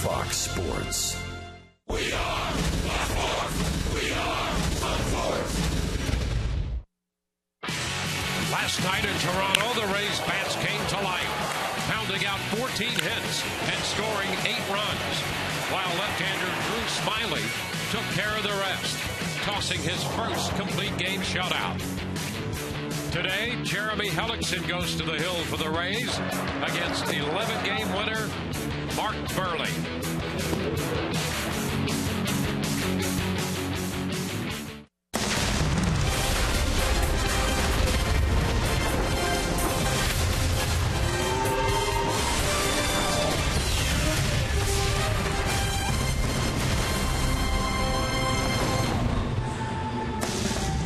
Fox Sports. We are the Fourth. We are the Fourth. Last night in Toronto, the Rays bats came to life, pounding out 14 hits and scoring 8 runs, while left-hander Drew Smyly took care of the rest, tossing his first complete game shutout. Today, Jeremy Hellickson goes to the hill for the Rays against 11-game winner Mark Buehrle.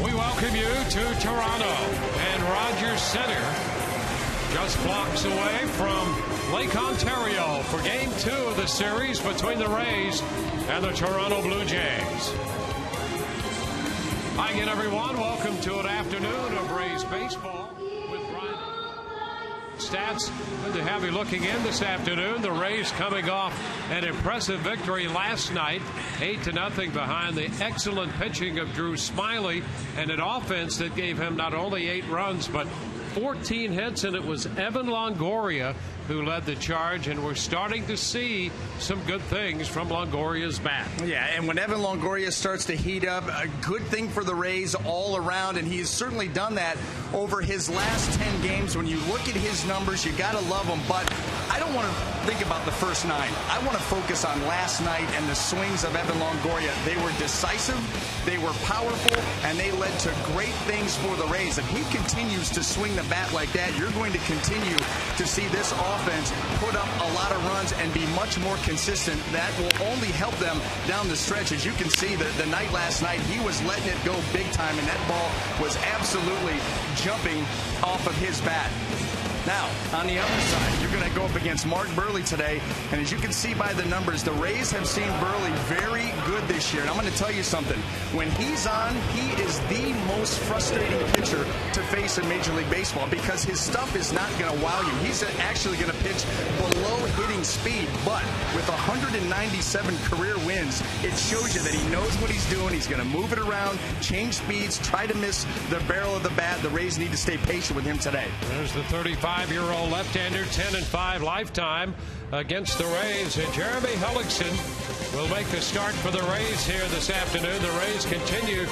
We welcome you to Toronto and Rogers Center, just blocks away from Lake Ontario for Game 2 of the series between the Rays and the Toronto Blue Jays. Hi again, everyone. Welcome to an afternoon of Rays baseball with Brian. Stats, good to have you looking in this afternoon. The Rays coming off an impressive victory last night, 8-0 behind the excellent pitching of Drew Smyly and an offense that gave him not only 8 runs but 14 hits, and it was Evan Longoria who led the charge, and we're starting to see some good things from Longoria's bat. Yeah, and when Evan Longoria starts to heat up, a good thing for the Rays all around, and he's certainly done that over his last 10 games. When you look at his numbers, you got to love them, but I don't want to think about the first 9. I want to focus on last night and the swings of Evan Longoria. They were decisive, they were powerful, and they led to great things for the Rays. If he continues to swing the bat like that, you're going to continue to see this offense put up a lot of runs and be much more consistent. That will only help them down the stretch. As you can see, the night last night, he was letting it go big time, and that ball was absolutely jumping off of his bat. Now, on the other side, you're going to go up against Mark Buehrle today, and as you can see by the numbers, the Rays have seen Buehrle very good this year, and I'm going to tell you something. When he's on, he is the most frustrating pitcher to face in Major League Baseball because his stuff is not going to wow you. He's actually going to pitch below hitting speed, but with 197 career wins, it shows you that he knows what he's doing. He's going to move it around, change speeds, try to miss the barrel of the bat. The Rays need to stay patient with him today. There's the 35-year-old left-hander, 10-5 lifetime against the Rays. And Jeremy Hellickson will make the start for the Rays here this afternoon. The Rays continue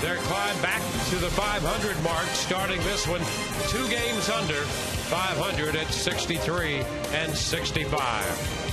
their climb back to the 500 mark, starting this one 2 games under 500 at 63-65.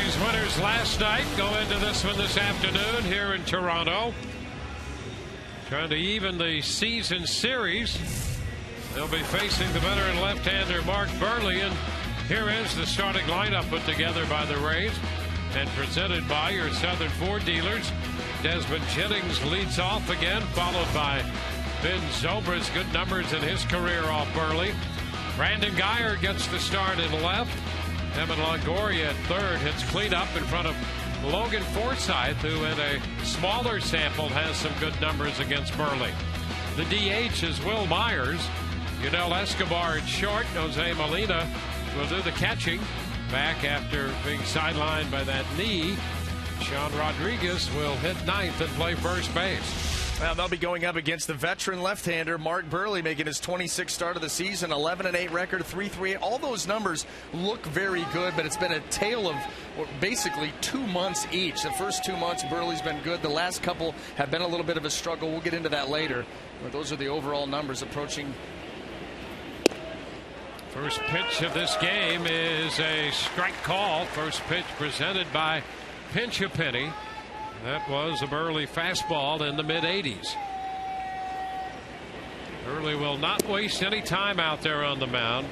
Series winners last night go into this one this afternoon here in Toronto. Trying to even the season series. They'll be facing the veteran left-hander Mark Burley, and here is the starting lineup put together by the Rays and presented by your Southern Ford dealers. Desmond Jennings leads off again, followed by Ben Zobrist. Good numbers in his career off Burley. Brandon Guyer gets the start in left. Evan Longoria at third hits cleanup in front of Logan Forsythe, who in a smaller sample has some good numbers against Burley. The DH is Will Myers. Yudel Escobar at short. Jose Molina will do the catching. Back after being sidelined by that knee. Sean Rodriguez will hit ninth and play first base. Well, they'll be going up against the veteran left-hander Mark Burley, making his 26th start of the season, 11-8 record, 3.38. All those numbers look very good, but it's been a tale of basically 2 months each. The first 2 months, Burley's been good. The last couple have been a little bit of a struggle. We'll get into that later. But those are the overall numbers approaching. First pitch of this game is a strike call. First pitch presented by Pinch a Penny. That was a Burley fastball in the mid-80s. Burley will not waste any time out there on the mound.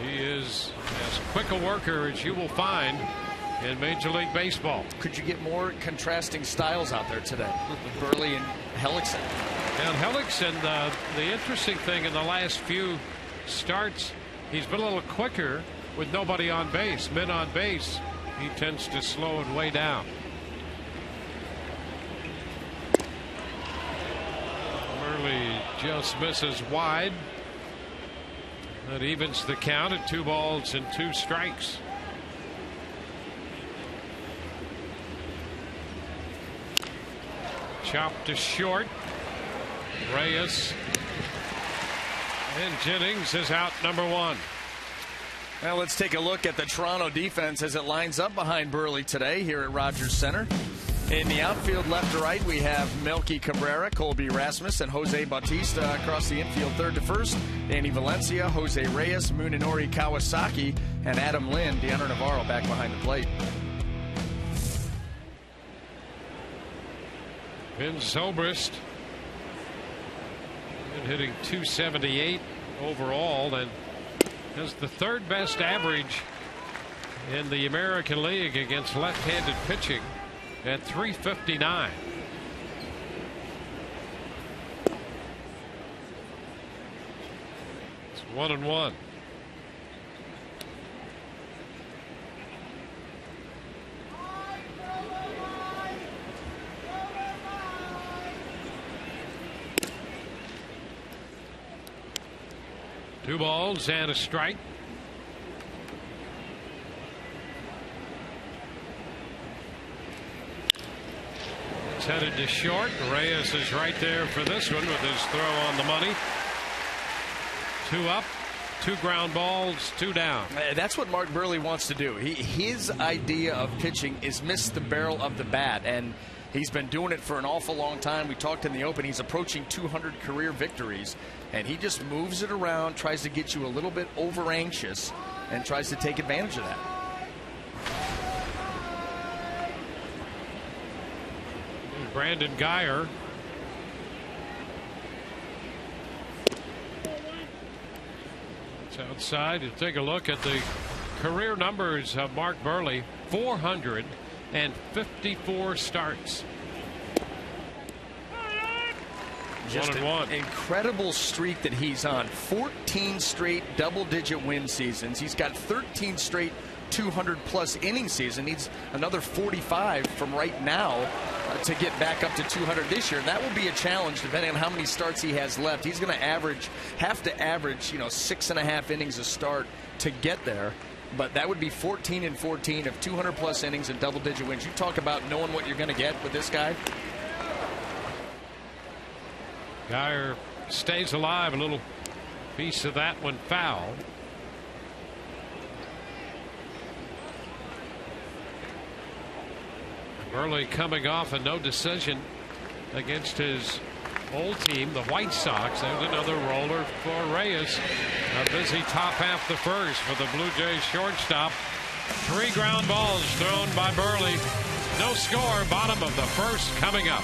He is as quick a worker as you will find in Major League Baseball. Could you get more contrasting styles out there today? Burley and Hellickson. And Hellickson, the interesting thing in the last few starts, he's been a little quicker with nobody on base. Men on base, he tends to slow it way down. Burley just misses wide. That evens the count at 2 balls and 2 strikes. Chopped to short. Reyes. And Jennings is out number 1. Now let's take a look at the Toronto defense as it lines up behind Burley today here at Rogers Center. In the outfield, left to right, we have Melky Cabrera, Colby Rasmus, and Jose Bautista. Across the infield, third to first, Danny Valencia, Jose Reyes, Munenori Kawasaki, and Adam Lind. Deanna Navarro back behind the plate. Ben Zobrist hitting .278 overall and has the third best average in the American League against left-handed pitching at .359. It's 1-1. Two balls and a strike. It's headed to short. Reyes is right there for this one with his throw on the money. 2 up, 2 ground balls, 2 down. That's what Mark Burley wants to do. His idea of pitching is miss the barrel of the bat, and he's been doing it for an awful long time. We talked in the open. He's approaching 200 career victories, and he just moves it around, tries to get you a little bit over anxious, and tries to take advantage of that. Brandon Guyer. It's outside. You take a look at the career numbers of Mark Burley. 454 starts. Just an incredible streak that he's on. 14 straight double-digit win seasons. He's got 13 straight 200-plus inning season. Needs another 45 from right now to get back up to 200 this year. And that will be a challenge depending on how many starts he has left. He's going to have to average, 6.5 innings a start to get there. But that would be 14 and 14 of 200-plus innings and double-digit wins. You talk about knowing what you're going to get with this guy. Guyer stays alive. A little piece of that one foul. Burley coming off a no decision against his old team, the White Sox. There's another roller for Reyes. A busy top half the first for the Blue Jays shortstop. 3 ground balls thrown by Burley. No score. Bottom of the first coming up.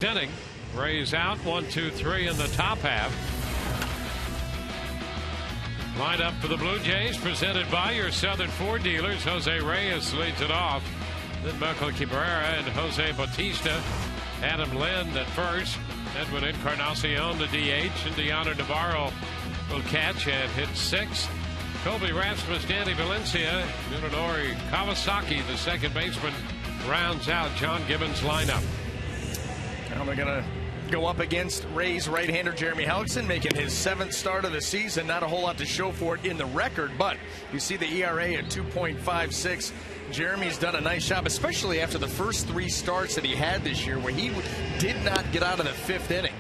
Inning. Rays out 1-2-3 in the top half. Line up for the Blue Jays, presented by your Southern Ford dealers. Jose Reyes leads it off. Then Michael Cabrera and Jose Bautista. Adam Lind at first. Edwin Encarnacion the DH, and Deanna Navarro will catch and hit 6th. Kobe Rasmus, Danny Valencia, Munenori Kawasaki, the second baseman, rounds out John Gibbons' lineup. Now they're going to go up against Rays right-hander Jeremy Hellickson, making his 7th start of the season. Not a whole lot to show for it in the record, but you see the ERA at 2.56. Jeremy's done a nice job, especially after the first 3 starts that he had this year, where he did not get out of the 5th inning.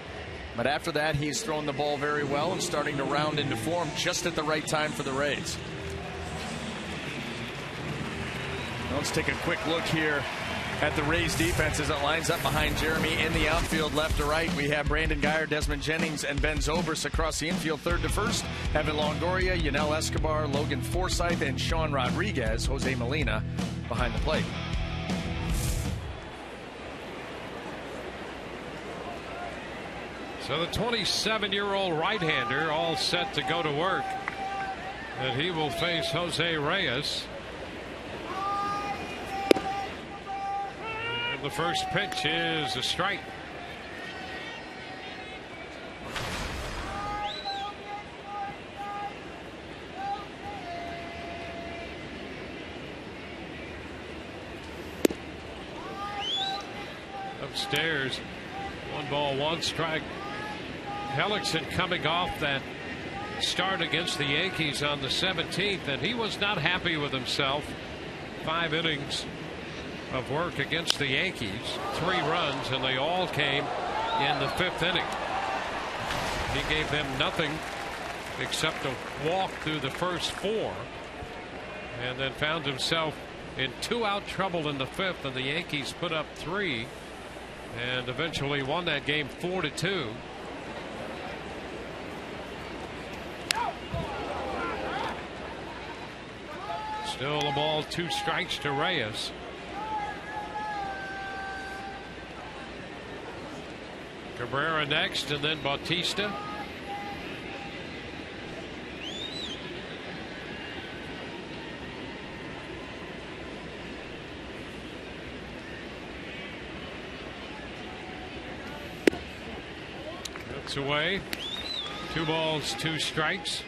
But after that, he's thrown the ball very well and starting to round into form just at the right time for the Rays. Now let's take a quick look here at the Rays defense as it lines up behind Jeremy in the outfield left to right. We have Brandon Guyer, Desmond Jennings, and Ben Zobrist across the infield third to first. Evan Longoria, Yanel Escobar, Logan Forsythe, and Sean Rodriguez. Jose Molina behind the plate. So the 27-year-old right-hander all set to go to work. And he will face Jose Reyes. The first pitch is a strike. Upstairs, 1 ball, 1 strike. Hellickson coming off that start against the Yankees on the 17th, and he was not happy with himself. 5 innings of work against the Yankees, 3 runs, and they all came in the 5th inning. He gave them nothing except a walk through the first 4, and then found himself in 2-out trouble in the 5th, and the Yankees put up 3 and eventually won that game 4-2. Still the ball, 2 strikes to Reyes. Cabrera next, and then Bautista. That's away. 2 balls, 2 strikes.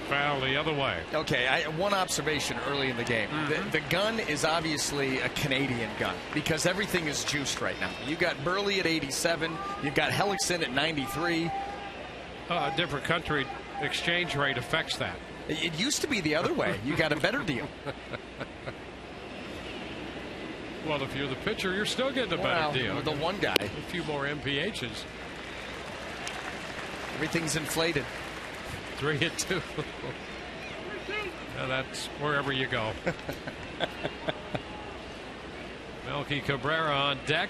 Foul foul the other way. Okay, one observation early in the game. The gun is obviously a Canadian gun because everything is juiced right now. You got Burley at 87. You've got Hellickson at 93. A different country exchange rate affects that. It used to be the other way. You got a better deal. Well, if you're the pitcher, you're still getting a better deal. The one guy. A few more MPHs. Everything's inflated. 3-2. Now that's wherever you go. Melky Cabrera on deck.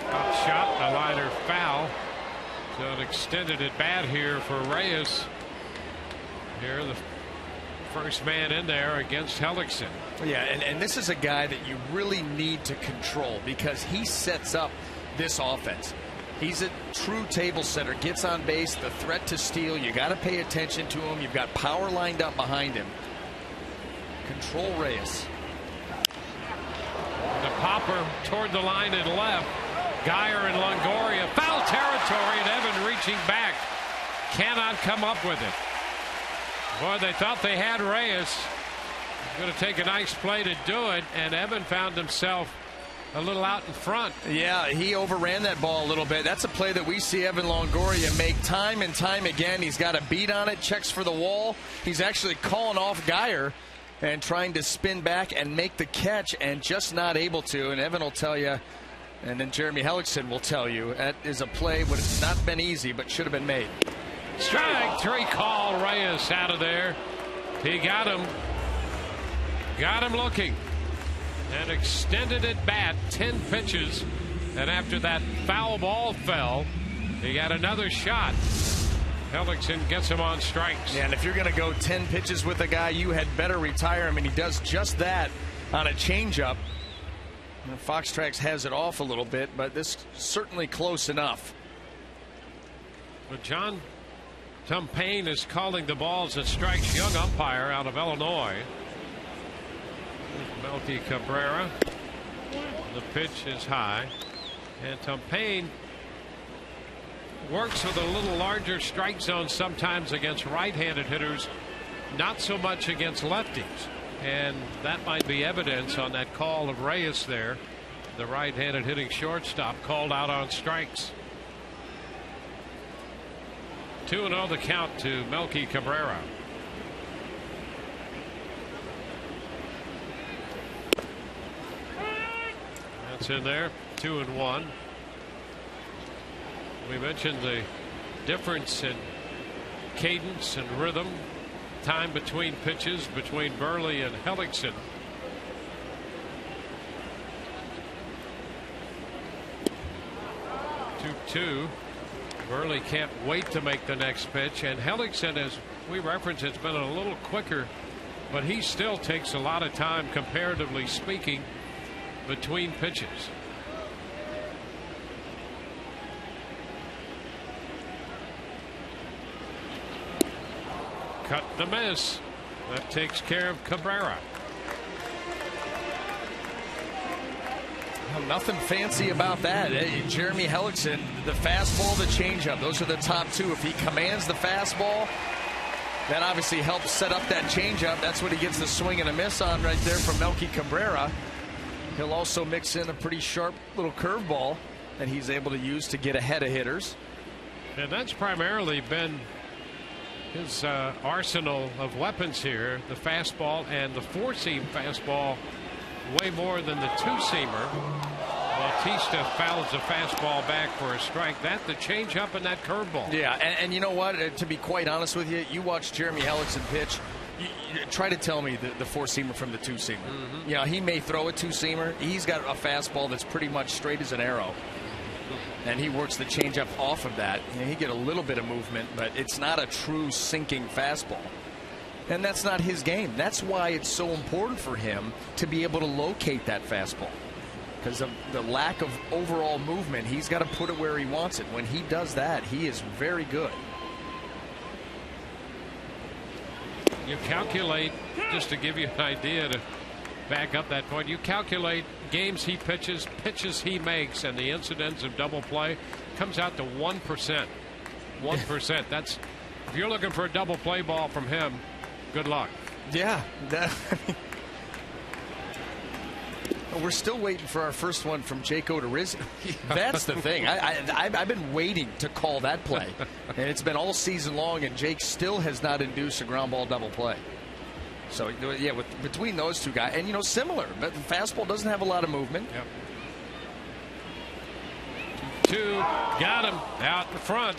Up shot, a liner foul. So an extended at bat here for Reyes. Here the first man in there against Hellickson. Yeah, and this is a guy that you really need to control because he sets up this offense. He's a true table setter, gets on base, the threat to steal. You got to pay attention to him. You've got power lined up behind him. Control Reyes. The popper toward the line and left. Geyer and Longoria. Foul territory, and Evan reaching back. Cannot come up with it. Boy, they thought they had Reyes. Going to take a nice play to do it, and Evan found himself a little out in front. Yeah, he overran that ball a little bit. That's a play that we see Evan Longoria make time and time again. He's got a beat on it, checks for the wall. He's actually calling off Geyer and trying to spin back and make the catch and just not able to. And Evan will tell you, and then Jeremy Hellickson will tell you, that is a play would have not been easy but should have been made. Strike three call. Reyes out of there. He got him. Got him looking. And extended at bat, 10 pitches. And after that foul ball fell, he got another shot. Hellickson gets him on strikes. Yeah, and if you're going to go 10 pitches with a guy, you had better retire him. And he does just that on a changeup. Fox Tracks has it off a little bit, but this certainly close enough. But John Tumpane is calling the balls and strikes, young umpire out of Illinois. Melky Cabrera. The pitch is high. And Tumpane works with a little larger strike zone sometimes against right-handed hitters, not so much against lefties. And that might be evidence on that call of Reyes there. The right-handed hitting shortstop called out on strikes. 2-0 the count to Melky Cabrera. That's in there. 2-1. We mentioned the difference in cadence and rhythm, time between pitches between Burley and Hellickson. 2-2. Burley can't wait to make the next pitch, and Hellickson, as we referenced, has been a little quicker, but he still takes a lot of time, comparatively speaking, between pitches. Cut the miss. That takes care of Cabrera. Well, nothing fancy about that. Jeremy Hellickson, the fastball, the changeup, those are the top two. If he commands the fastball, that obviously helps set up that changeup. That's what he gets the swing and a miss on right there from Melky Cabrera. He'll also mix in a pretty sharp little curveball that he's able to use to get ahead of hitters. And that's primarily been his arsenal of weapons here, the fastball and the four-seam fastball, way more than the two-seamer. Bautista fouls the fastball back for a strike. That, the changeup, and that curveball. Yeah, and you know what? To be quite honest with you, you watch Jeremy Hellickson pitch. You try to tell me the four-seamer from the two-seamer. Mm-hmm. You know, he may throw a two-seamer. He's got a fastball that's pretty much straight as an arrow. And he works the changeup off of that. You know, he get a little bit of movement, but it's not a true sinking fastball. And that's not his game. That's why it's so important for him to be able to locate that fastball. Because of the lack of overall movement, he's got to put it where he wants it. When he does that, he is very good. You calculate, just to give you an idea, to back up that point. You calculate games he pitches, pitches he makes, and the incidence of double play comes out to 1%. 1%. That's, if you're looking for a double play ball from him, good luck. Yeah. We're still waiting for our first one from Jake Odorizzi. That's the thing. I've been waiting to call that play. And it's been all season long, and Jake still has not induced a ground ball double play. So, yeah, between those two guys, and, you know, similar. But the fastball doesn't have a lot of movement. Yep. 2, got him out in front.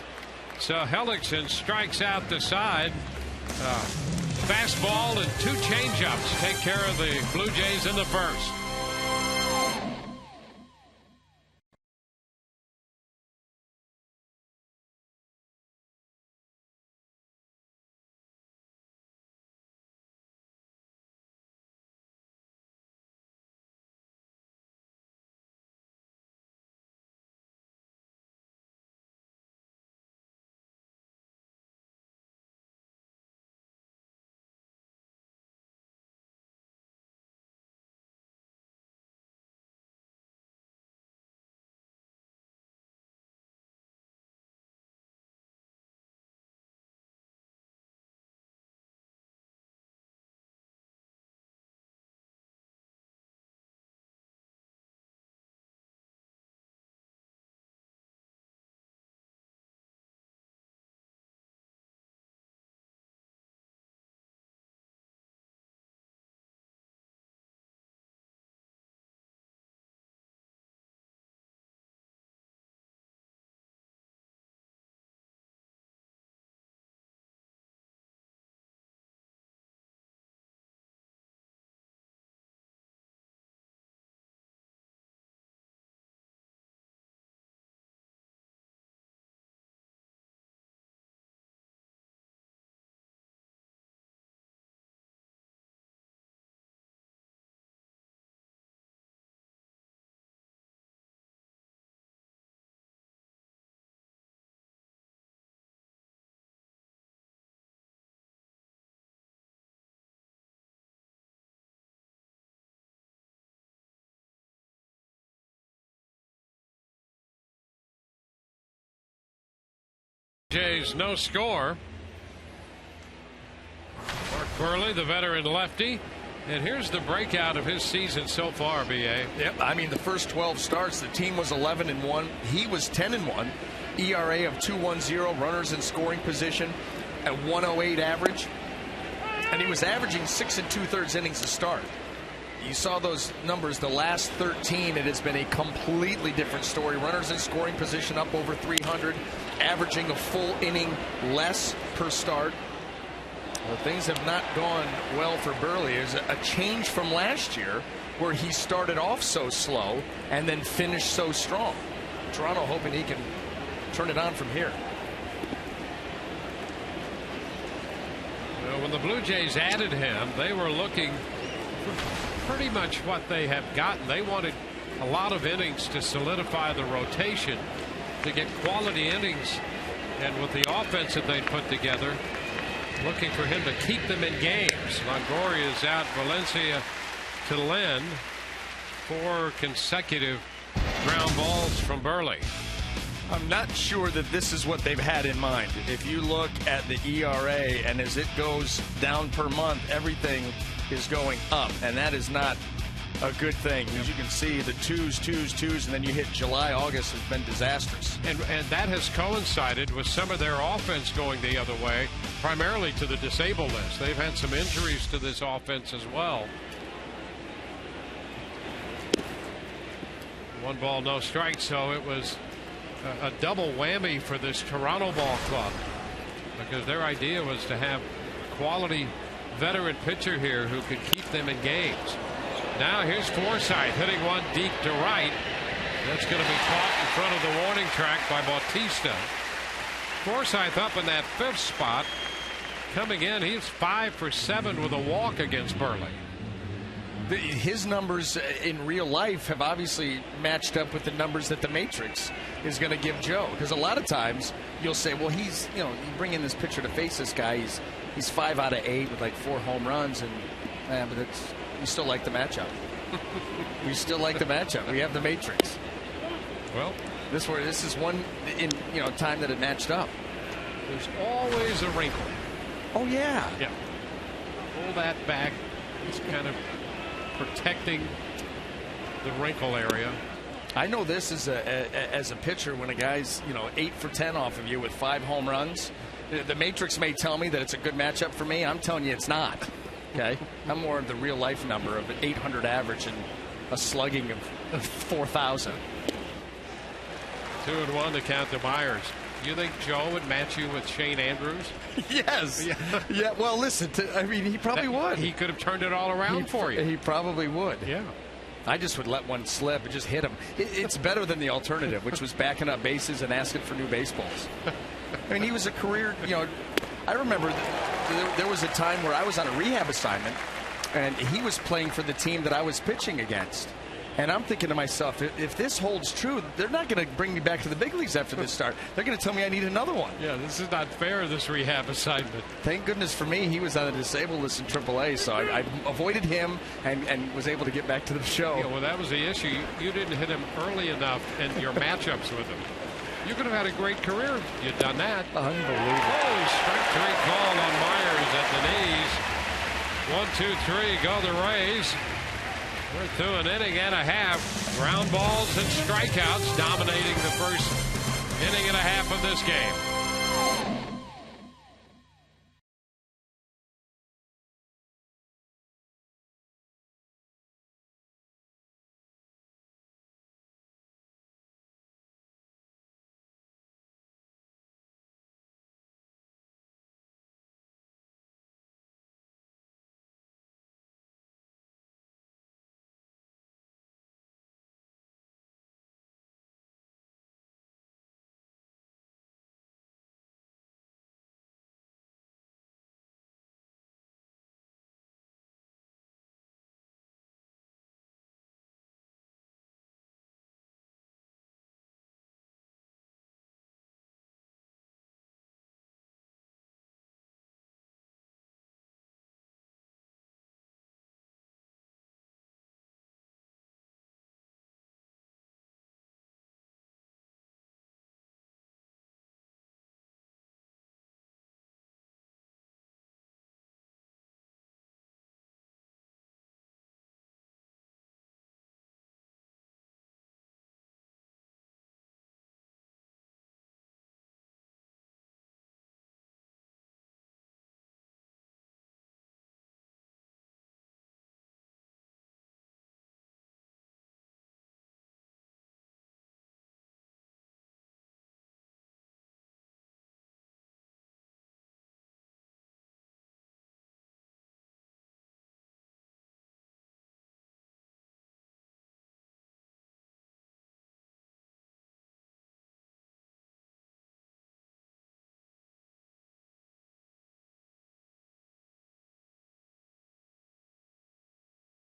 So Hellickson strikes out the side. Fastball and 2 changeups take care of the Blue Jays in the first. Jays no score. Mark Buehrle, the veteran lefty. And here's the breakout of his season so far, B.A. Yep, I mean, the first 12 starts, the team was 11-1. He was 10-1. ERA of 2.10, runners in scoring position at 108 average. And he was averaging 6 2/3 innings a start. You saw those numbers the last 13. It has been a completely different story. Runners in scoring position up over 300, averaging a full inning less per start. Well, things have not gone well for Buehrle. It's a change from last year where he started off so slow and then finished so strong. Toronto hoping he can turn it on from here. Well, when the Blue Jays added him, they were looking pretty much what they have gotten. They wanted a lot of innings to solidify the rotation, to get quality innings, and with the offense that they put together, looking for him to keep them in games. Longoria is out, Valencia to lend. 4 consecutive ground balls from Buehrle. I'm not sure that this is what they've had in mind. If you look at the ERA, and as it goes down per month, everything is going up, and that is not a good thing. As you can see, the twos, and then you hit July, August has been disastrous. And that has coincided with some of their offense going the other way, primarily to the disabled list. They've had some injuries to this offense as well. 1 ball, no strike, so it was a double whammy for this Toronto ball club, because their idea was to have a quality veteran pitcher here who could keep them in games. Now here's Forsythe hitting one deep to right. That's going to be caught in front of the warning track by Bautista. Forsythe up in that 5th spot. Coming in, he's 5 for 7 with a walk against Buehrle. His numbers in real life have obviously matched up with the numbers that the Matrix is going to give Joe. Because a lot of times you'll say, well, he's, you bring in this pitcher to face this guy. He's 5 out of 8 with like 4 home runs, and but we still like the matchup. We still like the matchup. We have the Matrix. Well, this is one in time that it matched up. There's always a wrinkle. Oh yeah. Yeah. Pull that back. Just kind of protecting the wrinkle area. I know this as a pitcher when a guy's 8 for 10 off of you with 5 home runs. The Matrix may tell me that it's a good matchup for me. I'm telling you it's not. Okay, I'm more of the real life number of an 800 average and a slugging of 4,000. 2-1 to count to Myers. You think Joe would match you with Shane Andrews? Yes. Yeah. Well, listen. He probably would. He could have turned it all around for you. He probably would. Yeah. I just would let one slip and just hit him. It's better than the alternative, which was backing up bases and asking for new baseballs. I mean, he was a career. I remember there was a time where I was on a rehab assignment, and he was playing for the team that I was pitching against. And I'm thinking to myself, if this holds true, they're not going to bring me back to the big leagues after this start. They're going to tell me I need another one. Yeah, this is not fair, this rehab assignment. Thank goodness for me, he was on a disabled list in AAA, so I avoided him and was able to get back to the show. Yeah, well, that was the issue. You didn't hit him early enough in your matchups with him. You could have had a great career if you'd done that. Unbelievable. Oh, strike 3 call on Myers at the knees. 1, 2, 3, go the Rays. We're through an inning and a half. Ground balls and strikeouts dominating the first inning and a half of this game.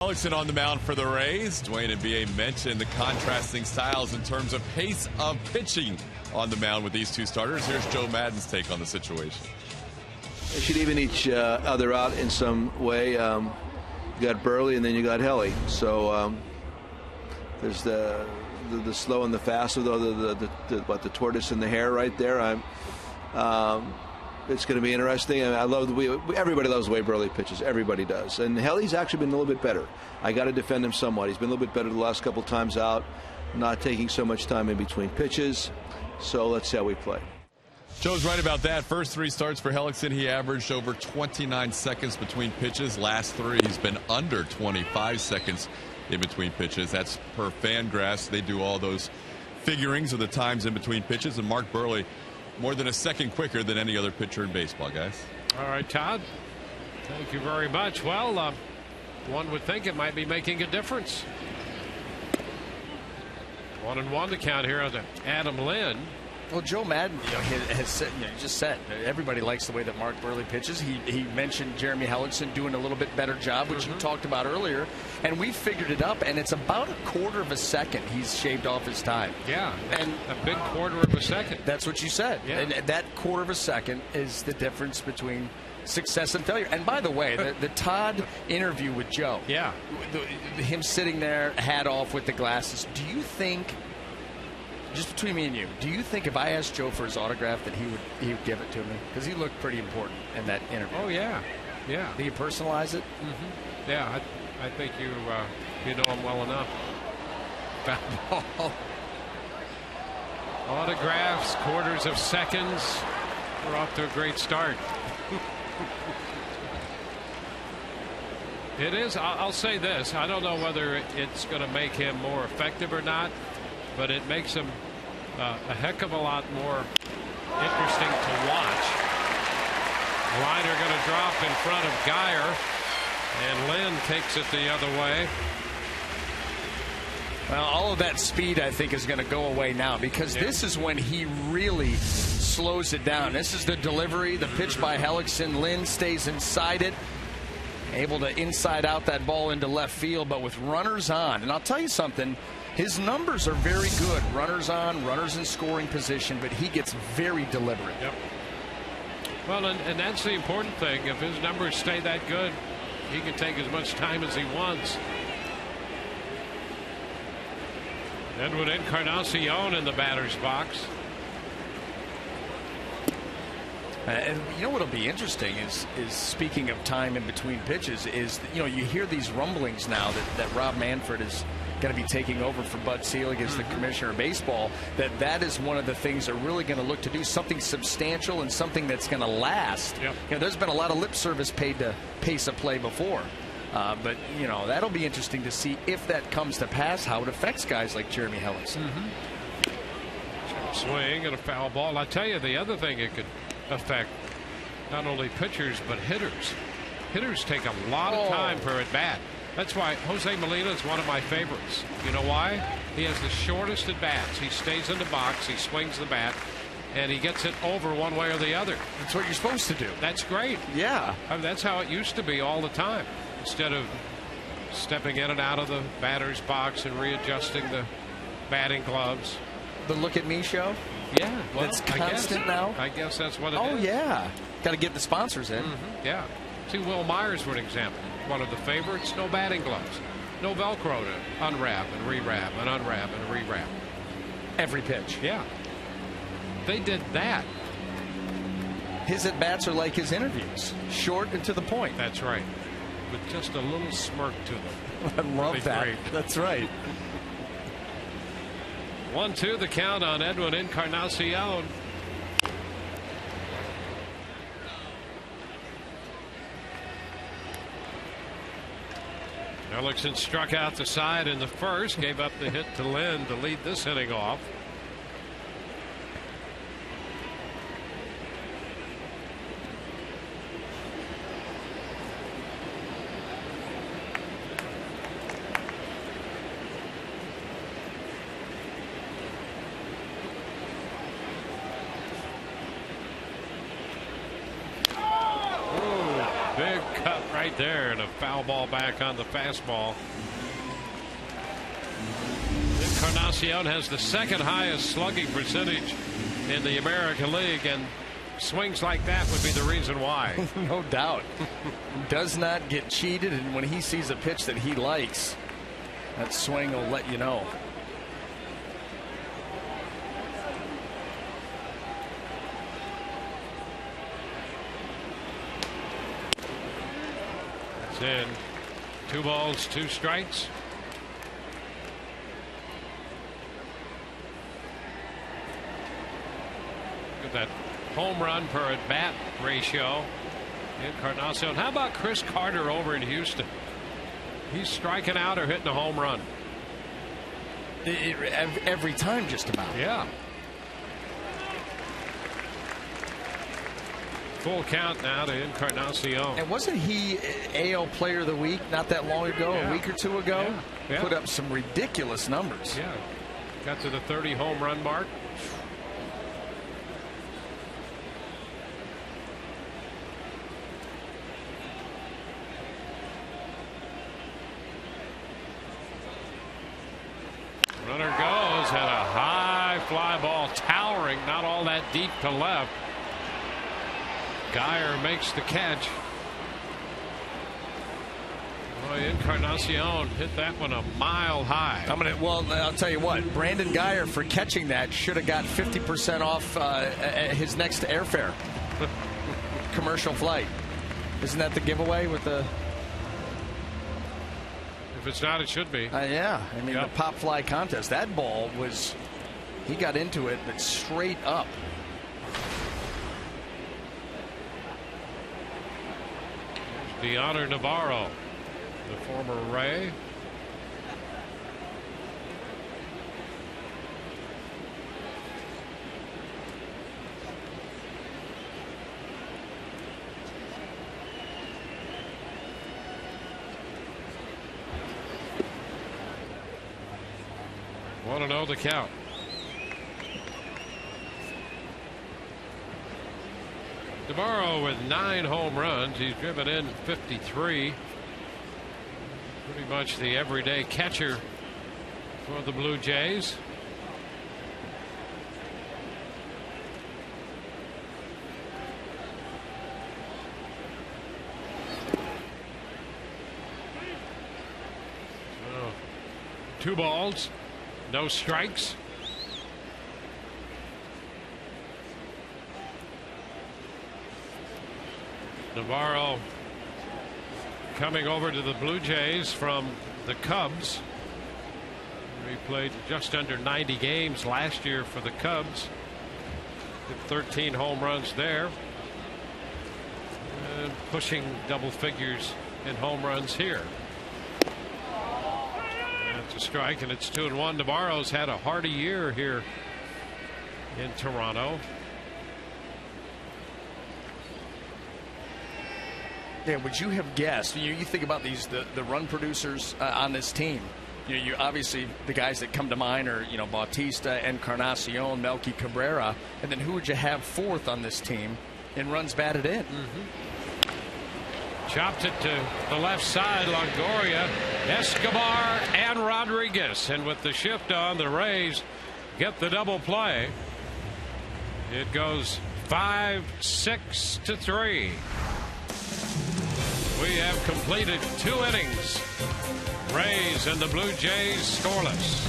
Hellickson on the mound for the Rays. Dwayne and B.A. mentioned the contrasting styles in terms of pace of pitching on the mound with these two starters. Here's Joe Maddon's take on the situation. They should even each other out in some way. You got Burley and then you got Helly. So there's the slow and the fast, the tortoise and the hare right there. It's going to be interesting. I love everybody loves the way Burley pitches. Everybody does. And Helly's actually been a little bit better. I got to defend him somewhat. He's been a little bit better the last couple times out, not taking so much time in between pitches. So let's see how we play. Joe's right about that. First 3 starts for Hellickson, he averaged over 29 seconds between pitches. Last 3, he's been under 25 seconds in between pitches. That's per Fangraphs. They do all those figurings of the times in between pitches. And Mark Burley, more than a second quicker than any other pitcher in baseball, guys. All right, Todd. Thank you very much. Well, one would think it might be making a difference. 1-1 to count here on the Adam Lynn. Well, Joe Maddon, has said, just said everybody likes the way that Mark Burley pitches. He mentioned Jeremy Hellickson doing a little bit better job, which you talked about earlier, and we figured it up. And it's about a quarter of a second he's shaved off his time. Yeah, and a big quarter of a second. That's what you said. Yeah. And that quarter of a second is the difference between success and failure. And by the way, the Todd interview with Joe, Yeah. Him sitting there, hat off with the glasses, do you think, just between me and you, do you think if I asked Joe for his autograph that he would give it to me? Because he looked pretty important in that interview. Oh, yeah. Yeah. Do you personalize it? Mm-hmm. Yeah, I think you know him well enough. Foul ball. Autographs, quarters of seconds. We're off to a great start. It is. I'll say this. I don't know whether it's going to make him more effective or not, but it makes him a heck of a lot more interesting to watch. Liner going to drop in front of Geyer, and Lynn takes it the other way. Well, all of that speed, I think, is going to go away now, because this is when he really slows it down. This is the delivery, the pitch by Hellickson. Lynn stays inside it, able to inside out that ball into left field, but with runners on. And I'll tell you something, his numbers are very good. Runners on, runners in scoring position, but he gets very deliberate. Yep. Well, and that's the important thing. If his numbers stay that good, he can take as much time as he wants. Edwin Encarnacion in the batter's box. And you know what'll be interesting is speaking of time in between pitches, is you hear these rumblings now that Rob Manfred is going to be taking over for Bud Selig as the commissioner of baseball. That is one of the things they're really going to look to do, something substantial and something that's going to last. Yep. There's been a lot of lip service paid to pace of play before. But that'll be interesting to see if that comes to pass, how it affects guys like Jeremy Hellickson. Swing and a foul ball. I tell you, the other thing it could affect, not only pitchers but hitters. Hitters take a lot of time per at bat. That's why Jose Molina is one of my favorites. You know why? He has the shortest at bats. He stays in the box, he swings the bat, and he gets it over one way or the other. That's what you're supposed to do. That's great. Yeah. I mean, that's how it used to be all the time. Instead of stepping in and out of the batter's box and readjusting the batting gloves. The Look at Me show? Yeah. Well, that's constant now? I guess that's what it is. Oh, yeah. Got to get the sponsors in. Yeah. See, Will Myers, for an example. One of the favorites, no batting gloves. No Velcro to unwrap and rewrap and unwrap and rewrap. Every pitch. Yeah. They did that. His at-bats are like his interviews. Short and to the point. That's right. With just a little smirk to them. I love Really that. great. That's right. 1-2 the count on Edwin Encarnacion. Hellickson struck out the side in the first, gave up the hit to Lynn to lead this inning off. Big cut right there, and a foul ball back on the fastball. Encarnacion has the second highest slugging percentage in the American League, and swings like that would be the reason why. No doubt. Does not get cheated, and when he sees a pitch that he likes, that swing will let you know. In 2 balls, 2 strikes. Look at that home run per at bat ratio. Encarnacion. How about Chris Carter over in Houston? He's striking out or hitting a home run. Every time, just about. Yeah. Full count now to Encarnacion. And wasn't he AL Player of the Week not that long ago, Yeah. a week or two ago? Yeah. Yeah. Put up some ridiculous numbers. Yeah. Got to the 30 home run mark. Runner goes, had a high fly ball towering, not all that deep to left. Geyer makes the catch. Boy, Encarnacion hit that one a mile high. I'll tell you what, Brandon Geyer, for catching that, should have got 50% off his next airfare. Commercial flight. Isn't that the giveaway with the... If it's not, it should be. Yeah. I mean, the pop fly contest. That ball was... He got into it, but straight up. Deoner Navarro, the former Ray. Want to know the count. Navarro with 9 home runs. He's driven in 53. Pretty much the everyday catcher for the Blue Jays. So, 2 balls, no strikes. Navarro coming over to the Blue Jays from the Cubs. He played just under 90 games last year for the Cubs. Hit 13 home runs there. And pushing double figures in home runs here. That's a strike, and it's 2-1. Navarro's had a hearty year here in Toronto. Yeah, would you have guessed? You think about the run producers on this team. You obviously the guys that come to mind are Bautista, Encarnacion, Melky Cabrera, and then who would you have fourth on this team in runs batted in? Chopped it to the left side. Longoria, Escobar, and Rodriguez, and with the shift on, the Rays get the double play. It goes 5-6-3. We have completed 2 innings. Rays and the Blue Jays scoreless.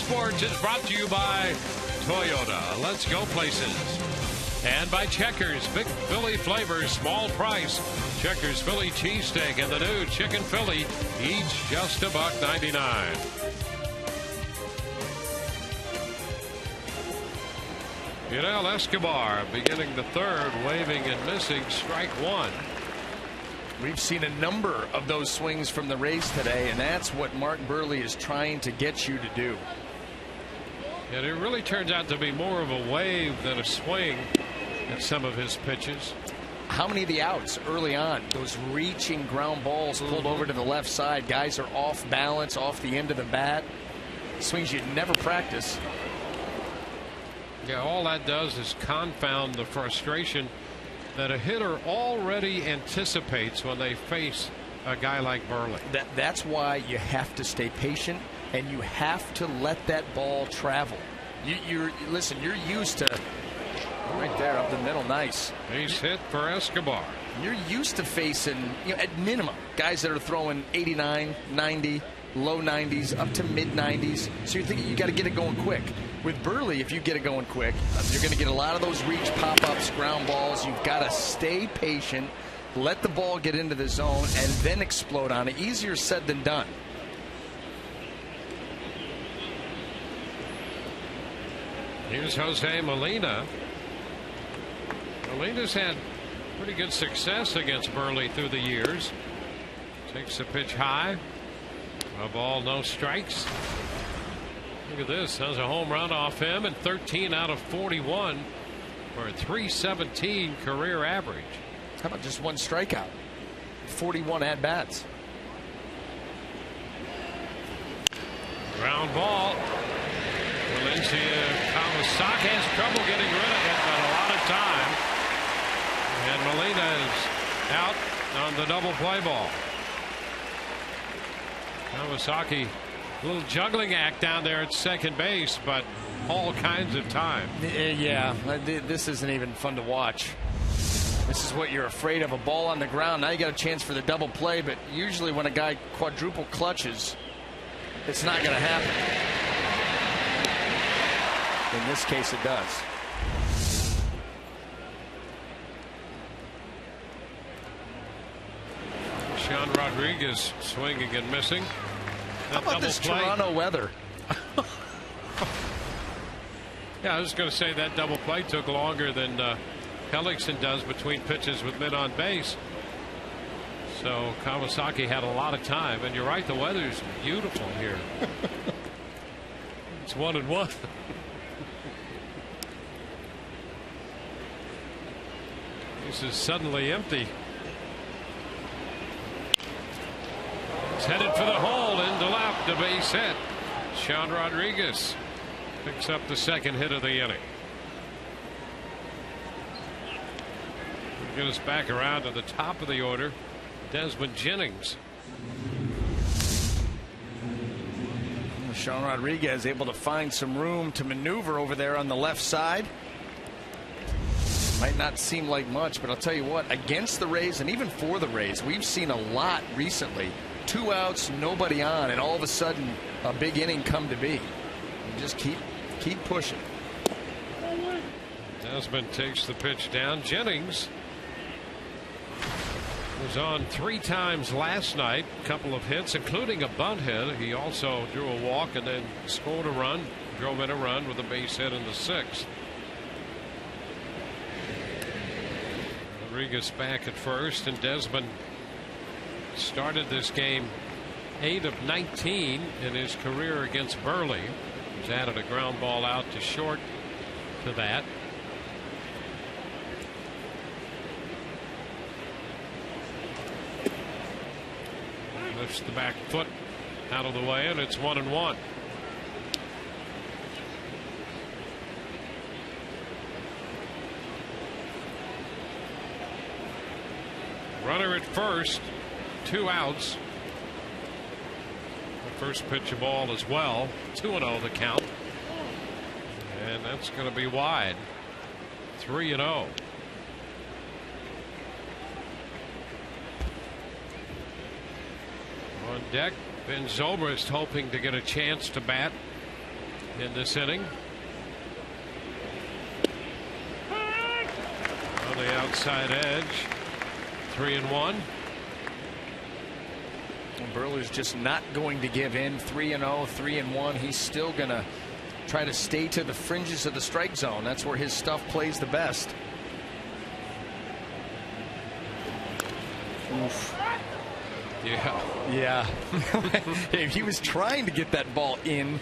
Sports is brought to you by Toyota. Let's go places. And by Checkers, big Philly flavors, small price. Checkers Philly cheesesteak and the new chicken Philly, each just $1.99. Escobar beginning the third, waving and missing, strike 1. We've seen a number of those swings from the Rays today, and that's what Mark Buehrle is trying to get you to do. And it really turns out to be more of a wave than a swing in some of his pitches. How many of the outs early on, those reaching ground balls pulled over to the left side, guys are off balance, off the end of the bat, swings you'd never practice. Yeah, all that does is confound the frustration that a hitter already anticipates when they face a guy like Buehrle. That's why you have to stay patient, and you have to let that ball travel. Listen, you're used to right there up the middle. Nice. He's hit for Escobar. You're used to facing, at minimum, guys that are throwing 89, 90, low 90s, up to mid 90s. So you're thinking you got to get it going quick. With Buehrle, if you get it going quick, you're going to get a lot of those reach pop-ups, ground balls. You've got to stay patient, let the ball get into the zone, and then explode on it. Easier said than done. Here's Jose Molina. Molina's had pretty good success against Buehrle through the years. Takes the pitch high. A ball, no strikes. Look at this. Has a home run off him, and 13 out of 41 for a 317 career average. How about just one strikeout? 41 at-bats. Ground ball. Valencia Kawasaki has trouble getting rid of it, but a lot of time. And Molina is out on the double play ball. Kawasaki, a little juggling act down there at second base, but all kinds of time. Yeah, this isn't even fun to watch. This is what you're afraid of, a ball on the ground. Now you got a chance for the double play, but usually when a guy quadruple clutches, it's not going to happen. In this case, it does. Sean Rodriguez swinging and missing. How about this Toronto weather? Yeah, I was going to say that double play took longer than Hellickson does between pitches with men on base. So Kawasaki had a lot of time, and you're right, the weather's beautiful here. It's 1-1. This is suddenly empty. It's headed for the hole, into left, a base hit. Sean Rodriguez picks up the second hit of the inning. We'll get us back around to the top of the order. Desmond Jennings. Sean Rodriguez able to find some room to maneuver over there on the left side. Might not seem like much, but I'll tell you what, against the Rays and even for the Rays, we've seen a lot recently. 2 outs, nobody on, and all of a sudden a big inning come to be. You just keep pushing. Desmond takes the pitch down. Jennings was on 3 times last night, a couple of hits, including a bunt hit. He also drew a walk and then scored a run, drove in a run with a base hit in the 6th. Rodriguez back at first, and Desmond started this game 8 of 19 in his career against Buehrle. He's added a ground ball out to short to that. Lifts the back foot out of the way, and it's 1-1. Runner at first, 2 outs. The first pitch of ball as well. 2-0 the count. And that's going to be wide. 3-0. On deck, Ben Zobrist hoping to get a chance to bat in this inning. On the outside edge. 3-1. Buehrle's just not going to give in. 3-0, 3-1. He's still going to try to stay to the fringes of the strike zone. That's where his stuff plays the best. Oof. Yeah. He was trying to get that ball in,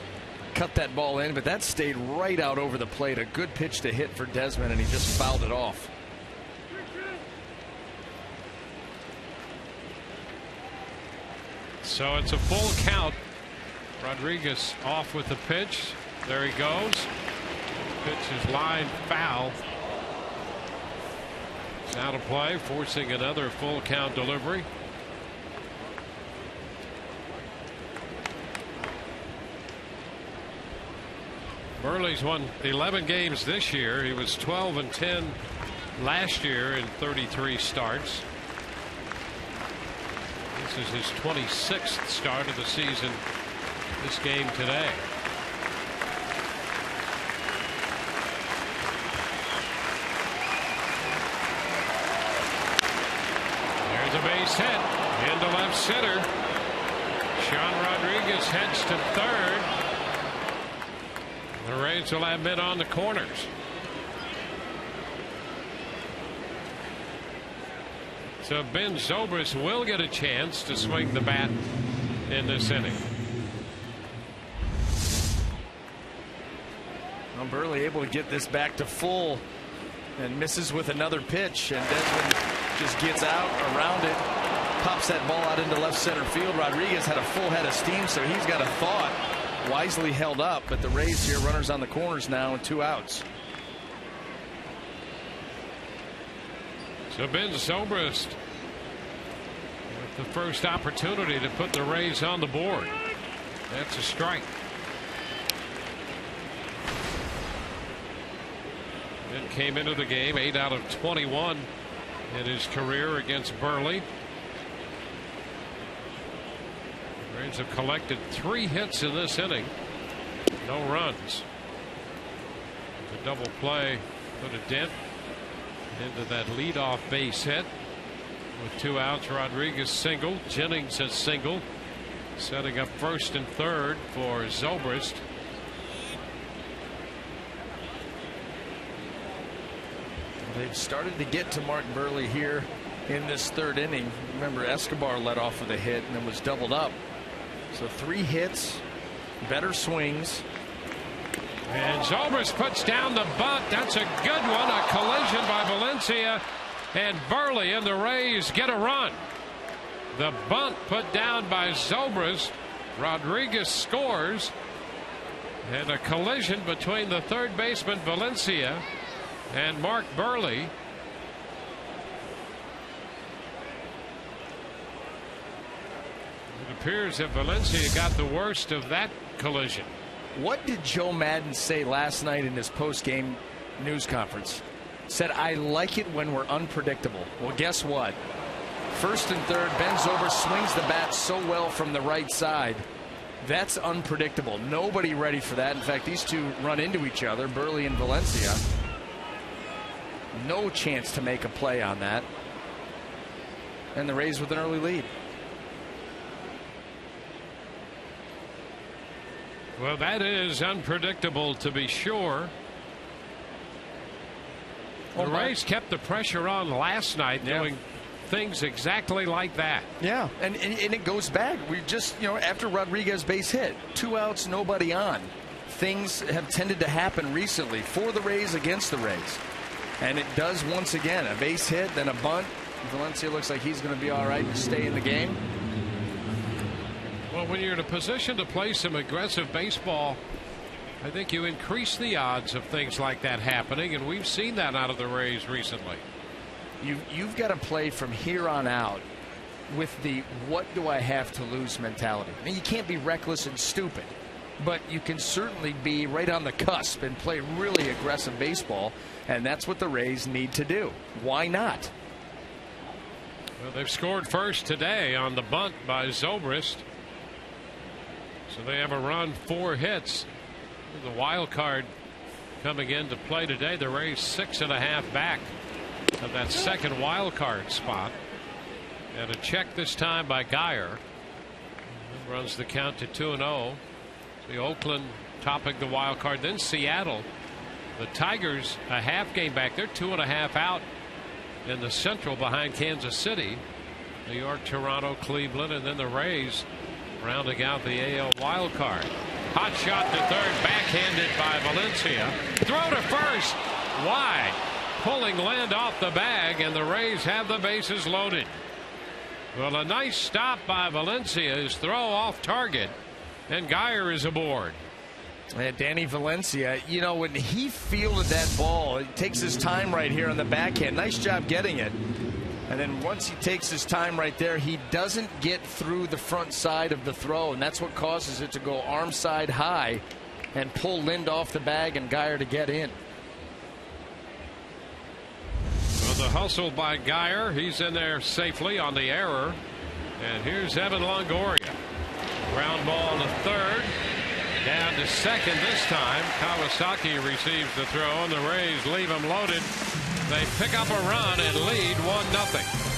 cut that ball in, but that stayed right out over the plate. A good pitch to hit for Desmond, and he just fouled it off. So it's a full count. Rodriguez off with the pitch. There he goes. Pitch is lined foul. It's out of play, forcing another full count delivery. Burley's won 11 games this year. He was 12-10 last year in 33 starts. This is his 26th start of the season. This game today. There's a base hit into left center. Sean Rodriguez heads to third. The Rays will have men on the corners. So Ben Zobrist will get a chance to swing the bat in this inning. Well, Burley able to get this back to full and misses with another pitch, and Desmond just gets out around it, pops that ball out into left center field. Rodriguez had a full head of steam, so he's got a thought. Wisely held up, but the Rays here, runners on the corners now and 2 outs. So Ben Zobrist with the first opportunity to put the Rays on the board. That's a strike. Ben came into the game 8 out of 21 in his career against Burley. The Rays have collected 3 hits in this inning. No runs. The double play put a dent into that leadoff base hit. With 2 outs, Rodriguez single, Jennings has single, setting up first and third for Zobrist. They've started to get to Mark Burley here in this 3rd inning. Remember, Escobar led off with a hit and then was doubled up. So 3 hits, better swings. And Zobrist puts down the bunt. That's a good one. A collision by Valencia and Burley, and the Rays get a run. The bunt put down by Zobrist. Rodriguez scores, and a collision between the third baseman Valencia and Mark Burley. It appears that Valencia got the worst of that collision. What did Joe Madden say last night in his post-game news conference? Said, I like it when we're unpredictable. Well, guess what? First and third, Ben Zobrist swings the bat so well from the right side. That's unpredictable. Nobody ready for that. In fact, these two run into each other, Burley and Valencia. No chance to make a play on that. And the Rays with an early lead. Well, that is unpredictable, to be sure. The Rays kept the pressure on last night, doing things exactly like that. Yeah, and it goes back. We just, after Rodriguez base hit, 2 outs, nobody on. Things have tended to happen recently for the Rays against the Rays. And it does once again. A base hit, then a bunt. Valencia looks like he's going to be all right to stay in the game. Well, when you're in a position to play some aggressive baseball, I think you increase the odds of things like that happening, and we've seen that out of the Rays recently. You've got to play from here on out with the what do I have to lose mentality. I mean, you can't be reckless and stupid, but you can certainly be right on the cusp and play really aggressive baseball, and that's what the Rays need to do. Why not? Well, they've scored first today on the bunt by Zobrist. So they have a run, 4 hits. The wild card coming into play today. The Rays 6.5 back of that second wild card spot. And a check this time by Geyer. Runs the count to 2-0. The Oakland topping the wild card. Then Seattle. The Tigers a half game back. They're 2.5 out in the Central behind Kansas City. New York, Toronto, Cleveland, and then the Rays rounding out the AL wild card. Hot shot to third, backhanded by Valencia. Throw to first, wide. Pulling Lind off the bag, and the Rays have the bases loaded. Well, a nice stop by Valencia. His throw off target, and Geyer is aboard. And Danny Valencia, you know, when he fielded that ball, he takes his time right here on the backhand. Nice job getting it. And then once he takes his time right there, he doesn't get through the front side of the throw, and that's what causes it to go arm side high and pull Lind off the bag and Geyer to get in. Well, the hustle by Geyer. He's in there safely on the error. And here's Evan Longoria. Ground ball to third. Down to second this time. Kawasaki receives the throw, and the Rays leave him loaded. They pick up a run and lead 1-0.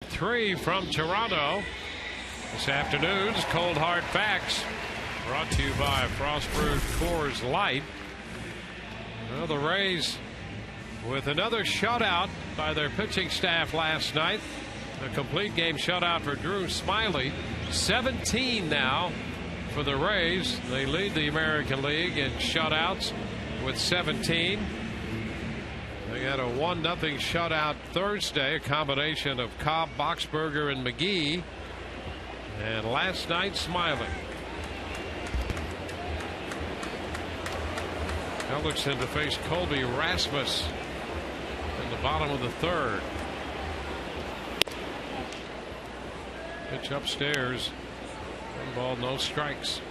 Three from Toronto this afternoon's Cold Hard Facts, brought to you by Frost Brewed Coors Light. Well, the Rays with another shutout by their pitching staff last night. A complete game shutout for Drew Smyly. 17 now for the Rays. They lead the American League in shutouts with 17. They got a 1-0 shutout Thursday, a combination of Cobb, Boxberger, and McGee. And last night, Smyly. Hellickson to face Colby Rasmus in the bottom of the third. Pitch upstairs. 1 ball, no strikes.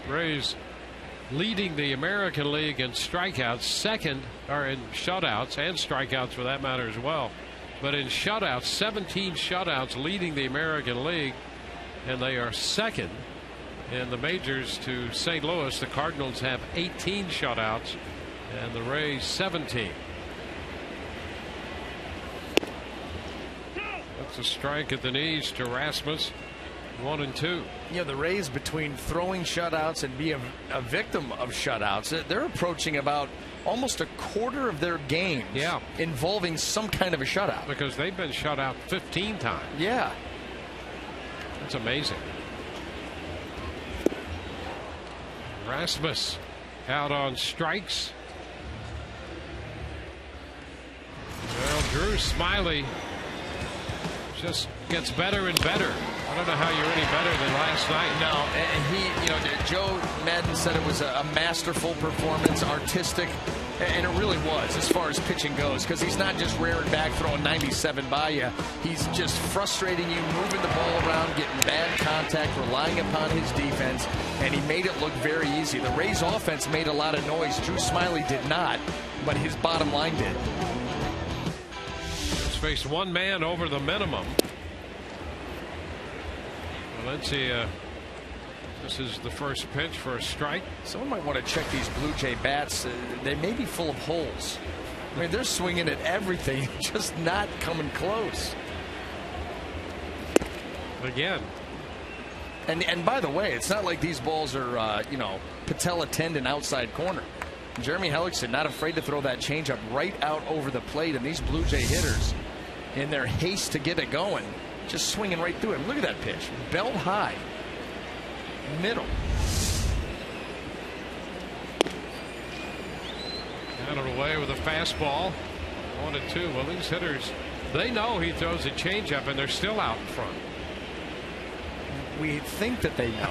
Rays leading the American League in strikeouts, second, or in shutouts and strikeouts for that matter as well. But in shutouts, 17 shutouts leading the American League, and they are second in the majors to St. Louis. The Cardinals have 18 shutouts and the Rays 17. That's a strike at the knees to Rasmus. 1-2. You know, the Rays, between throwing shutouts and being a victim of shutouts, they're approaching about almost a quarter of their games involving some kind of a shutout. Because they've been shut out 15 times. Yeah. That's amazing. Rasmus out on strikes. Well, Drew Smyly just gets better and better. I don't know how you're any better than last night. No, and he, you know, Joe Madden said it was a masterful performance, artistic. And it really was, as far as pitching goes, because he's not just rearing back, throwing 97 by you. He's just frustrating you, moving the ball around, getting bad contact, relying upon his defense, and he made it look very easy. The Rays offense made a lot of noise. Drew Smyly did not, but his bottom line did. He's faced one man over the minimum. Valencia, this is the first pitch for a strike. Someone might want to check these Blue Jay bats. They may be full of holes. I mean, they're swinging at everything, just not coming close. Again. And by the way, it's not like these balls are, patella tendon outside corner. Jeremy Hellickson not afraid to throw that changeup right out over the plate, and these Blue Jay hitters, in their haste to get it going, just swinging right through him. Look at that pitch. Belt high. Middle. Out of the way with a fastball. 1-2. Well, these hitters, they know he throws a changeup, and they're still out in front. We think that they know.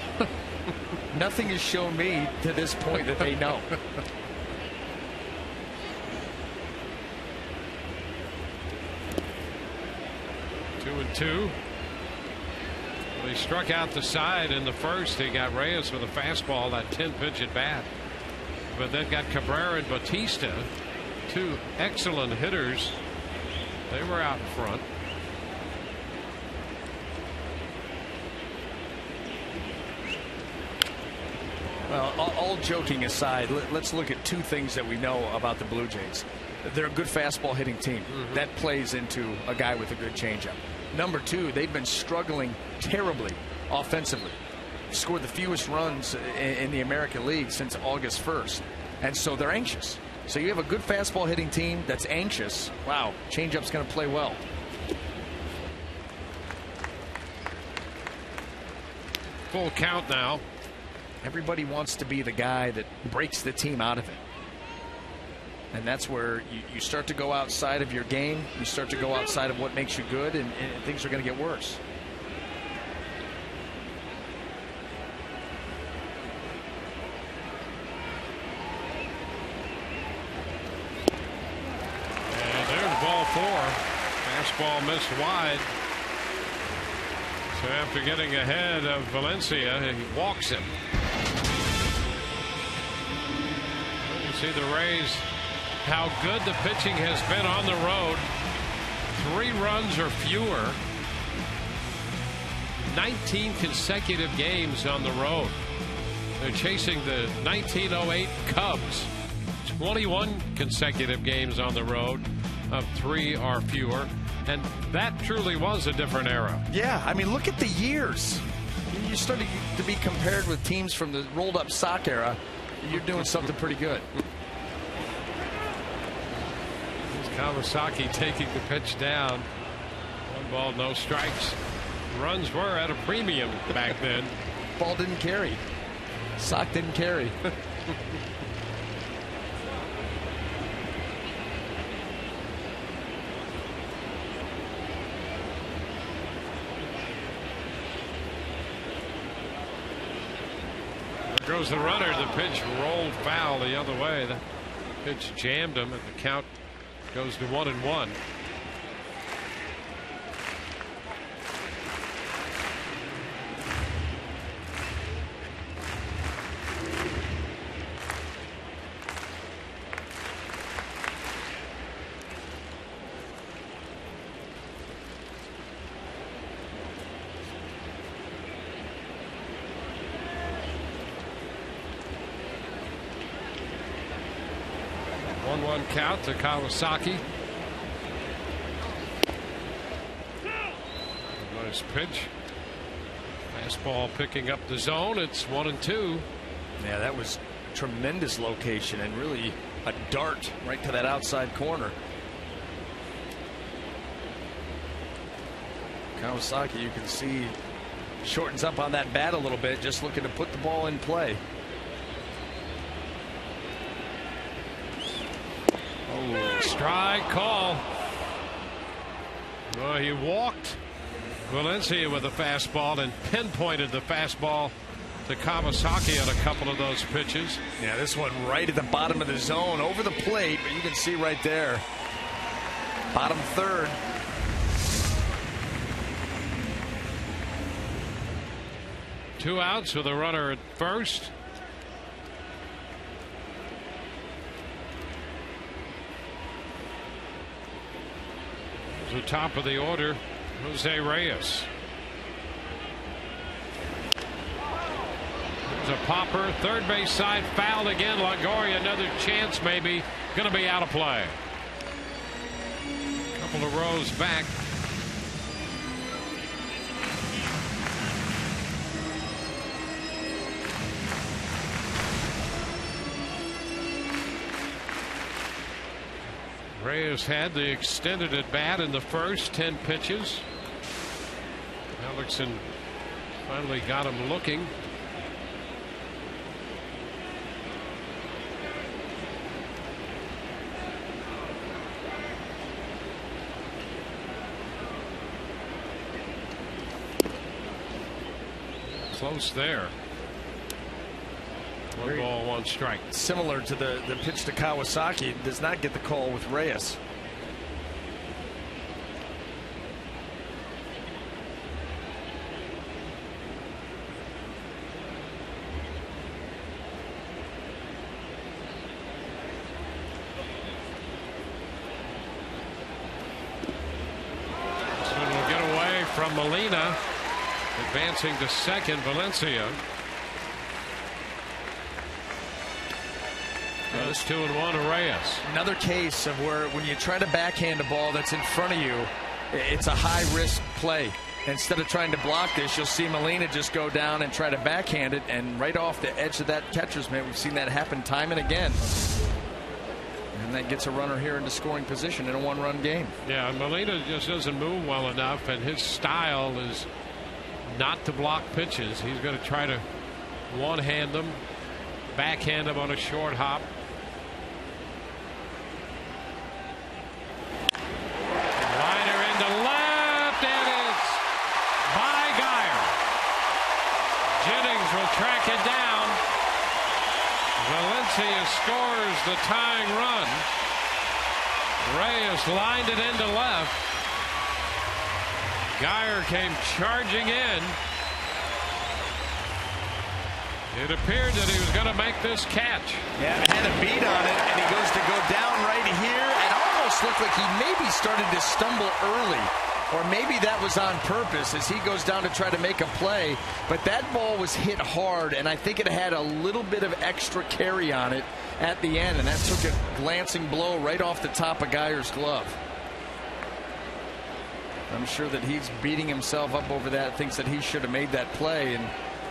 Nothing has shown me to this point that they know. 2-2. Well, he struck out the side in the first. He got Reyes with a fastball, that 10-pitch at bat. But then got Cabrera and Bautista, two excellent hitters. They were out in front. Well, all joking aside, let's look at two things that we know about the Blue Jays. They're a good fastball hitting team. That plays into a guy with a good changeup. Number two, they've been struggling terribly offensively. Scored the fewest runs in the American League since August 1st. And so they're anxious. So you have a good fastball hitting team that's anxious. Wow, changeup's going to play well. Full count now. Everybody wants to be the guy that breaks the team out of it. And that's where you start to go outside of your game. You start to go outside of what makes you good, and things are going to get worse. And there's ball four. Fastball missed wide. So after getting ahead of Valencia, he walks him. You see the Rays, how good the pitching has been on the road. 3 runs or fewer. 19 consecutive games on the road. They're chasing the 1908 Cubs. 21 consecutive games on the road of 3 or fewer. And that truly was a different era. Yeah, I mean, look at the years. You're starting to be compared with teams from the rolled-up sock era. You're doing something pretty good. Kawasaki taking the pitch down. 1 ball, no strikes. Runs were at a premium back then. Ball didn't carry. Sock didn't carry. There goes the runner. The pitch rolled foul the other way. The pitch jammed him, and the count goes to 1-1. Count to Kawasaki. Nice pitch. Fastball picking up the zone. It's 1-2. Yeah, that was tremendous location and really a dart right to that outside corner. Kawasaki, you can see, shortens up on that bat a little bit, just looking to put the ball in play. Strike call. Well, he walked Valencia with a fastball and pinpointed the fastball to Kawasaki on a couple of those pitches. Yeah, this one right at the bottom of the zone, over the plate, but you can see right there, bottom third. Two outs with a runner at first. The top of the order, Jose Reyes. There's a popper, third base side, fouled again. Longoria, another chance, maybe going to be out of play. Couple of rows back. Reyes had the extended at bat in the first 10 pitches. Hellickson finally got him looking. Close there. 1 ball, 1 strike. Similar to the pitch to Kawasaki, does not get the call with Reyes. This one will get away from Molina. Advancing to second, Valencia. It's 2-1 to Reyes. Another case of where when you try to backhand a ball that's in front of you, it's a high risk play. Instead of trying to block this, you'll see Molina just go down and try to backhand it, and right off the edge of that catcher's mitt. We've seen that happen time and again. And that gets a runner here into scoring position in a 1-run game. Yeah, Molina just doesn't move well enough, and his style is not to block pitches. He's going to try to one-hand them, backhand them on a short hop. Liner into left, and it's by Geyer. Jennings will track it down. Valencia scores the tying run. Reyes lined it into left. Geyer came charging in. It appeared that he was going to make this catch. Yeah, had a beat on it, and he goes to go down right here. It almost looked like he maybe started to stumble early, or maybe that was on purpose as he goes down to try to make a play. But that ball was hit hard, and I think it had a little bit of extra carry on it at the end, and that took a glancing blow right off the top of Geyer's glove. I'm sure that he's beating himself up over that, thinks that he should have made that play,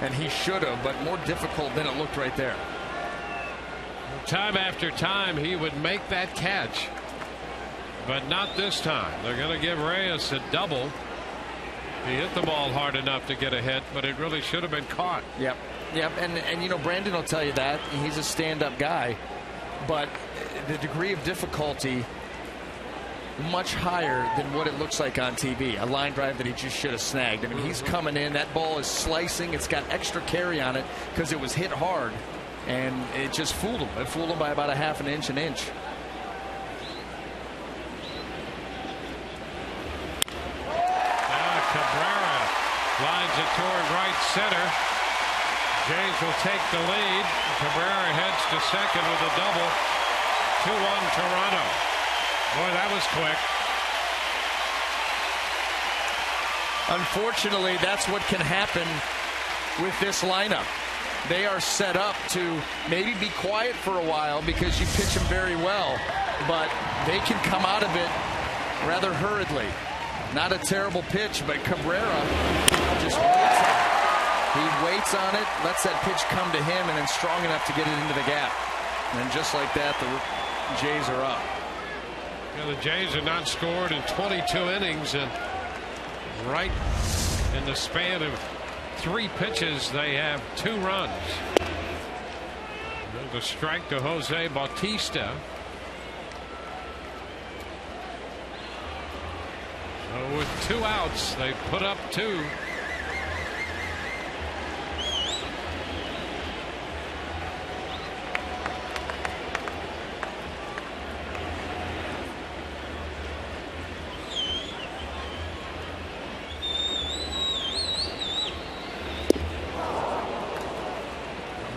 and he should have, but more difficult than it looked right there. Time after time he would make that catch, but not this time. They're going to give Reyes a double. He hit the ball hard enough to get a hit, but it really should have been caught. Yep. And you know, Brandon will tell you that he's a stand-up guy, but the degree of difficulty much higher than what it looks like on TV. A line drive that he just should have snagged. I mean, he's coming in. That ball is slicing. It's got extra carry on it because it was hit hard, and it just fooled him. It fooled him by about a half an inch, Cabrera lines it toward right center. Jays will take the lead. Cabrera heads to second with a double. 2-1 Toronto. Boy, that was quick. Unfortunately, that's what can happen with this lineup. They are set up to maybe be quiet for a while because you pitch them very well, but they can come out of it rather hurriedly. Not a terrible pitch, but Cabrera just waits on it. He waits on it, lets that pitch come to him, and then strong enough to get it into the gap. And just like that, the Jays are up. Yeah, the Jays have not scored in 22 innings, and right in the span of 3 pitches, they have 2 runs. And the strike to Jose Bautista. So with 2 outs, they put up 2.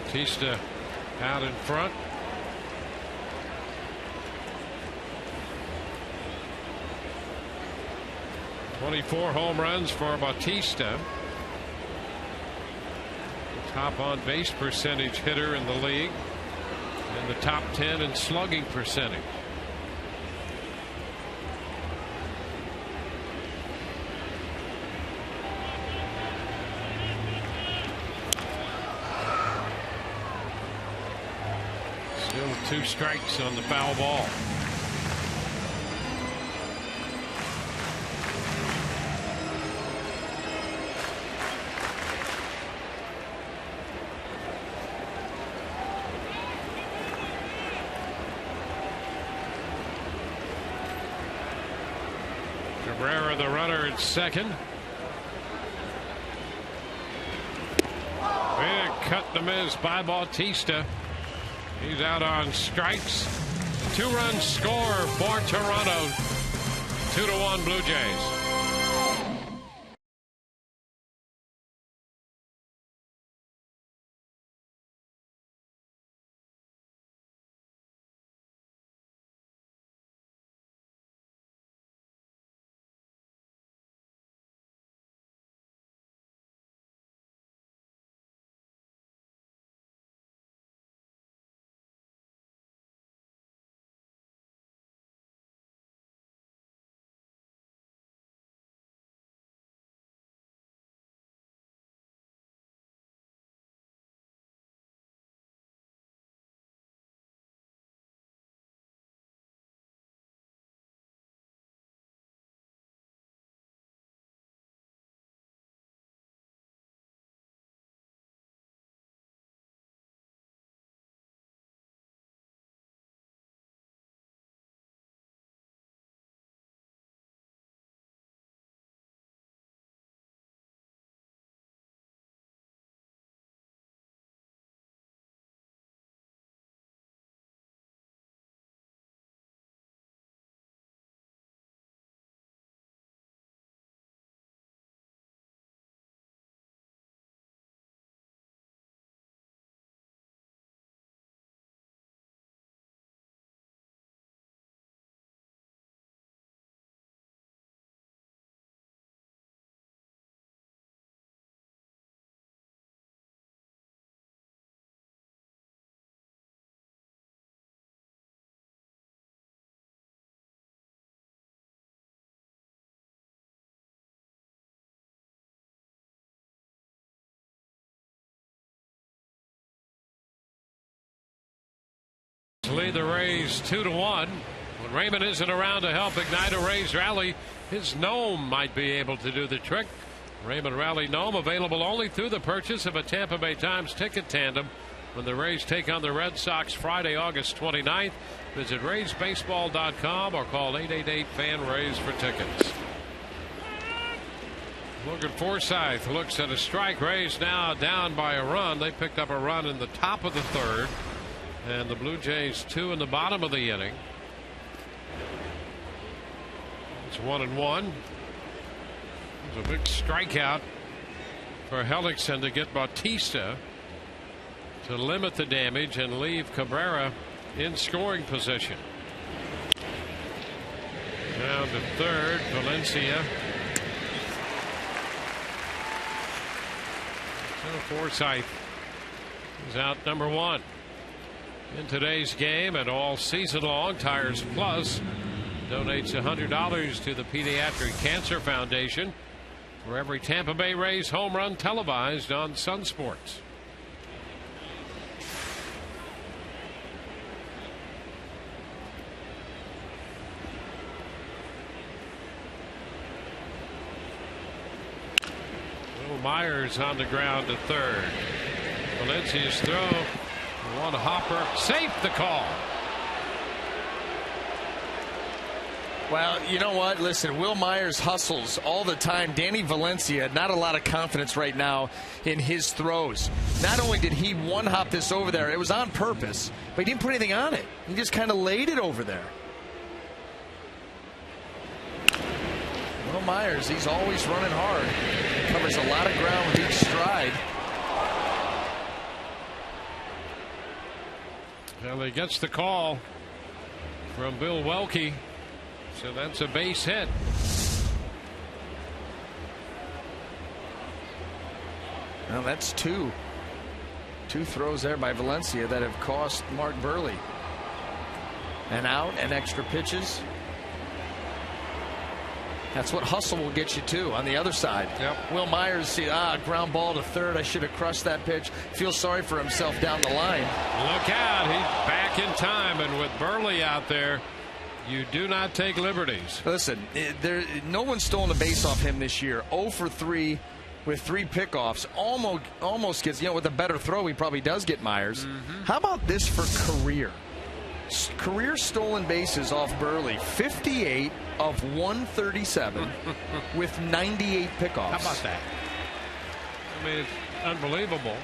Bautista out in front. .24 home runs for Bautista. The top on base percentage hitter in the league, and the top 10 in slugging percentage. Still 2 strikes on the foul ball. Cabrera, the runner at second. Big cut to miss by Bautista. He's out on strikes. 2-run score for Toronto. 2-1 Blue Jays. To lead the Rays 2-1. When Raymond isn't around to help ignite a Rays rally, his gnome might be able to do the trick. Raymond Rally Gnome available only through the purchase of a Tampa Bay Times ticket tandem when the Rays take on the Red Sox Friday, August 29th. Visit RaysBaseball.com or call 888-FAN-RAYS for tickets. Logan Forsythe looks at a strike. Rays now down by a run. They picked up a run in the top of the third. And the Blue Jays 2 in the bottom of the inning. It's 1-1. It's a big strikeout for Hellickson to get Bautista to limit the damage and leave Cabrera in scoring position. Down to third, Valencia. So Forsythe is out number 1. In today's game and all season long, Tires Plus donates $100 to the Pediatric Cancer Foundation for every Tampa Bay Rays home run televised on Sun Sports. Will Myers on the ground to third. Valencia's throw. One hopper, safe the call. Well, you know what? Listen, Will Myers hustles all the time. Danny Valencia, not a lot of confidence right now in his throws. Not only did he one-hop this over there, it was on purpose, but he didn't put anything on it. He just kind of laid it over there. Will Myers, he's always running hard. Covers a lot of ground with each stride. Well, he gets the call from Bill Welke, so that's a base hit. Well, that's two throws there by Valencia that have cost Mark Buehrle an out and extra pitches. That's what hustle will get you too on the other side. Yep. Will Myers ground ball to third. I should have crushed that pitch. Feels sorry for himself down the line. Look out, he's back in time, and with Buehrle out there, you do not take liberties. Listen, no one's stolen a base off him this year. 0 for 3 with 3 pickoffs. Almost gets, with a better throw, he probably does get Myers. How about this for career? Career stolen bases off Buehrle, 58 of 137 with 98 pickoffs. How about that? I mean, it's unbelievable.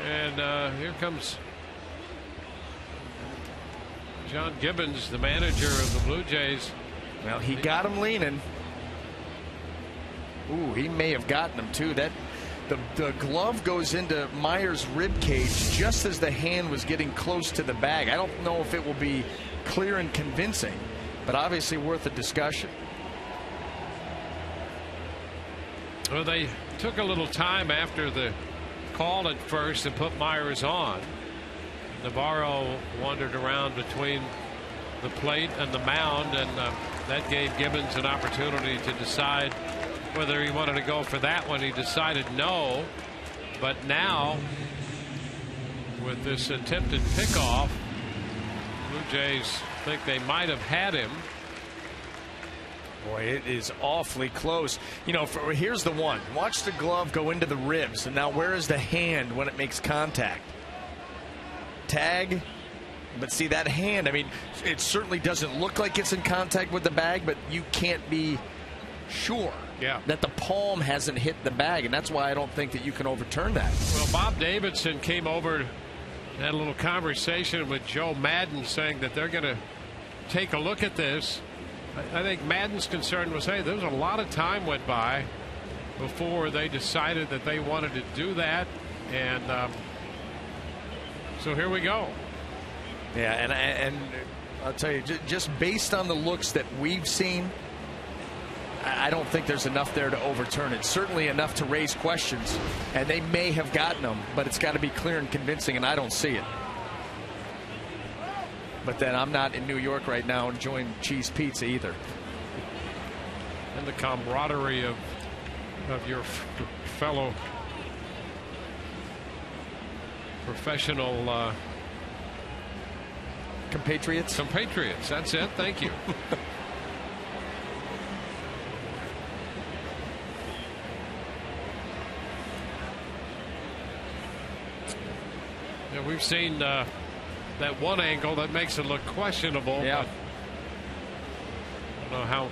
And here comes John Gibbons, the manager of the Blue Jays. Well, he got him leaning. Ooh, he may have gotten him too. The glove goes into Myers' rib cage just as the hand was getting close to the bag. I don't know if it will be clear and convincing, but obviously worth a discussion. Well, they took a little time after the call at first to put Myers on. Navarro wandered around between the plate and the mound, and that gave Gibbons an opportunity to decide whether he wanted to go for that one. He decided no, but now with this attempted pickoff, Blue Jays think they might have had him. Boy, it is awfully close. Here's the one. Watch the glove go into the ribs, and now where is the hand when it makes contact? Tag. But see, that hand, I mean, it certainly doesn't look like it's in contact with the bag, but you can't be sure that the palm hasn't hit the bag, and that's why I don't think that you can overturn that. Well, Bob Davidson came over, had a little conversation with Joe Madden, saying that they're going to take a look at this. I think Madden's concern was, hey, there's a lot of time went by before they decided that they wanted to do that, and so here we go. Yeah, and I'll tell you, just based on the looks that we've seen, I don't think there's enough there to overturn it. Certainly enough to raise questions, and they may have gotten them, but it's got to be clear and convincing, and I don't see it. But then I'm not in New York right now enjoying cheese pizza either. And the camaraderie of your fellow professional compatriots. That's it. Thank you. We've seen that one angle that makes it look questionable. Yeah. But I don't know how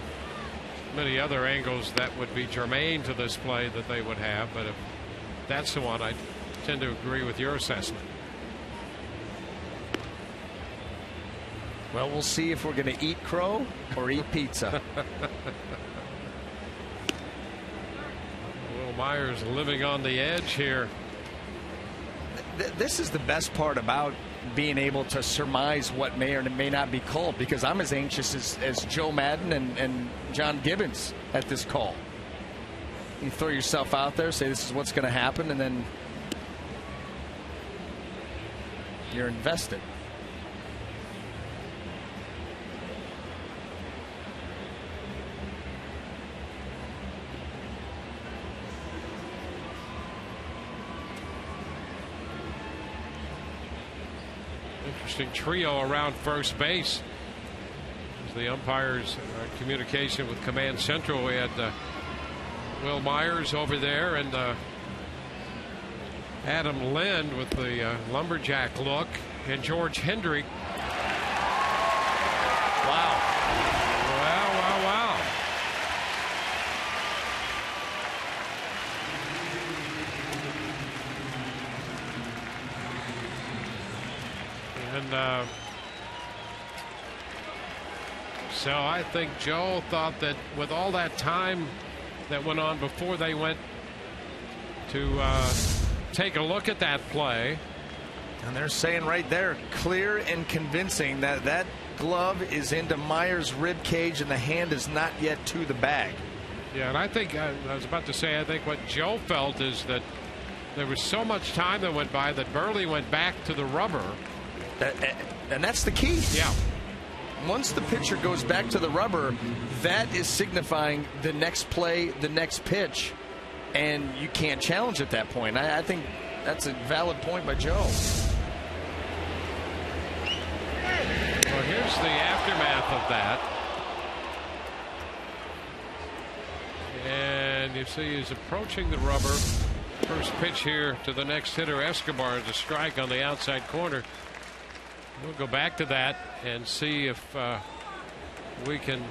many other angles that would be germane to this play that they would have, but if that's the one, I tend to agree with your assessment. Well, we'll see if we're going to eat crow or eat pizza. Will Myers living on the edge here. This is the best part about being able to surmise what may or may not be called, because I'm as anxious as Joe Madden and John Gibbons at this call. You throw yourself out there, say this is what's going to happen, and then you're invested. Interesting trio around first base. As the umpires communication with Command Central, we had Will Myers over there and Adam Lind with the lumberjack look, and George Hendrick. Wow. Wow. And so I think Joe thought that with all that time that went on before they went to take a look at that play, And they're saying right there, clear and convincing, that that glove is into Myers' rib cage and the hand is not yet to the bag. Yeah, and I think I was about to say, I think what Joe felt is that there was so much time that went by that Burley went back to the rubber. And that's the key. Yeah. Once the pitcher goes back to the rubber, that is signifying the next play, the next pitch, and you can't challenge at that point. I think that's a valid point by Joe. Well, here's the aftermath of that. And you see he's approaching the rubber. First pitch here to the next hitter, Escobar, is a strike on the outside corner. We'll go back to that and see if we can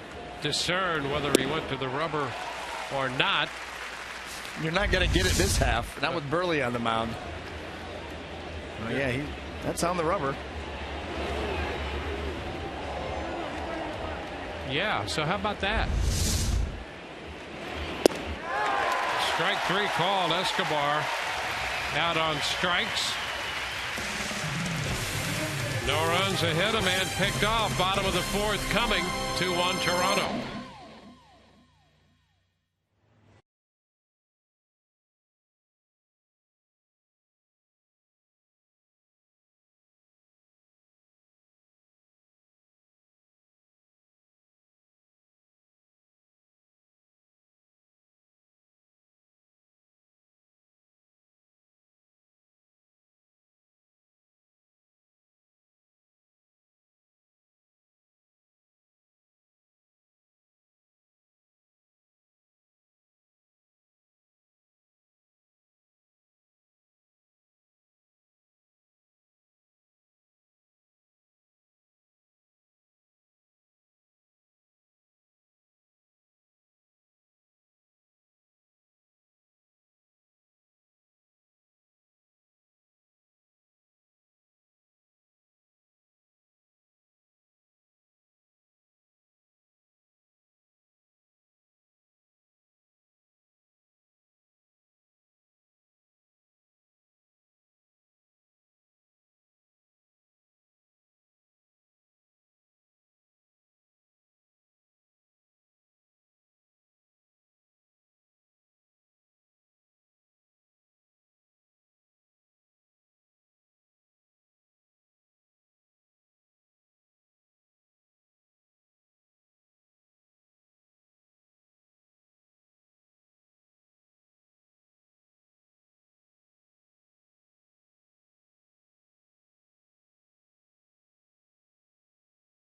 discern whether he went to the rubber or not. You're not going to get it this half, not with Burley on the mound. Oh, yeah, that's on the rubber. Yeah, so how about that? Strike 3 called. Escobar out on strikes. No runs ahead. A man picked off. Bottom of the 4th coming. 2-1 Toronto.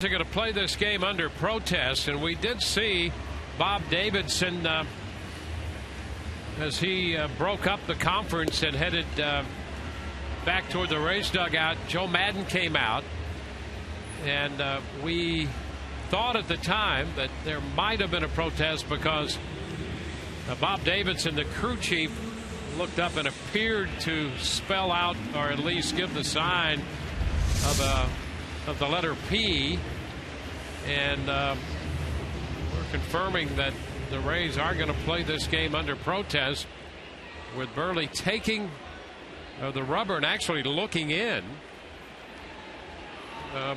They're going to play this game under protest, and we did see Bob Davidson as he broke up the conference and headed back toward the Rays dugout. Joe Madden came out, and we thought at the time that there might have been a protest because Bob Davidson, the crew chief, looked up and appeared to spell out, or at least give the sign of the letter P, and we're confirming that the Rays are going to play this game under protest, with Burley taking the rubber and actually looking in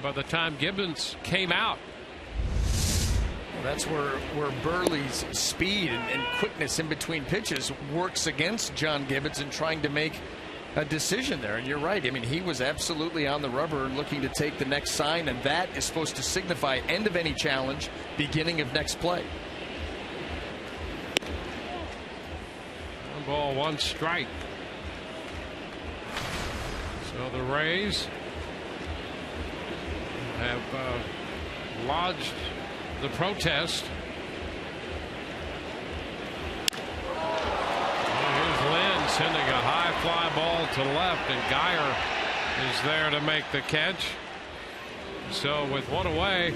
by the time Gibbons came out. That's where Burley's speed and quickness in between pitches works against John Gibbons in trying to make a decision there. And you're right. I mean, he was absolutely on the rubber looking to take the next sign, and that is supposed to signify end of any challenge, beginning of next play. 1 ball, 1 strike. So the Rays have lodged the protest. Sending a high fly ball to left, and Geyer is there to make the catch. So with 1 away,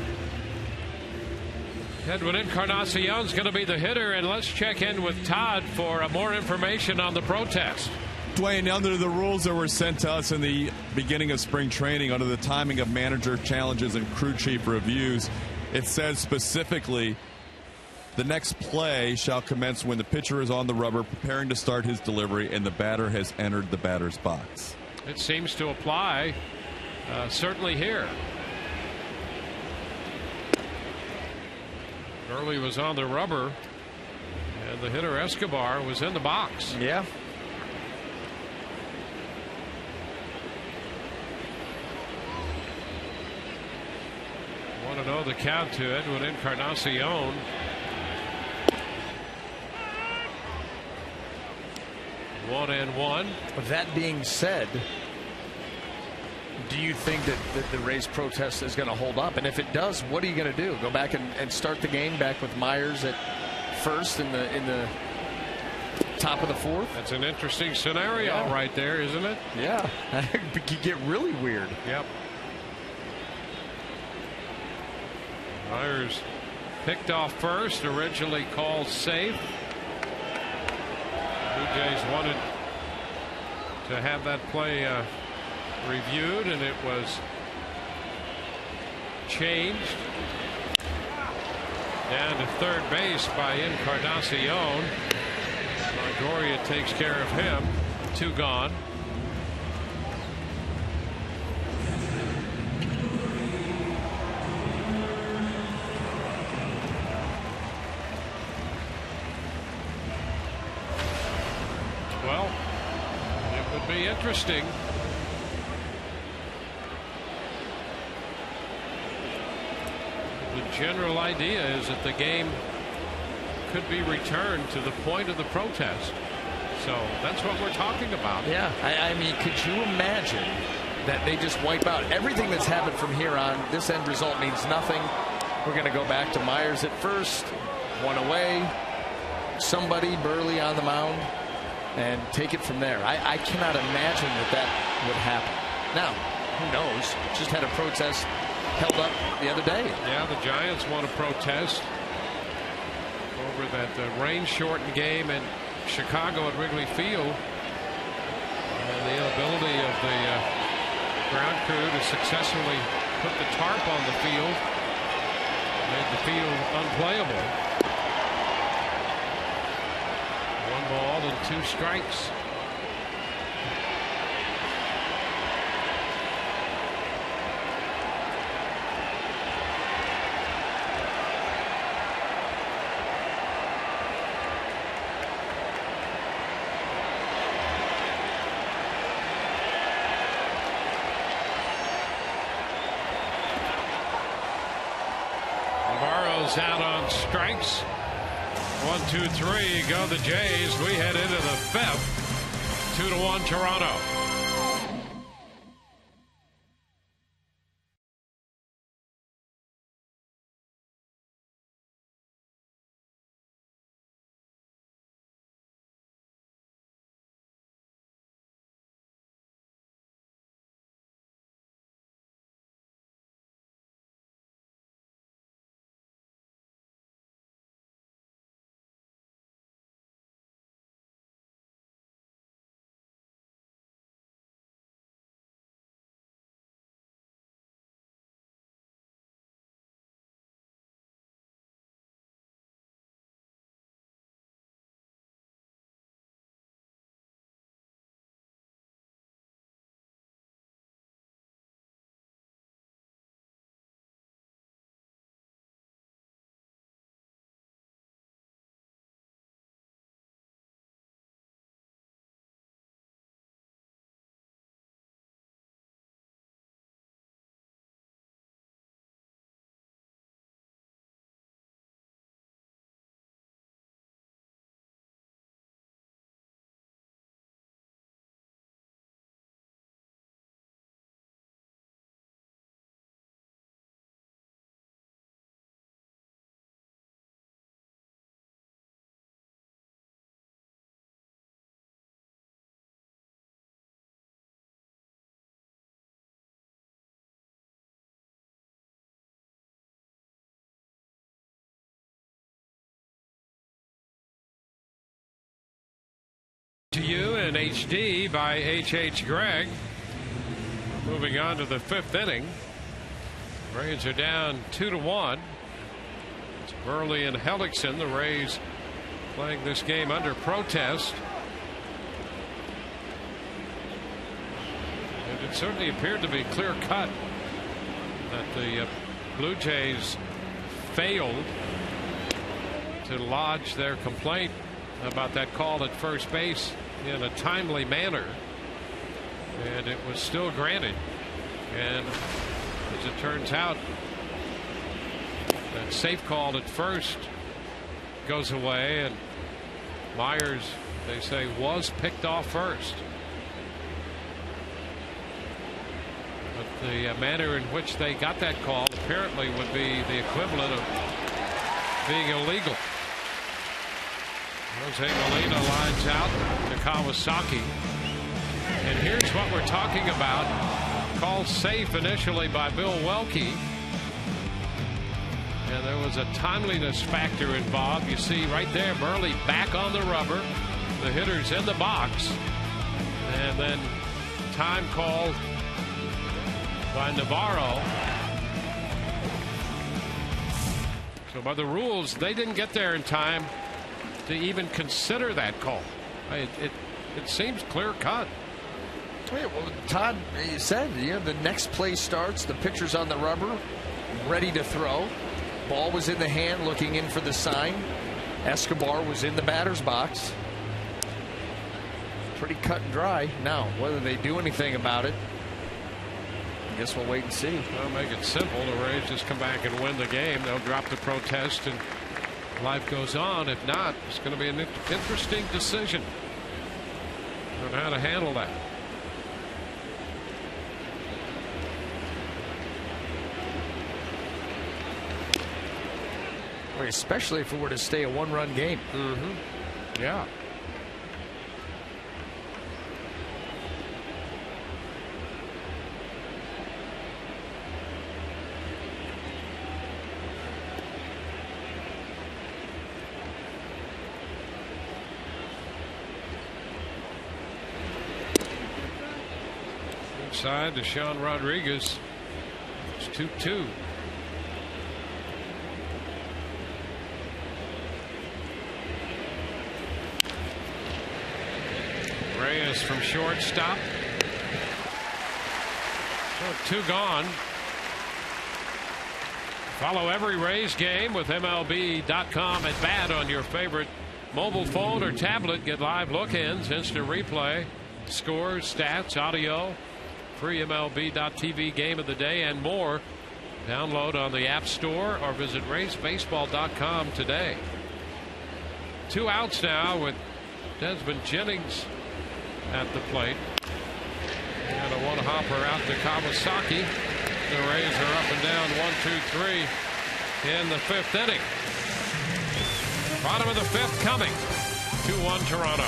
Edwin Encarnacion's going to be the hitter, and let's check in with Todd for more information on the protest. Dwayne, under the rules that were sent to us in the beginning of spring training, under the timing of manager challenges and crew chief reviews, it says specifically the next play shall commence when the pitcher is on the rubber preparing to start his delivery and the batter has entered the batter's box. it seems to apply certainly here. Gurley was on the rubber, and the hitter Escobar was in the box. Yeah. Want to know the count to Edwin Encarnacion. One and one. That being said, do you think that the Rays protest is going to hold up? And if it does, what are you going to do? Go back and start the game back with Myers at first in the top of the fourth? That's an interesting scenario right there, isn't it? Yeah. It could get really weird. Yep. Myers picked off first, originally called safe. Blue Jays wanted to have that play reviewed, and it was changed. Down to third base by Encarnacion. Longoria takes care of him. 2 gone. Well, it would be interesting. The general idea is that the game could be returned to the point of the protest. So that's what we're talking about. Yeah, I mean, could you imagine that they just wipe out everything that's happened from here on? This end result means nothing. We're going to go back to Myers at first, 1 away, somebody, Burley on the mound, and take it from there. I cannot imagine that would happen. Now, who knows? Just had a protest held up the other day. Yeah, the Giants want to protest over that rain-shortened game in Chicago at Wrigley Field, and the inability of the ground crew to successfully put the tarp on the field made the field unplayable. 1 ball and 2 strikes. Out on strikes. 1, 2, 3 go the Jays. We head into the 5th. 2-1 Toronto. To you in HD by H.H. Gregg. Moving on to the 5th inning. Rays are down 2-1. It's Burley and Hellickson. The Rays playing this game under protest. But it certainly appeared to be clear cut that the Blue Jays failed to lodge their complaint about that call at first base in a timely manner, and it was still granted. And as it turns out, that safe call at first goes away, and Myers, they say, was picked off first. But the manner in which they got that call apparently would be the equivalent of being illegal. Jose Molina lines out to Kawasaki. And here's what we're talking about. Called safe initially by Bill Welke. And there was a timeliness factor involved. You see right there, Burley back on the rubber. The hitter's in the box. And then time called by Navarro. So by the rules, they didn't get there in time to even consider that call. It seems clear cut. Yeah, well, Todd said, the next play starts, the pitcher's on the rubber, ready to throw. Ball was in the hand, looking in for the sign. Escobar was in the batter's box. Pretty cut and dry. Now, whether they do anything about it, I guess we'll wait and see. I'll make it simple. The Rays just come back and win the game. They'll drop the protest and life goes on. If not, it's going to be an interesting decision on how to handle that. Especially if it were to stay a one-run game. Yeah. Inside to Sean Rodriguez. It's 2-2. Reyes from shortstop. So 2 gone. Follow every Rays game with MLB.com at bat on your favorite mobile phone or tablet. Get live look-ins, instant replay, scores, stats, audio, free MLB.tv game of the day, and more. Download on the App Store or visit RaysBaseball.com today. 2 outs now with Desmond Jennings at the plate. And a one-hopper out to Kawasaki. The Rays are up and down 1-2-3 in the 5th inning. Bottom of the 5th coming. 2-1 Toronto.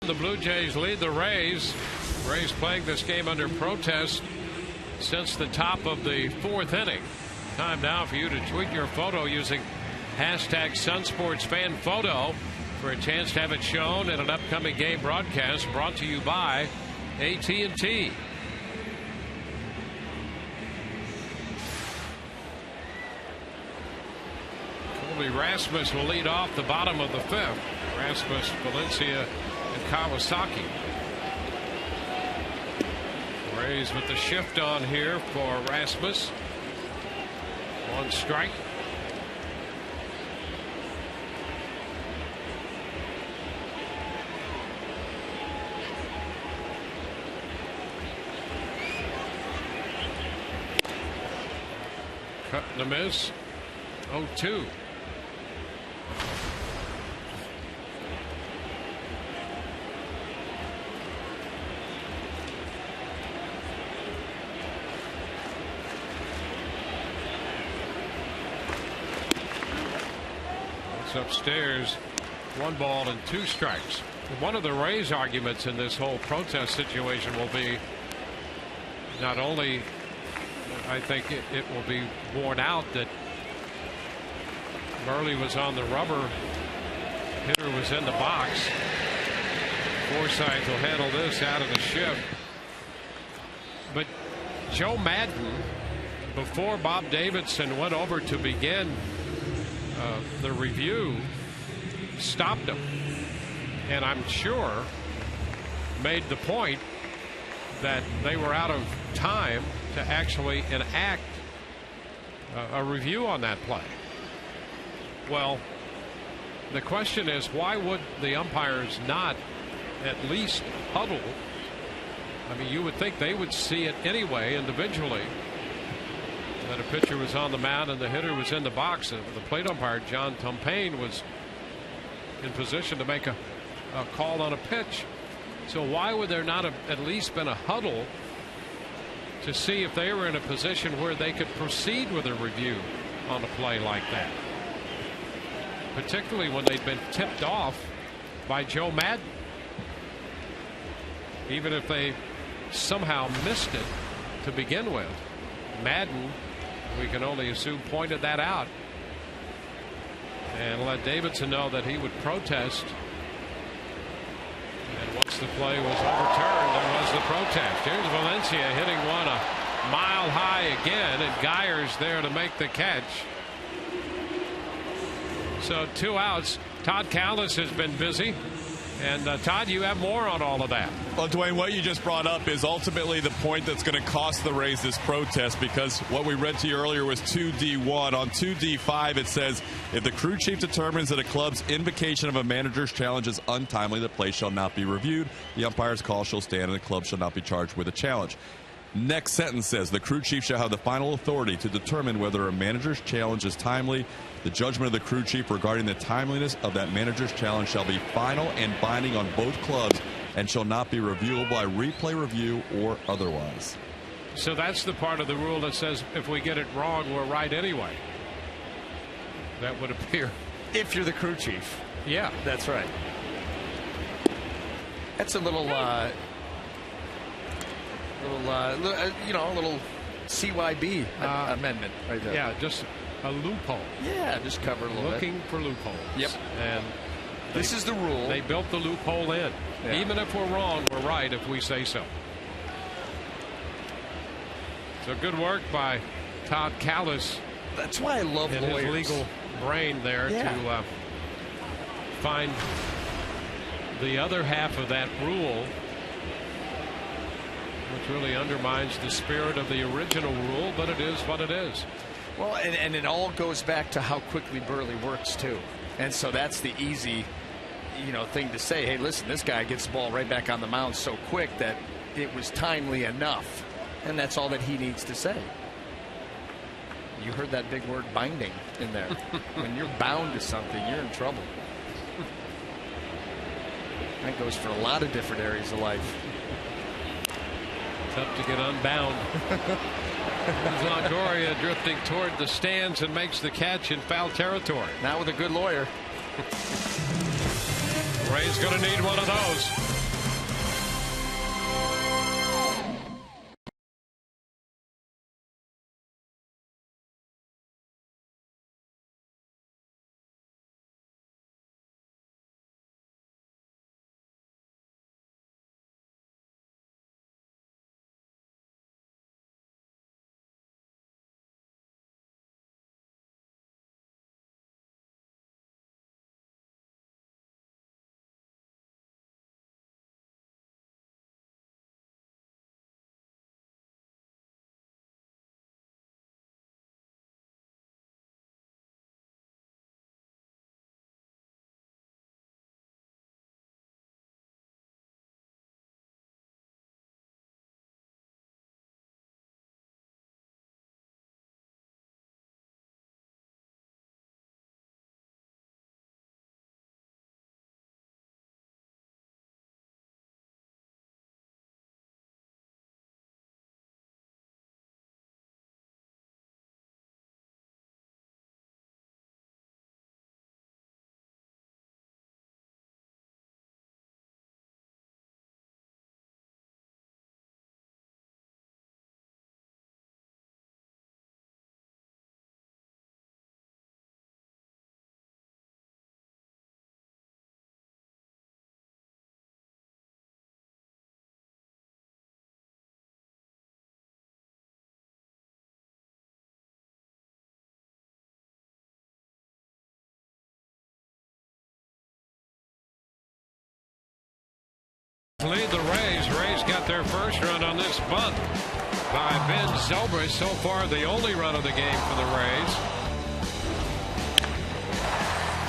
The Blue Jays lead the Rays. Rays playing this game under protest since the top of the 4th inning. Time now for you to tweet your photo using hashtag #SunSportsFanPhoto for a chance to have it shown in an upcoming game broadcast brought to you by AT&T. Colby Rasmus will lead off the bottom of the 5th. Rasmus, Valencia, and Kawasaki. Rays with the shift on here for Rasmus. 1 strike. Cut and a miss. 0-2. Upstairs, 1 ball and 2 strikes. One of the Rays' arguments in this whole protest situation will be not only, I think it will be borne out that Murley was on the rubber, hitter was in the box. Forsythe will handle this out of the shift. But Joe Maddon, before Bob Davidson went over to begin the review, stopped him, and I'm sure made the point that they were out of time to actually enact a review on that play. Well, the question is, why would the umpires not at least huddle? I mean, you would think they would see it anyway individually, that a pitcher was on the mound and the hitter was in the box. The plate umpire, John Tumpain, was in position to make a call on a pitch. So why would there not have at least been a huddle to see if they were in a position where they could proceed with a review on a play like that, particularly when they'd been tipped off by Joe Maddon? Even if they somehow missed it to begin with, Maddon, we can only assume, pointed that out and let Davidson know that he would protest. And once the play was overturned, there was the protest. Here's Valencia hitting one a mile high again, and Geyer's there to make the catch. So 2 outs. Todd Callis has been busy. And Todd, you have more on all of that. Well, Dwayne, what you just brought up is ultimately the point that's going to cost the Rays this protest, because what we read to you earlier was 2D1. On 2D5, it says, if the crew chief determines that a club's invocation of a manager's challenge is untimely, the play shall not be reviewed. The umpire's call shall stand, and the club shall not be charged with a challenge. Next sentence says, the crew chief shall have the final authority to determine whether a manager's challenge is timely. The judgment of the crew chief regarding the timeliness of that manager's challenge shall be final and binding on both clubs and shall not be reviewable by replay review or otherwise. So that's the part of the rule that says if we get it wrong, we're right anyway. That would appear. If you're the crew chief. Yeah. That's right. That's a little, a little CYB amendment right there. Yeah, just a loophole. Yeah, just cover a little Looking for loopholes. Yep. And this is the rule. They built the loophole in. Yeah. Even if we're wrong, we're right if we say so. So good work by Todd Callis. That's why I love lawyers. His legal brain there to find the other half of that rule, which really undermines the spirit of the original rule, but it is what it is. Well, and it all goes back to how quickly Burley works too, and so that's the easy, thing to say. Hey, listen, this guy gets the ball right back on the mound so quick that it was timely enough, and that's all that he needs to say. You heard that big word, binding, in there. When you're bound to something, you're in trouble. That goes for a lot of different areas of life. Tough to get unbound. Longoria drifting toward the stands and makes the catch in foul territory. Now with a good lawyer. Ray's going to need one of those. Lead the Rays. Rays got their first run on this bunt by Ben Zobrist. So far, the only run of the game for the Rays.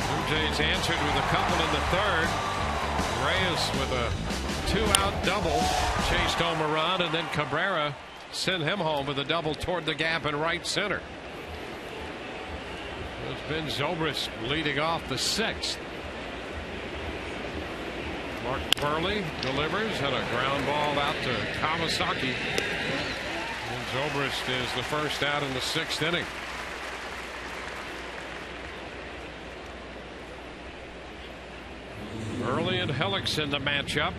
Blue Jays answered with a couple in the third. Reyes with a 2-out double chased home a run, and then Cabrera sent him home with a double toward the gap in right center. There's Ben Zobrist leading off the sixth. Mark Burley delivers and a ground ball out to Kawasaki. And Zobrist is the first out in the sixth inning. Burley and Hellickson the matchup.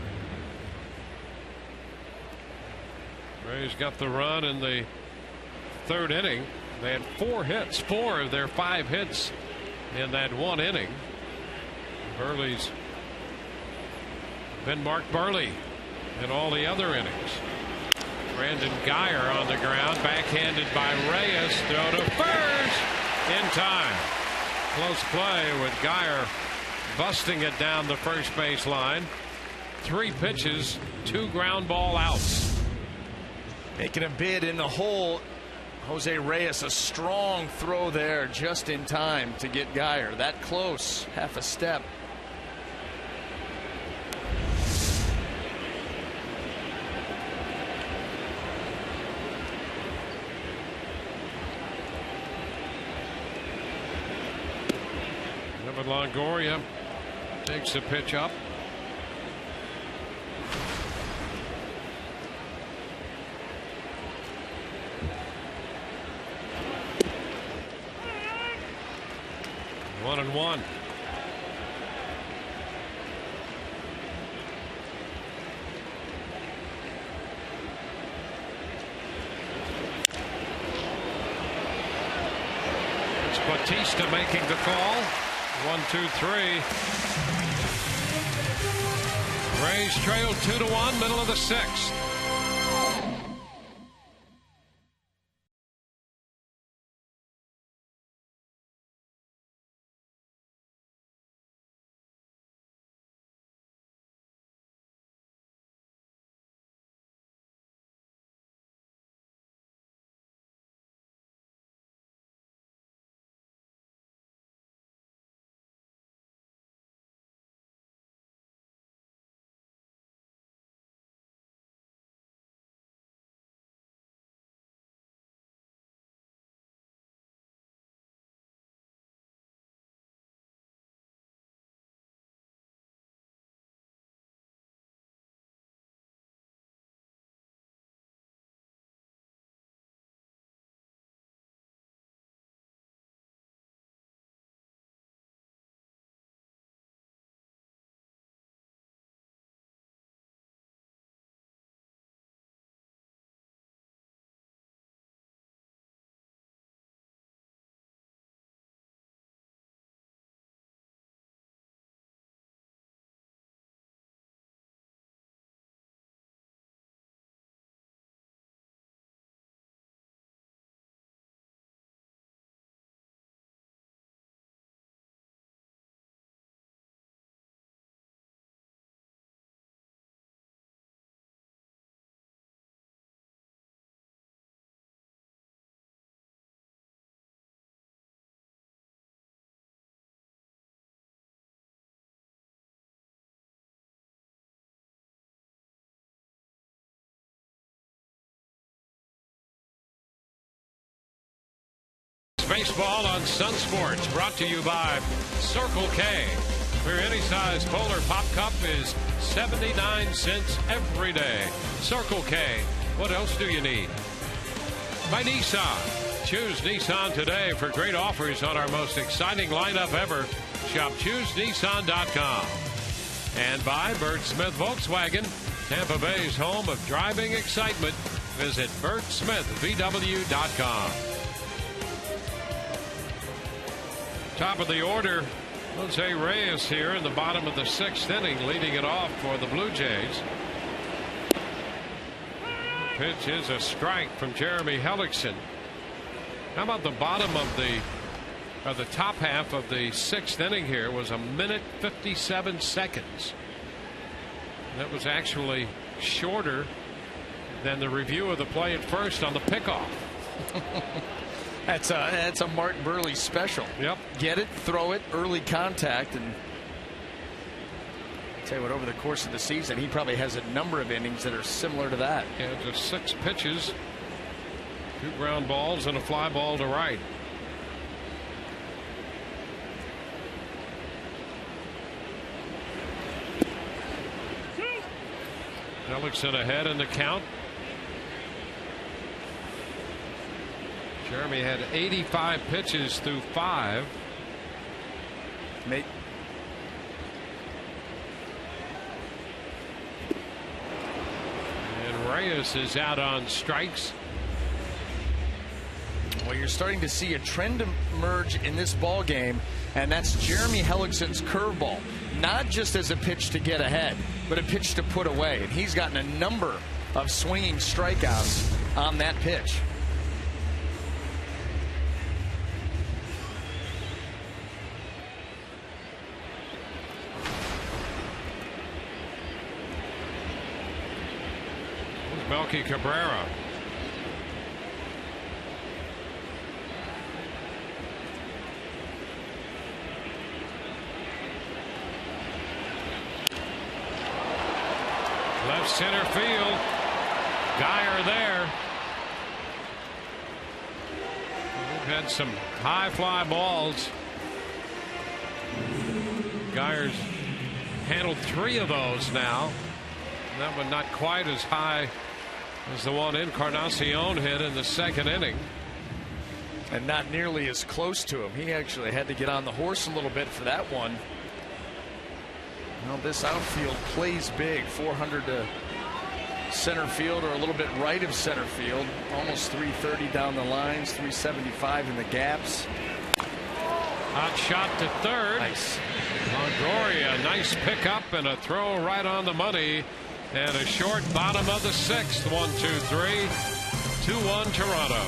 Rays got the run in the third inning. They had 4 hits, 4 of their 5 hits in that one inning. Burley's been Mark Burley in all the other innings. Brandon Guyer on the ground, backhanded by Reyes, throw to first in time. Close play with Guyer busting it down the first base line. 3 pitches, 2 ground ball outs. Making a bid in the hole. Jose Reyes, a strong throw there just in time to get Guyer that close, half a step. Longoria takes the pitch up. One and one. It's Bautista making the call. 1, 2, 3. Rays trail 2-1, middle of the sixth. Baseball on Sun Sports, brought to you by Circle K, where any size Polar Pop Cup is 79 cents every day. Circle K, what else do you need? By Nissan. Choose Nissan today for great offers on our most exciting lineup ever. Shop ChooseNissan.com. And by Bert Smith Volkswagen, Tampa Bay's home of driving excitement. Visit BertSmithVW.com. Top of the order, Jose Reyes here in the bottom of the sixth inning, leading it off for the Blue Jays. The pitch is a strike from Jeremy Hellickson. How about the bottom of the top half of the sixth inning here was 1 minute 57 seconds. That was actually shorter than the review of the play at first on the pickoff. That's a Martin Burley special. Yep. Get it, throw it, early contact, and tell you what, over the course of the season, he probably has a number of innings that are similar to that. Yeah, just 6 pitches, 2 ground balls, and a fly ball to right. Hellickson ahead in the count. Jeremy had 85 pitches through 5. And Reyes is out on strikes. Well, you're starting to see a trend emerge in this ball game, and that's Jeremy Hellickson's curveball. Not just as a pitch to get ahead, but a pitch to put away. And he's gotten a number of swinging strikeouts on that pitch. Melky Cabrera. Left center field. Geyer there. We've had some high fly balls. Geyer's handled 3 of those now. That one not quite as high as the one Encarnacion hit in the second inning. And not nearly as close to him. He actually had to get on the horse a little bit for that one. Well, this outfield plays big. 400 to center field, or a little bit right of center field. Almost 330 down the lines, 375 in the gaps. Hot shot to third. Nice. Longoria, nice pickup and a throw right on the money. And a short bottom of the 6th. 1-2-3. 2-1 Toronto.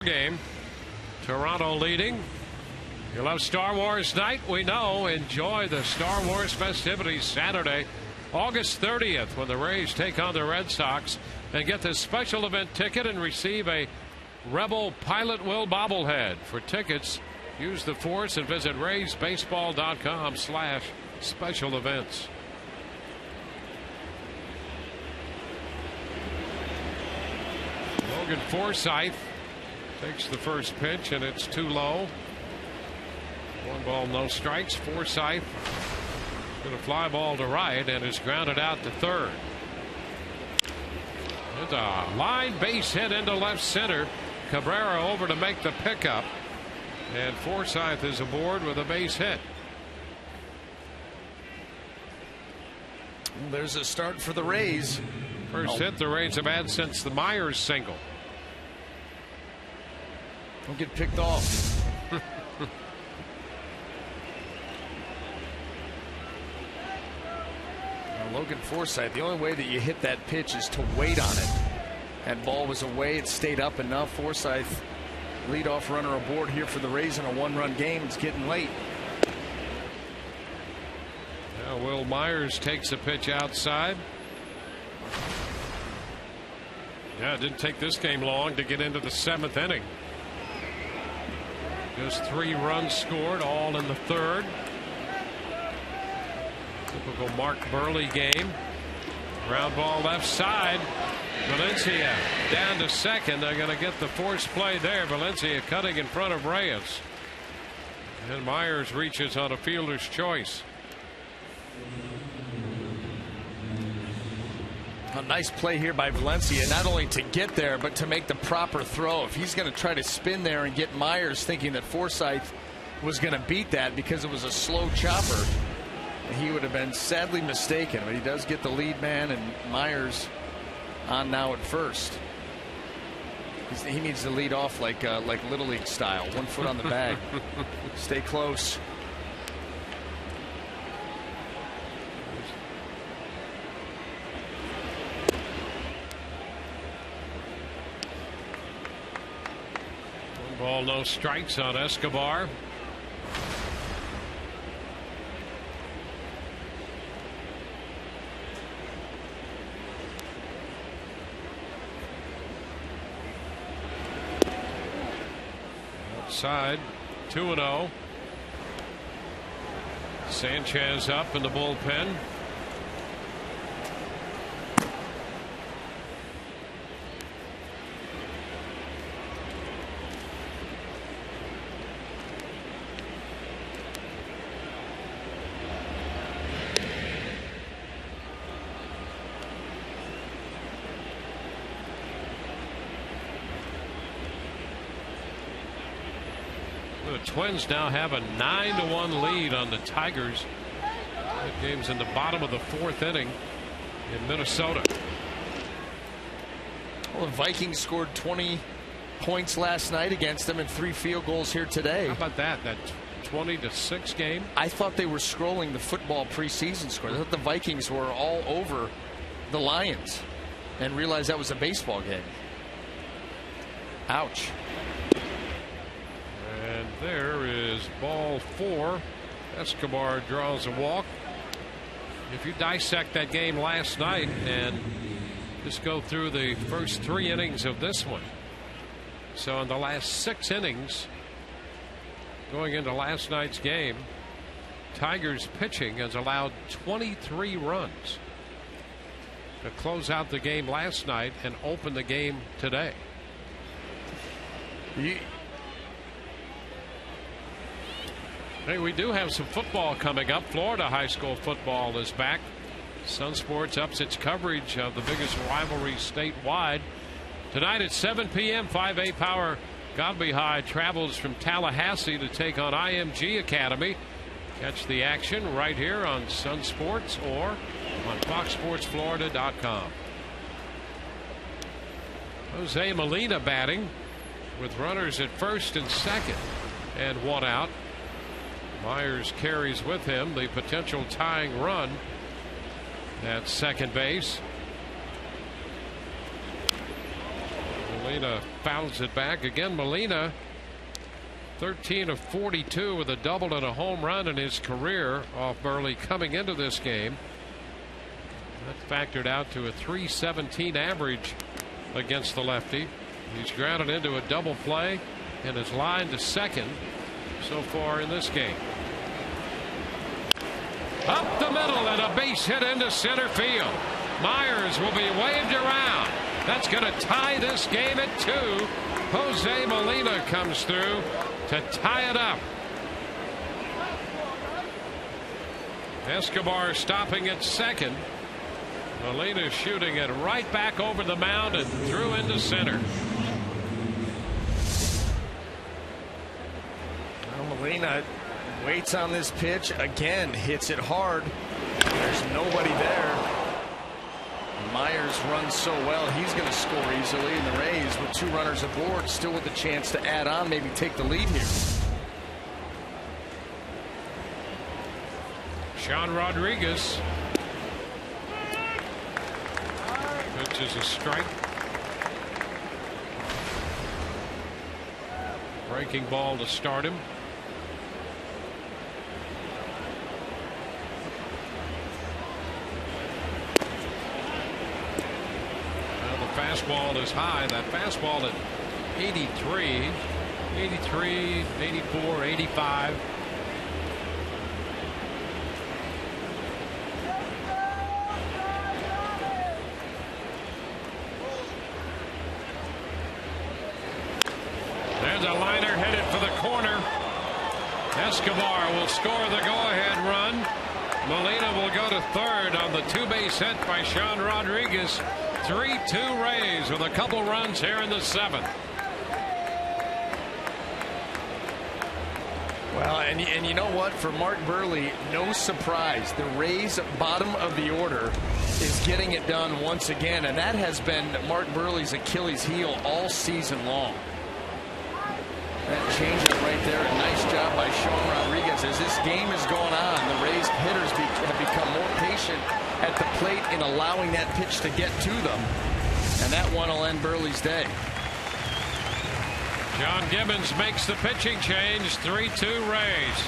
Game. Toronto leading. You love Star Wars night? We know. Enjoy the Star Wars festivities Saturday, August 30th, when the Rays take on the Red Sox, and get this special event ticket and receive a Rebel Pilot Will bobblehead. For tickets, use the Force and visit RaysBaseball.com/special events. Logan Forsythe takes the first pitch, and it's too low. 1 ball, no strikes. Forsythe going to fly ball to right and is grounded out to third. It's a line base hit into left center. Cabrera over to make the pickup, and Forsythe is aboard with a base hit. There's a start for the Rays. First hit the Rays have had since the Myers single. Don't get picked off. Logan Forsythe, the only way that you hit that pitch is to wait on it. That ball was away. It stayed up enough. Forsythe, leadoff runner aboard here for the Rays in a one-run game. It's getting late. Now Will Myers takes a pitch outside. Yeah, it didn't take this game long to get into the 7th inning. Just 3 runs scored, all in the 3rd. Typical Mark Burley game. Ground ball left side. Valencia down to second. They're going to get the force play there. Valencia cutting in front of Reyes. And Myers reaches on a fielder's choice. A nice play here by Valencia, not only to get there, but to make the proper throw. If he's going to try to spin there and get Myers thinking that Forsythe was going to beat that because it was a slow chopper, he would have been sadly mistaken. But he does get the lead man, and Myers on now at first. He needs to lead off like Little League style, 1 foot on the bag. Stay close. One ball, no strikes on Escobar. Outside, 2-0. Sanchez up in the bullpen. The Twins now have a 9-1 lead on the Tigers. That game's in the bottom of the 4th inning in Minnesota. Well, the Vikings scored 20 points last night against them and 3 field goals here today. How about that? That 20-6 game? I thought they were scrolling the football preseason score. I thought the Vikings were all over the Lions and realized that was a baseball game. Ouch. And there is ball 4. Escobar draws a walk. If you dissect that game last night and just go through the first 3 innings of this one. So in the last 6 innings going into last night's game, Tigers pitching has allowed 23 runs to close out the game last night and open the game today. Hey, we do have some football coming up. Florida high school football is back. Sun Sports ups its coverage of the biggest rivalry statewide. Tonight at 7 p.m., 5A Power Godby High travels from Tallahassee to take on IMG Academy. Catch the action right here on Sun Sports or on FoxSportsFlorida.com. Jose Molina batting with runners at first and second and 1 out. Myers carries with him the potential tying run at second base. Molina fouls it back again. Molina 13 of 42 with a double and a home run in his career off Burley coming into this game. That factored out to a .317 average against the lefty. He's grounded into a double play and is lined to second so far in this game. Up the middle and a base hit into center field. Myers will be waved around. That's going to tie this game at 2. Jose Molina comes through to tie it up. Escobar stopping at second. Molina shooting it right back over the mound and through into center. Well, Molina waits on this pitch again, hits it hard. There's nobody there. Myers runs so well, he's going to score easily. And the Rays, with 2 runners aboard, still with a chance to add on, maybe take the lead here. Sean Rodriguez pitches a strike. Breaking ball to start him. Well, the fastball is high. That fastball at 83, 84, 85. There's a liner headed for the corner. Escobar will score the go-ahead run. Molina will go to third on the 2-base hit by Sean Rodriguez. 3-2 Rays with a couple runs here in the 7th. Well, and you know what? For Mark Buehrle, no surprise. The Rays' bottom of the order is getting it done once again, and that has been Mark Buehrle's Achilles heel all season long. That changes right there. A nice job by Sean Rodriguez. As this game is going on, the Rays hitters have become more patient at the plate in allowing that pitch to get to them. And that one will end Buehrle's day. John Gibbons makes the pitching change. 3-2 Rays.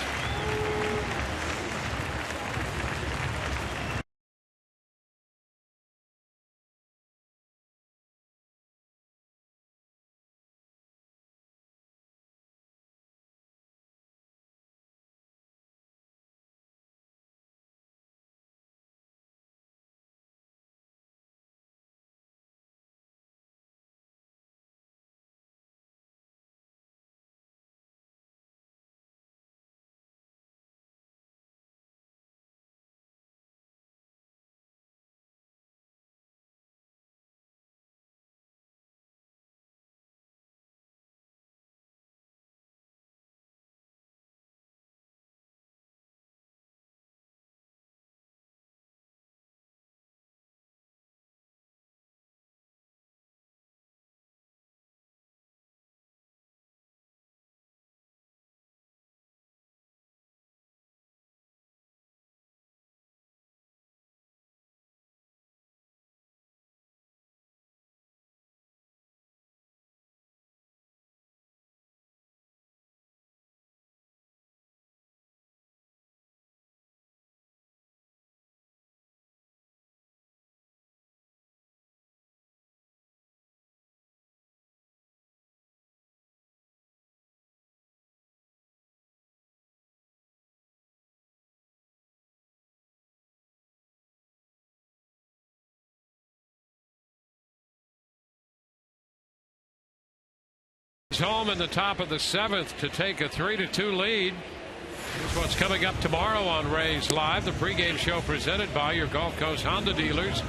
Home in the top of the 7th to take a 3-2 lead. Here's what's coming up tomorrow on Rays Live, the pregame show presented by your Gulf Coast Honda dealers.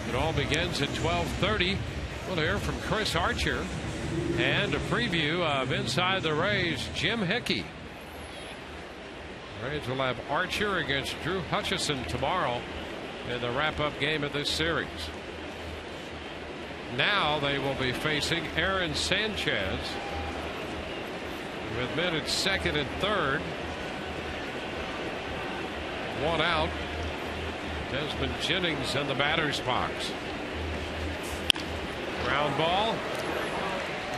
It all begins at 12:30. We'll hear from Chris Archer and a preview of Inside the Rays, Jim Hickey. Rays will have Archer against Drew Hutchison tomorrow in the wrap-up game of this series. Now they will be facing Aaron Sanchez with men at second and third. One out. Desmond Jennings in the batter's box. Ground ball.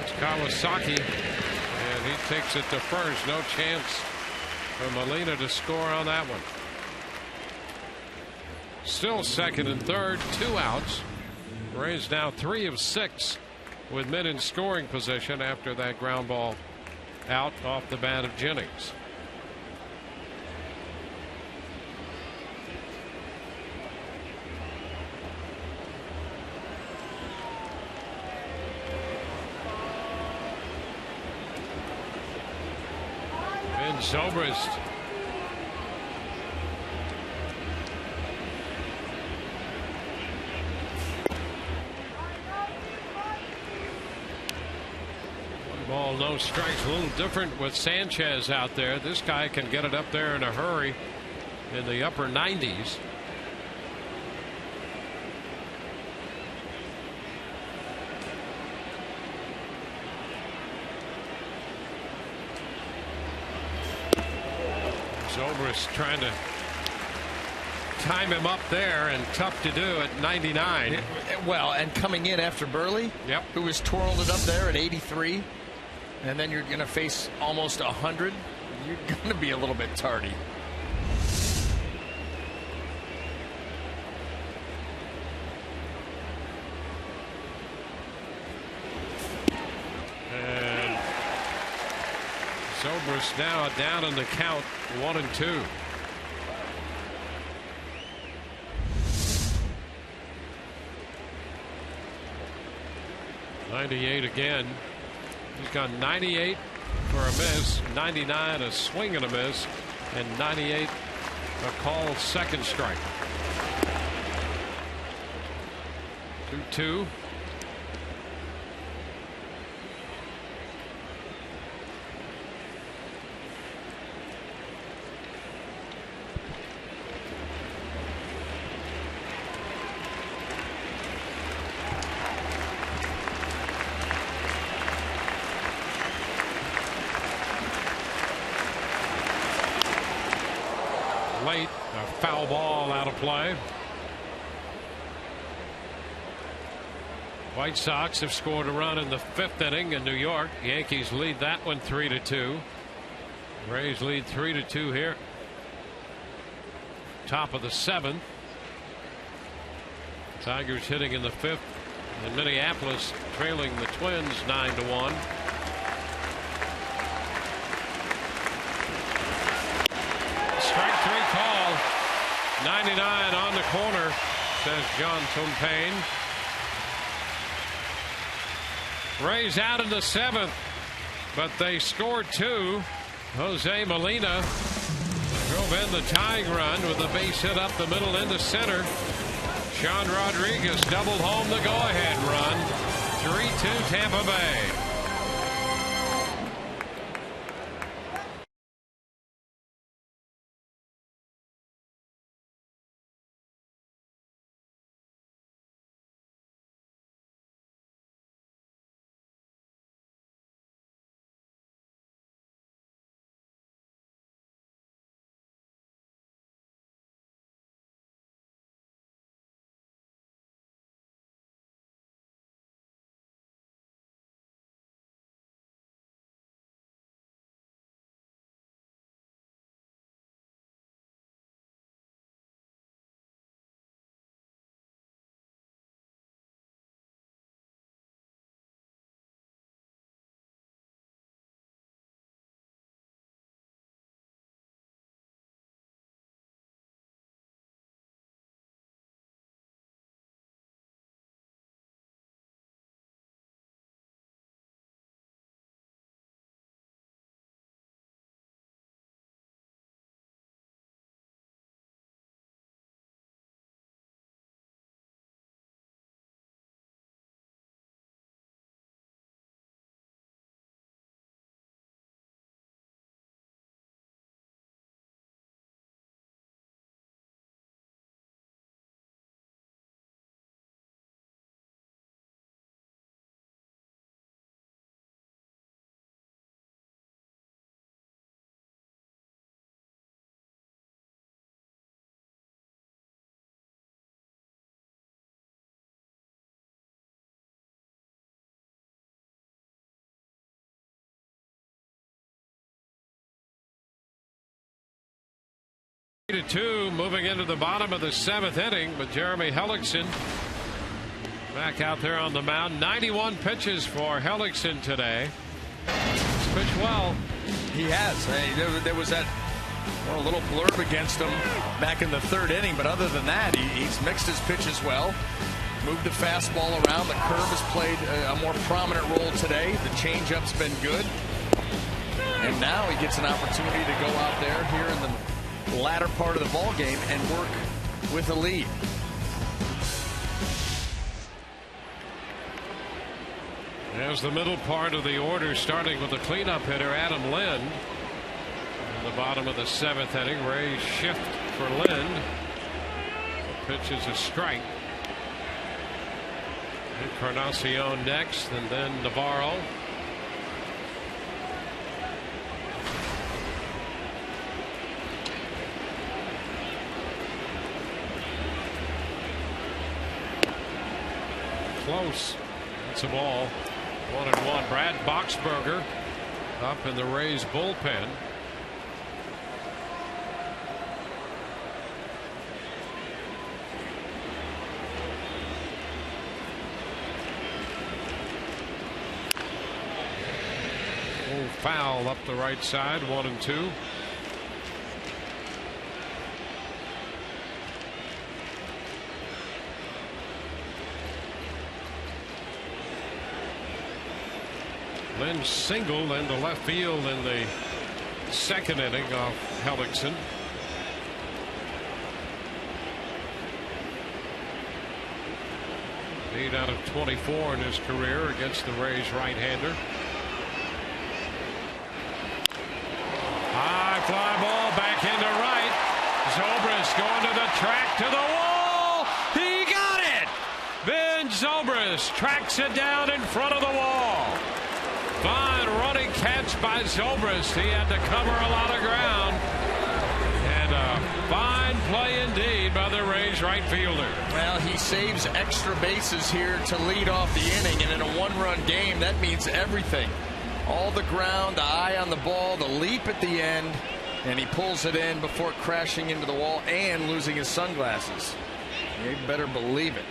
It's Kawasaki, and he takes it to first. No chance for Molina to score on that one. Still second and third, 2 outs. Rays now 3 of 6 with men in scoring position after that ground ball out off the bat of Jennings. Ben Zobrist. Ball, no strikes. A little different with Sanchez out there. This guy can get it up there in a hurry in the upper 90s. Zobrist trying to time him up there, and tough to do at 99. Well, and coming in after Burley, yep, who was twirling it up there at 83, and then you're going to face almost 100. You're going to be a little bit tardy. And Zobrist now down in the count, 1-2. '98 again. He's gone 98 for a miss, 99 a swing and a miss, and 98 a called second strike. 2-2. Late, a foul ball out of play. White Sox have scored a run in the 5th inning in New York. Yankees lead that one 3-2. Rays lead 3-2 here. Top of the 7th. Tigers hitting in the 5th, and Minneapolis trailing the Twins 9-1. Strike 3 call. 99 on the corner, says John Tumpane. Rays out in the 7th, but they scored 2. Jose Molina drove in the tying run with a base hit up the middle into center. Sean Rodriguez doubled home the go-ahead run. 3-2 Tampa Bay. Two moving into the bottom of the 7th inning, with Jeremy Hellickson back out there on the mound. 91 pitches for Hellickson today. He's pitched well. He has. There was that little blurb against him back in the 3rd inning, but other than that, he's mixed his pitches well. Moved the fastball around. The curve has played a more prominent role today. The changeup's been good, and now he gets an opportunity to go out there here in the latter part of the ball game and work with a lead. There's the middle part of the order, starting with the cleanup hitter Adam Lind. In the bottom of the 7th inning, Rays shift for Lind. The pitch is a strike. Encarnacion next, and then Navarro. close. That's a ball. 1-1. Brad Boxberger up in the Rays bullpen. Foul up the right side. 1-2. Lynn singled into left field in the second inning off Hellickson. Eight out of 24 in his career against the Rays right-hander. High fly ball back into right. Zobrist going to the track, to the wall. He got it. Ben Zobrist tracks it down in front of the wall. Fine running catch by Zobrist. He had to cover a lot of ground. And a fine play indeed by the Rays right fielder. Well, he saves extra bases here to lead off the inning, and in a one-run game, that means everything. All the ground, the eye on the ball, the leap at the end, and he pulls it in before crashing into the wall and losing his sunglasses. You better believe it.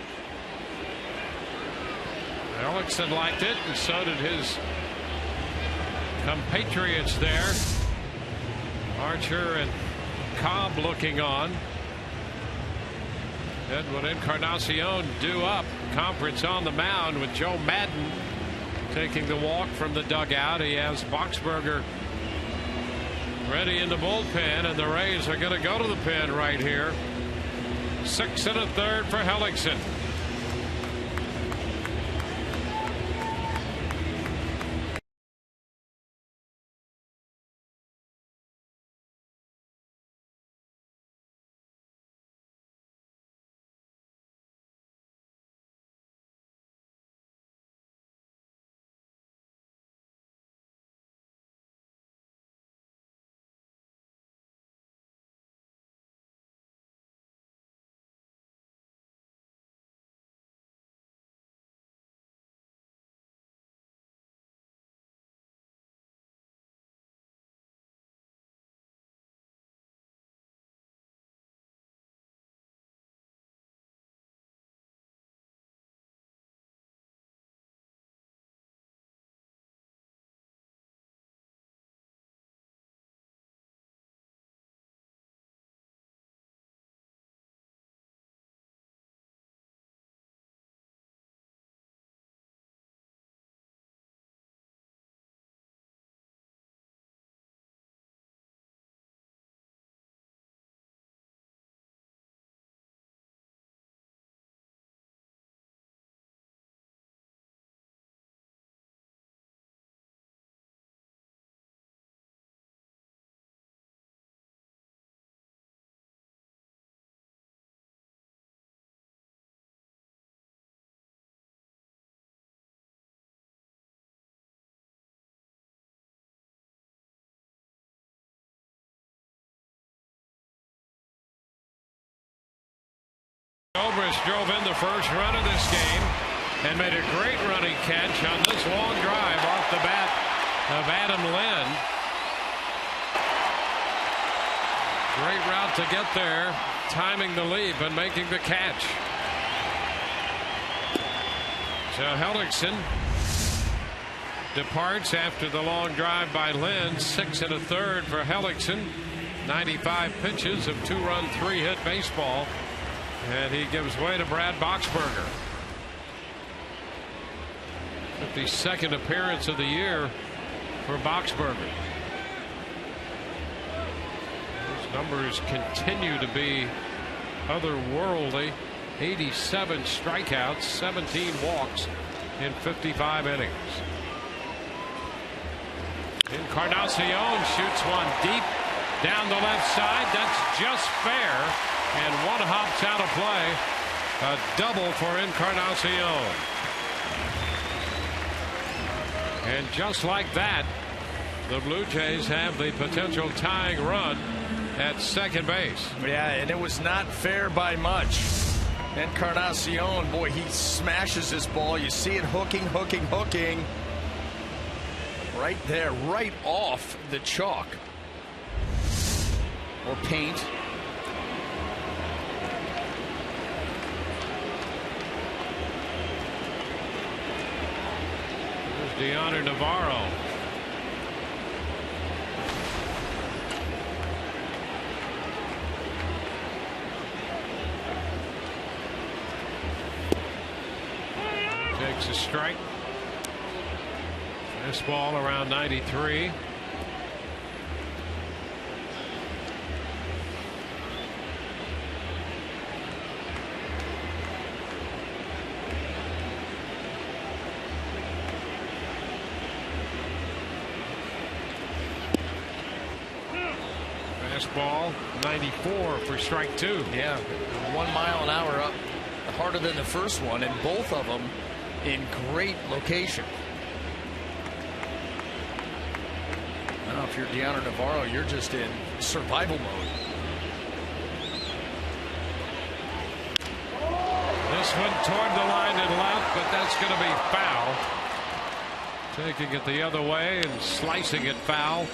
Hellickson liked it, and so did his compatriots there. Archer and Cobb looking on. Edwin Encarnacion due up. Conference on the mound with Joe Madden taking the walk from the dugout. He has Boxberger ready in the bullpen, and the Rays are going to go to the pen right here. 6 1/3 for Hellickson. Zobrist drove in the first run of this game and made a great running catch on this long drive off the bat of Adam Lynn. Great route to get there, timing the leap and making the catch. So Hellickson departs after the long drive by Lynn. 6 1/3 for Hellickson. 95 pitches of 2-run, 3-hit baseball. And he gives way to Brad Boxberger. 52nd appearance of the year for Boxberger. His numbers continue to be otherworldly. 87 strikeouts, 17 walks in 55 innings. Encarnacion shoots one deep down the left side. That's just fair. And one hops out of play. A double for Encarnacion. And just like that, the Blue Jays have the potential tying run at second base. Yeah, and it was not fair by much. Encarnacion, boy, he smashes this ball. You see it hooking. Right there, right off the chalk. Or paint. Deoner Navarro. Takes a strike. This ball around 93. Fastball 94 for strike 2. Yeah, 1 mile an hour up, harder than the first one, and both of them in great location. Now, if you're Deoner Navarro, you're just in survival mode. This one toward the line and left, but that's going to be foul. Taking it the other way and slicing it foul.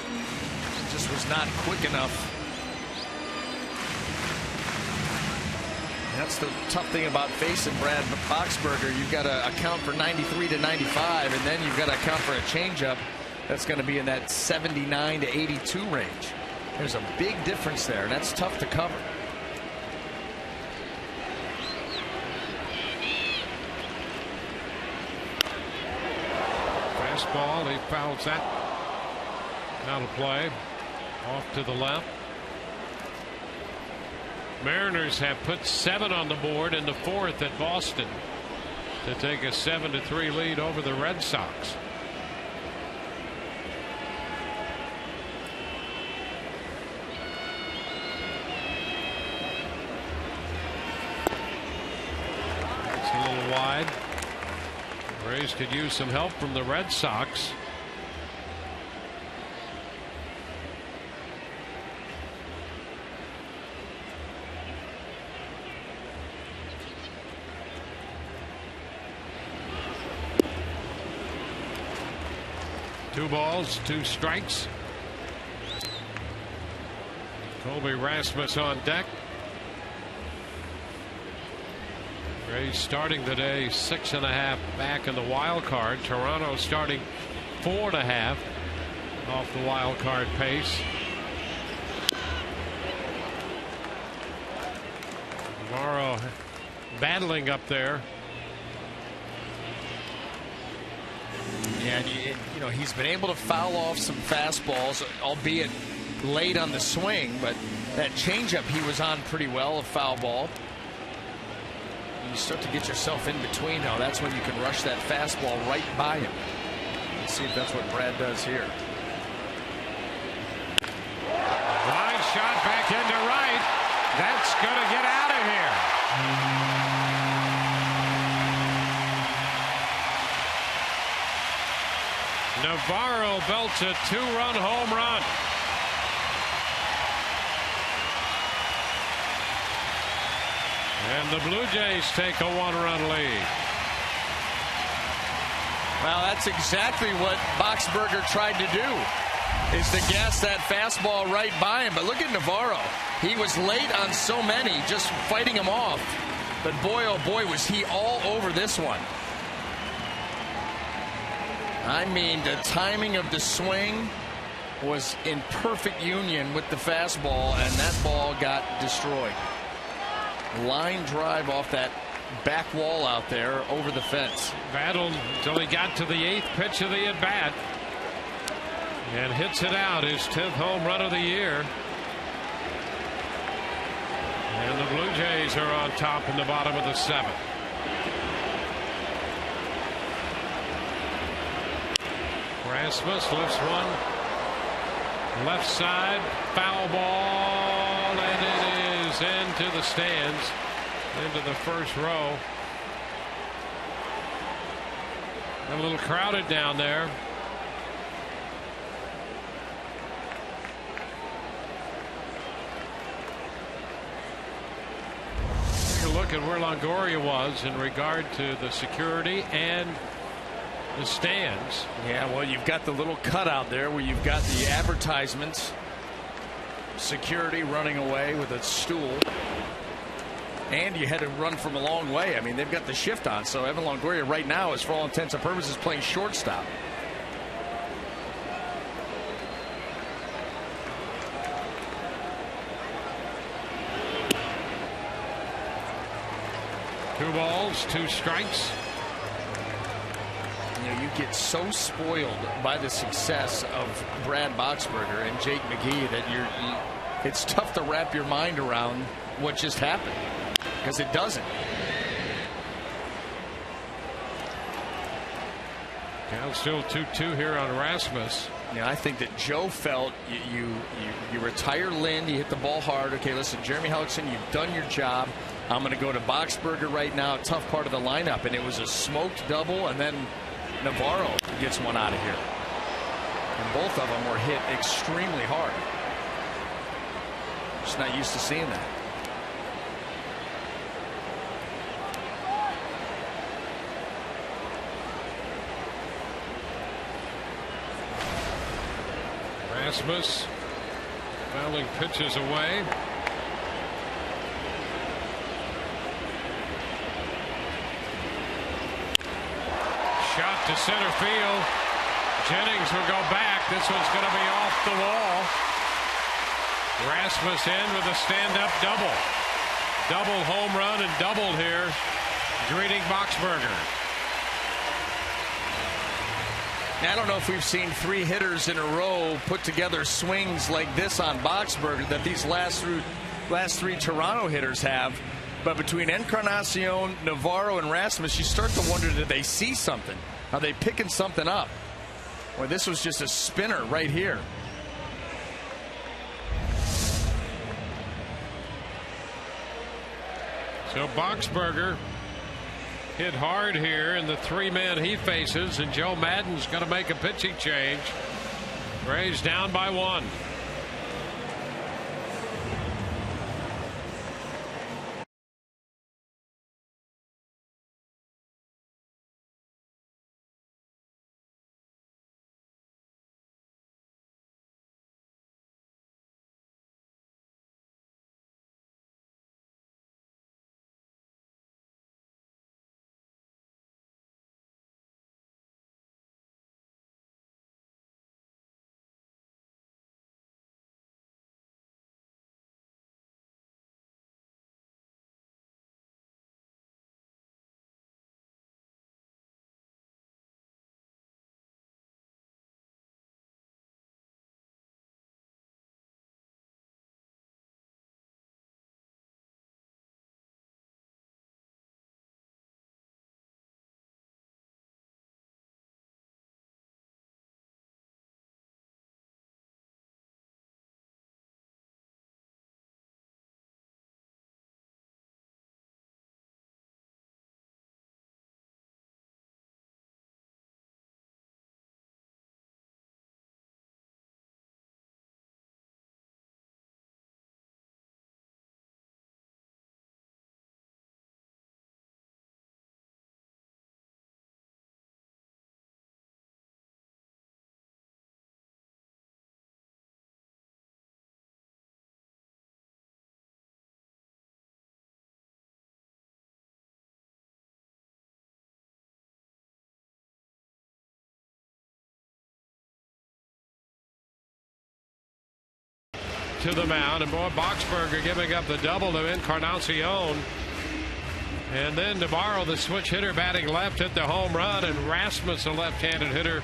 Just was not quick enough. That's the tough thing about facing Brad Boxberger. You've got to account for 93 to 95, and then you've got to account for a changeup that's going to be in that 79 to 82 range. There's a big difference there, and that's tough to cover. Fastball, he fouls that out of play. Off to the left. Mariners have put 7 on the board in the 4th at Boston to take a 7-3 lead over the Red Sox. That's a little wide. The Rays could use some help from the Red Sox. Two balls, 2 strikes. Colby Rasmus on deck. Rays starting today 6.5 back in the wild card. Toronto starting 4.5 off the wild card pace. Navarro battling up there. Yeah, and you know, he's been able to foul off some fastballs, albeit late on the swing, but that changeup he was on pretty well, a foul ball. You start to get yourself in between, though. That's when you can rush that fastball right by him. Let's see if that's what Brad does here. Line shot back into right. That's going to get out of here. Navarro belts a 2-run home run. And the Blue Jays take a 1-run lead. Well, that's exactly what Boxberger tried to do, is to gas that fastball right by him. But look at Navarro. He was late on so many, just fighting him off. But boy, oh boy, was he all over this one. I mean, the timing of the swing was in perfect union with the fastball, and that ball got destroyed. Line drive off that back wall out there over the fence. Battled until he got to the 8th pitch of the at-bat. And hits it out, his 10th home run of the year. And the Blue Jays are on top in the bottom of the 7th. Rasmus lifts one. Left side, foul ball, and it is into the stands, into the first row. A little crowded down there. Take a look look at where Longoria was in regard to the security and the stands. Yeah, well, you've got the little cutout there where you've got the advertisements, security running away with a stool, and you had to run from a long way. I mean, they've got the shift on, so Evan Longoria right now is, for all intents and purposes, playing shortstop. Two balls, 2 strikes. You know, you get so spoiled by the success of Brad Boxberger and Jake McGee that it's tough to wrap your mind around what just happened, because it doesn't. Count still 2-2 here on Rasmus. Yeah, I think that Joe felt you retire Lind, you hit the ball hard. Okay, listen, Jeremy Hellickson, you've done your job. I'm going to go to Boxberger right now, tough part of the lineup, and it was a smoked double, and then Navarro gets one out of here. And both of them were hit extremely hard. Just not used to seeing that. Rasmus fouling pitches away. Shot to center field. Jennings will go back. This one's going to be off the wall. Rasmus in with a stand-up double. Double home run and doubled here, greeting Boxberger. Now, I don't know if we've seen 3 hitters in a row put together swings like this on Boxberger that these last 3 Toronto hitters have. But between Encarnacion, Navarro, and Rasmus, you start to wonder, did they see something? Are they picking something up? Well, this was just a spinner right here. So Boxberger hit hard here in the 3 men he faces, and Joe Maddon's going to make a pitching change. Rays down by 1. To the mound, and boy, Boxberger giving up the double to Encarnacion. And then Navarro, the switch hitter, batting left, hit the home run, and Rasmus, a left-handed hitter,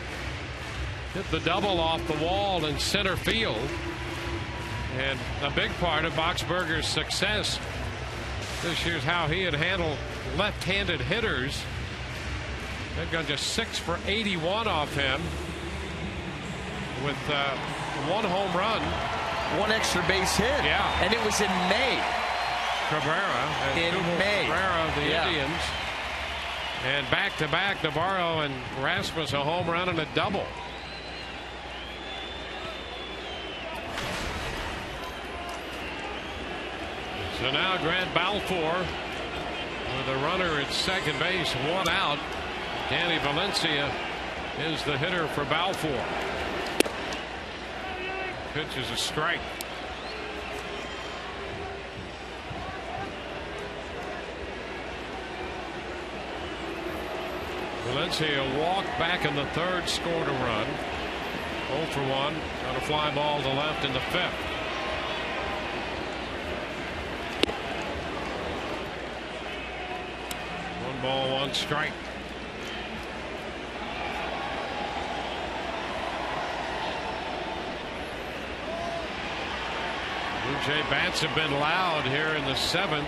hit the double off the wall in center field. And a big part of Boxberger's success this year is how he had handled left-handed hitters. They've gone just 6 for 81 off him with 1 home run. 1 extra base hit. Yeah. And it was in May. Cabrera. In May. Cabrera of the Indians. And back-to-back, Navarro and Rasmus, a home run and a double. So now Grant Balfour With a runner at second base, 1 out. Danny Valencia is the hitter for Balfour. Pitch is a strike. Valencia walked back in the third, scored a run. 0 for 1 on a fly ball to left in the fifth. One ball, 1 strike. Blue Jay bats have been loud here in the 7th.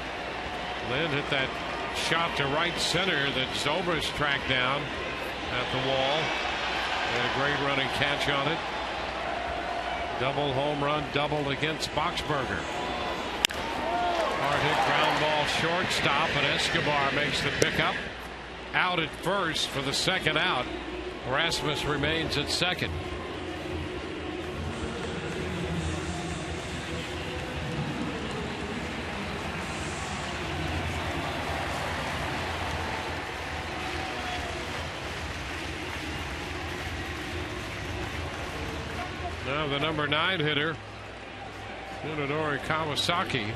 Lynn hit that shot to right center that Zobrist tracked down at the wall. Had a great running catch on it. Double home run, double against Boxberger. Hard hit ground ball shortstop, and Escobar makes the pickup. Out at first for the second out. Rasmus remains at second. Now the number 9 hitter, Munenori Kawasaki.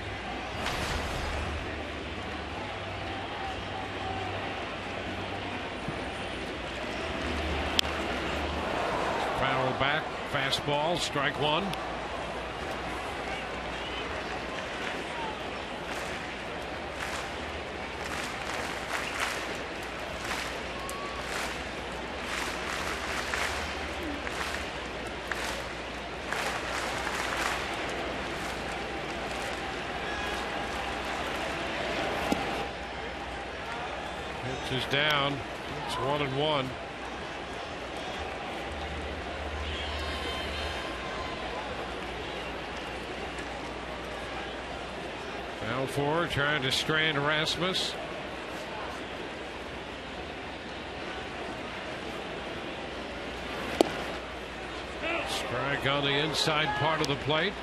Foul back, fastball, strike 1. Is down. It's 1-1. Balfour trying to strand Rasmus. Strike on the inside part of the plate.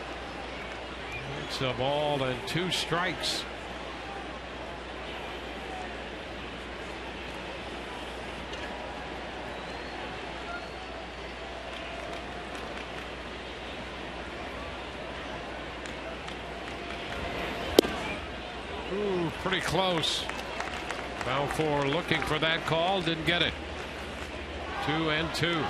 It's a ball and 2 strikes. Pretty close. Balfour looking for that call, didn't get it. 2-2.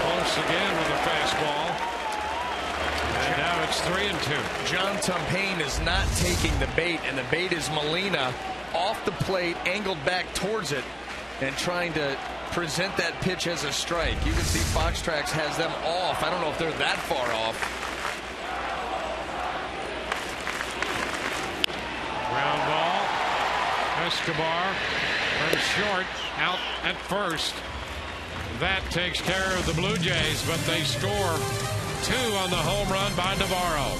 Close again with a fastball. And now it's 3-2. John Tumpane is not taking the bait, and the bait is Molina off the plate, angled back towards it, and trying to present that pitch as a strike. You can see Fox Tracks has them off. I don't know if they're that far off. Ground ball. Escobar from short, out at first. That takes care of the Blue Jays, but they score 2 on the home run by Navarro.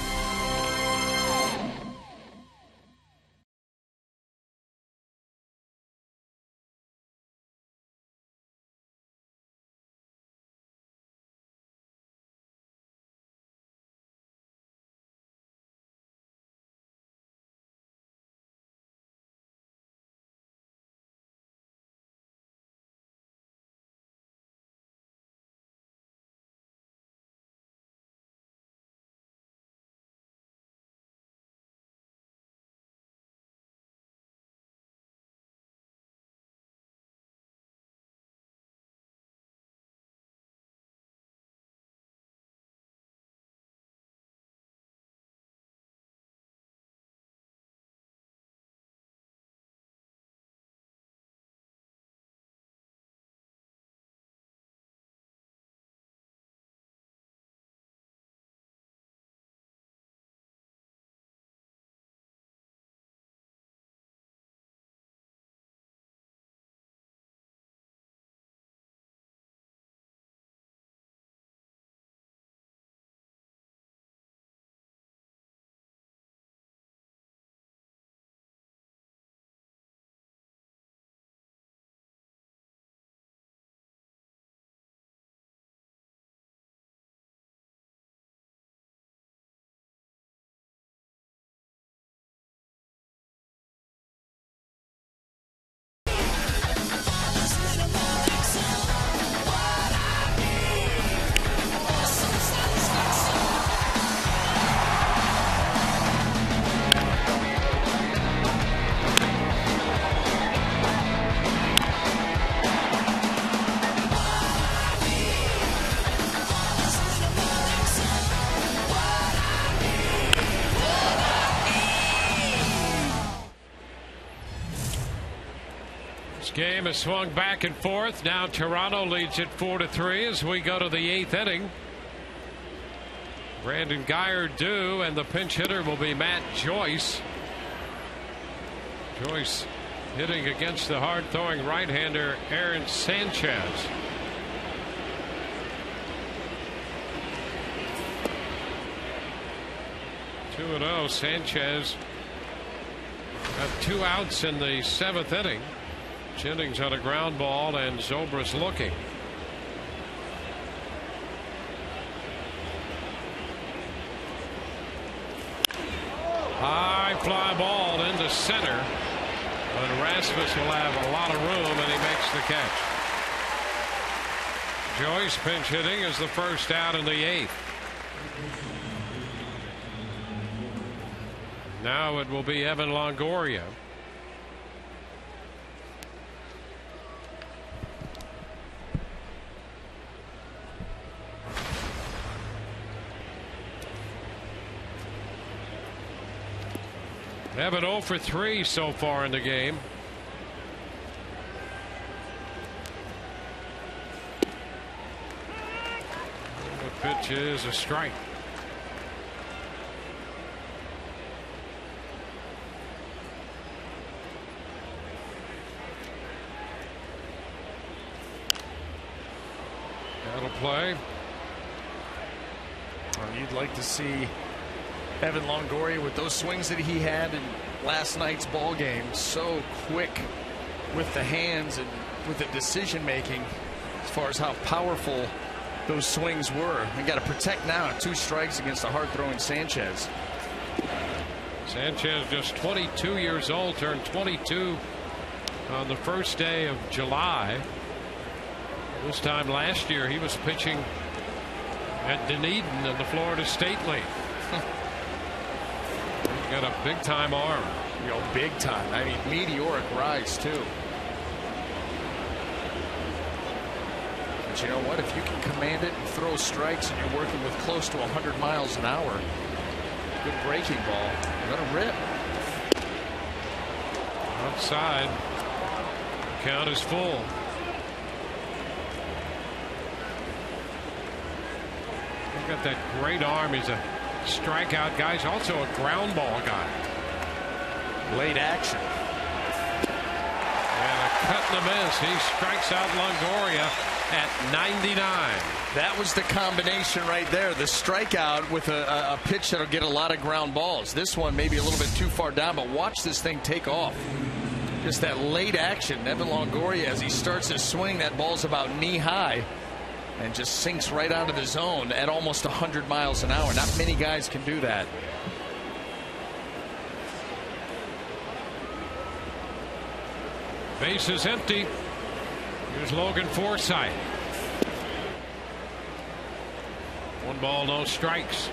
This game has swung back and forth. Now Toronto leads it 4-3 as we go to the 8th inning. Brandon Guyer due, and the pinch hitter will be Matt Joyce. Joyce hitting against the hard-throwing right-hander Aaron Sanchez. Two and 0. Sanchez got 2 outs in the 7th inning. Jennings on a ground ball, and Zobrist looking. High fly ball into center, but Rasmus will have a lot of room, and he makes the catch. Joyce pinch hitting is the first out in the 8th. Now it will be Evan Longoria. Evan 0 for 3 so far in the game. The pitch is a strike. That'll play. Well, you'd like to see Evan Longoria with those swings that he had in last night's ball game. So quick with the hands and with the decision making as far as how powerful those swings were. We got to protect now. 2 strikes against a hard throwing Sanchez. Sanchez just 22 years old, turned 22 on the first day of July. This time last year he was pitching at Dunedin in the Florida State League. Got a big time arm. Big time. I mean, meteoric rise too. But you know what? If you can command it and throw strikes, and you're working with close to 100 miles an hour, good breaking ball, you're gonna rip. Outside. Count is full. He's got that great arm. He's a strikeout guy. He's also a ground ball guy. Late action. And a cut and a miss. He strikes out Longoria at 99. That was the combination right there. The strikeout with a pitch that'll get a lot of ground balls. This one maybe a little bit too far down, but watch this thing take off. Just that late action. Evan Longoria, as he starts his swing, that ball's about knee high and just sinks right out of the zone at almost 100 miles an hour. Not many guys can do that. Base is empty. Here's Logan Forsythe. 1 ball, no strikes.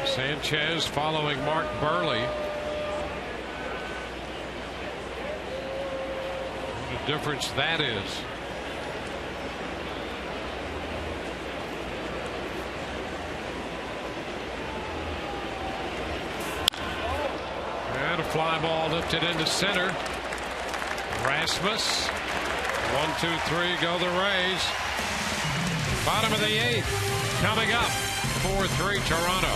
Sanchez following Mark Burley. What a difference that is. And a fly ball lifted into center. Rasmus. 1, 2, 3 go the Rays. Bottom of the 8th coming up. 4-3 Toronto.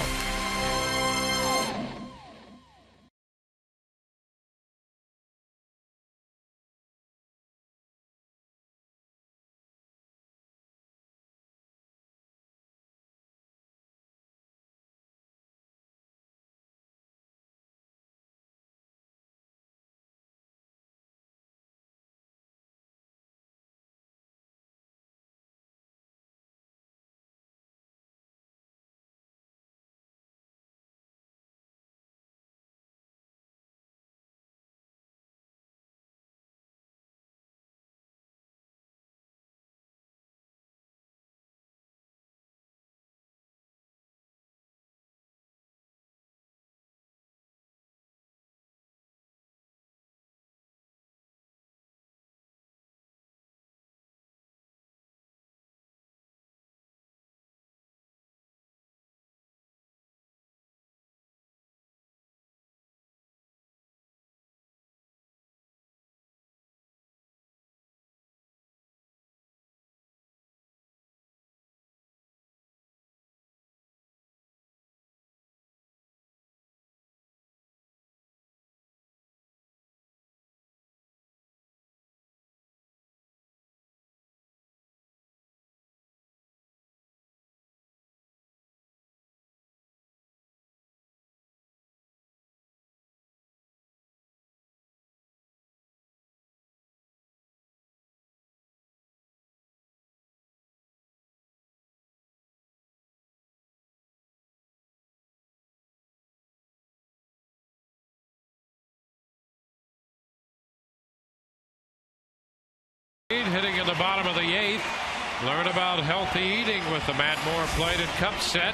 Hitting in the bottom of the 8th. Learn about healthy eating with the Matt Moore plated cup set.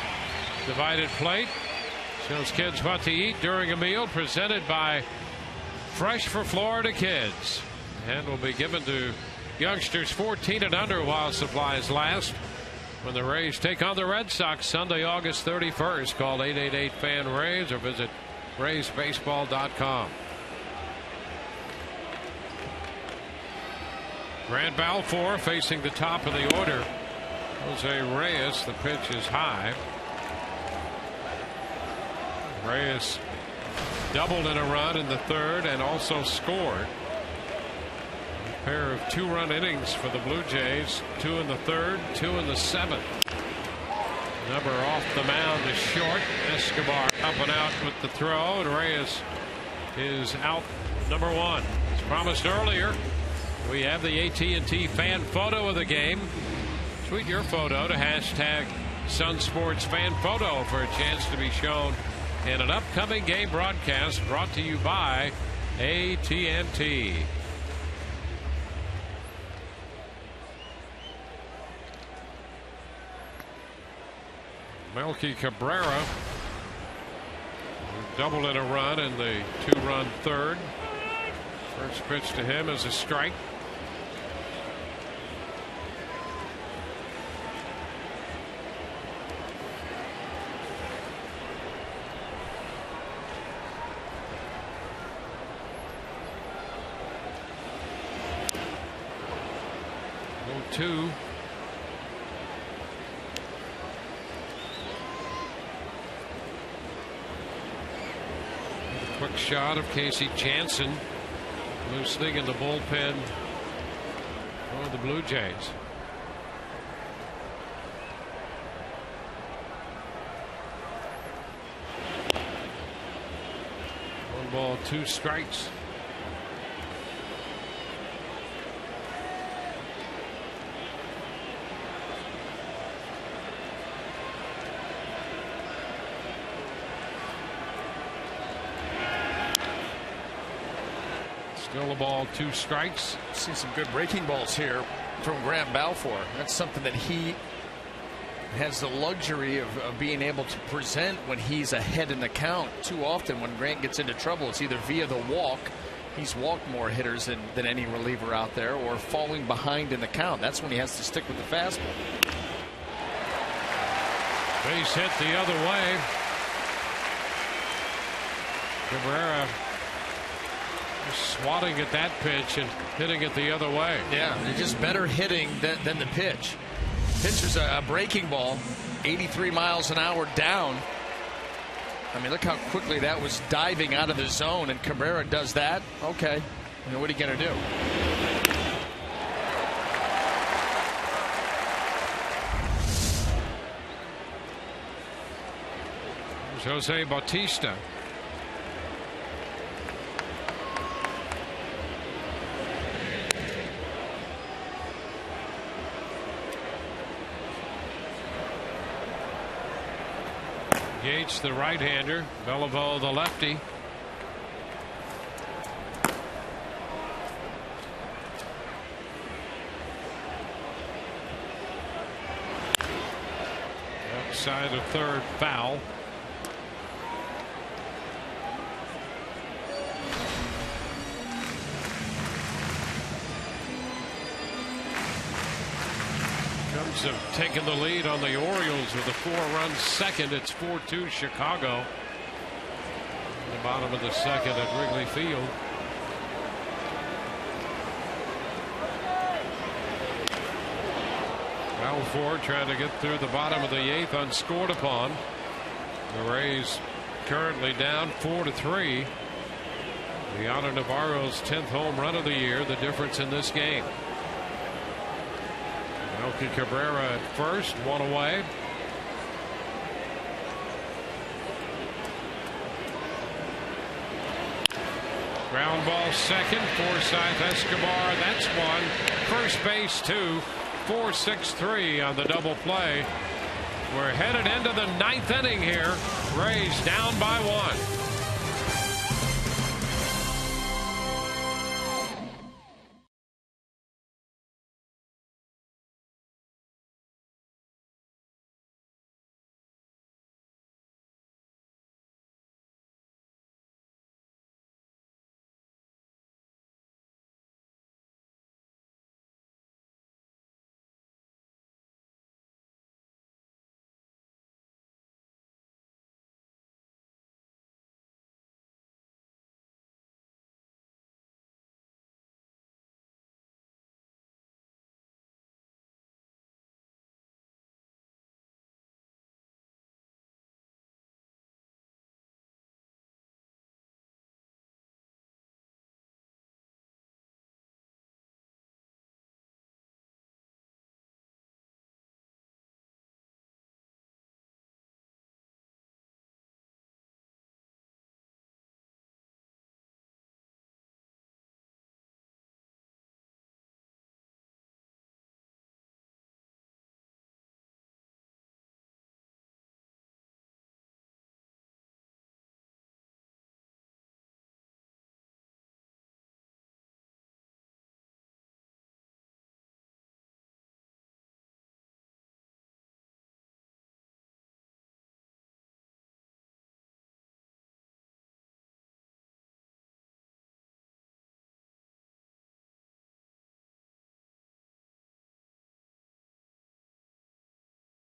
Divided plate shows kids what to eat during a meal, presented by Fresh for Florida Kids, and will be given to youngsters 14 and under while supplies last when the Rays take on the Red Sox Sunday, August 31st. Call 888-FAN-RAYS or visit RaysBaseball.com. Grant Balfour facing the top of the order. Jose Reyes, the pitch is high. Reyes doubled in a run in the 3rd and also scored. A pair of 2-run innings for the Blue Jays. 2 in the 3rd, 2 in the 7th. Number off the mound is short. Escobar up and out with the throw, and Reyes is out number 1. As promised earlier, we have the AT&T fan photo of the game. Tweet your photo to hashtag SunSportsFanPhoto for a chance to be shown in an upcoming game broadcast brought to you by AT&T. Melky Cabrera doubled in a run in the 2-run 3rd. First pitch to him is a strike. Two. Quick shot of Casey Jansen. Loose thing in the bullpen for the Blue Jays. 1 ball, 2 strikes. Still a ball, 2 strikes. See some good breaking balls here from Grant Balfour. That's something that he has the luxury of being able to present when he's ahead in the count. Too often when Grant gets into trouble, it's either via the walk. He's walked more hitters than any reliever out there, or falling behind in the count. That's when he has to stick with the fastball. Base hit the other way. Cabrera swatting at that pitch and hitting it the other way. Yeah, they're just better hitting than the pitch. Pitcher's a breaking ball, 83 miles an hour down. I mean, look how quickly that was diving out of the zone, and Cabrera does that. Okay, I mean, what are you going to do? There's Jose Bautista. Yates, the right-hander. Beliveau, the lefty. Outside of 3rd, foul. Cubs have taken the lead on the Orioles with a 4-run second. It's 4-2 Chicago. In the bottom of the 2nd at Wrigley Field. Balfour trying to get through the bottom of the 8th, unscored upon. The Rays currently down 4-3. Leonardo Navarro's 10th home run of the year, the difference in this game. Melky Cabrera at first, 1 away. Ground ball second, Forsythe Escobar, that's 1. First base 2, 4-6-3 on the double play. We're headed into the 9th inning here. Rays down by 1.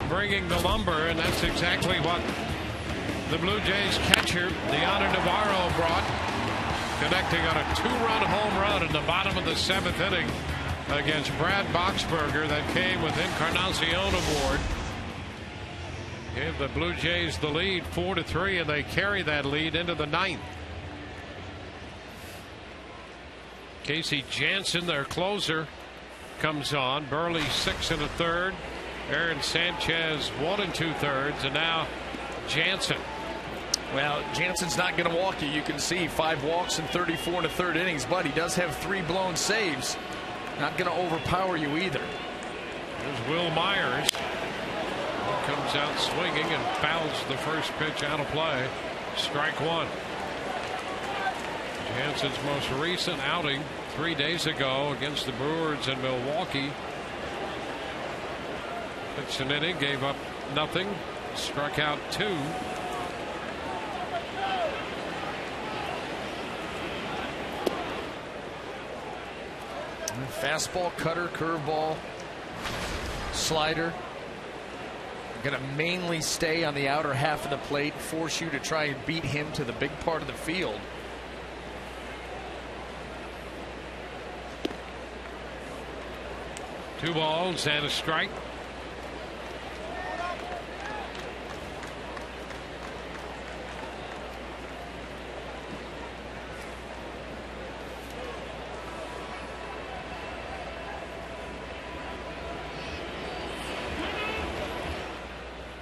bringing the lumber, and that's exactly what the Blue Jays catcher Deanna Navarro brought, connecting on a 2-run home run in the bottom of the 7th inning against Brad Boxberger. That came with Encarnacion Award. Gave the Blue Jays the lead 4-3, and they carry that lead into the 9th. Casey Janssen, their closer, comes on. Burley 6 1/3. Aaron Sanchez 1 2/3, and now Janssen. Well, Jansen's not going to walk you. You can see 5 walks in 34 1/3 innings, but he does have 3 blown saves. Not going to overpower you either. There's Will Myers. He comes out swinging and fouls the first pitch out of play. Strike 1. Jansen's most recent outing 3 days ago against the Brewers in Milwaukee. Pitched an inning, gave up nothing, struck out 2. Fastball, cutter, curveball, slider. Going to mainly stay on the outer half of the plate, force you to try and beat him to the big part of the field. Two balls and a strike.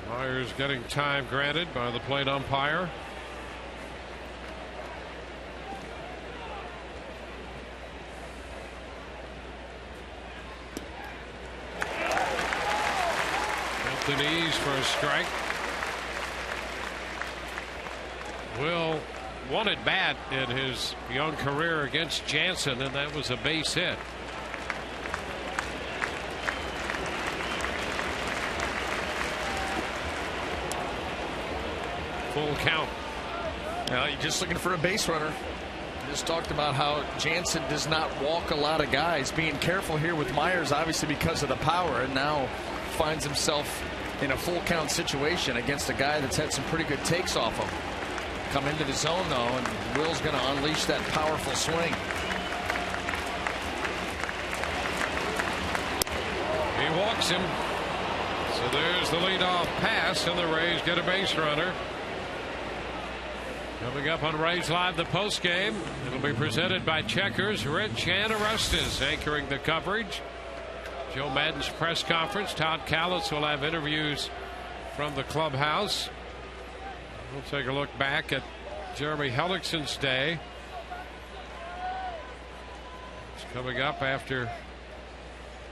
Myers getting time granted by the plate umpire. The knees for a strike. Will won at bat in his young career against Jansen, and that was a base hit. Full count. Well, you're just looking for a base runner. Just talked about how Jansen does not walk a lot of guys. Being careful here with Myers, obviously because of the power, and now finds himself in a full count situation against a guy that's had some pretty good takes off him. Come into the zone though, and Will's going to unleash that powerful swing. He walks him. So there's the leadoff pass, and the Rays get a base runner. Coming up on Rays Live, the post game. It'll be presented by Checkers. Rich and Arestas anchoring the coverage. Joe Madden's press conference. Todd Callis will have interviews from the clubhouse. We'll take a look back at Jeremy Hellickson's day. It's coming up after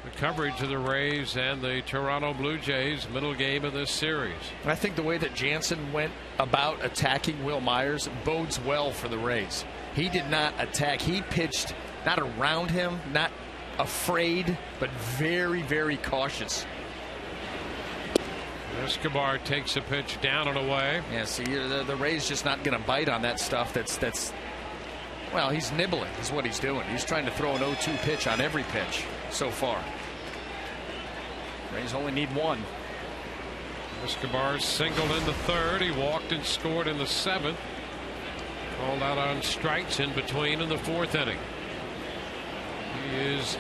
the coverage of the Rays and the Toronto Blue Jays, middle game of this series. I think the way that Jansen went about attacking Will Myers bodes well for the Rays. He did not attack. He pitched not around him, not afraid, but very, very cautious. Escobar takes a pitch down and away. Yeah, see, the Rays just not going to bite on that stuff. That's well, he's nibbling is what he's doing. He's trying to throw an 0-2 pitch on every pitch so far. Rays only need one. Escobar singled in the 3rd. He walked and scored in the 7th. Called out on strikes in between in the 4th inning. He is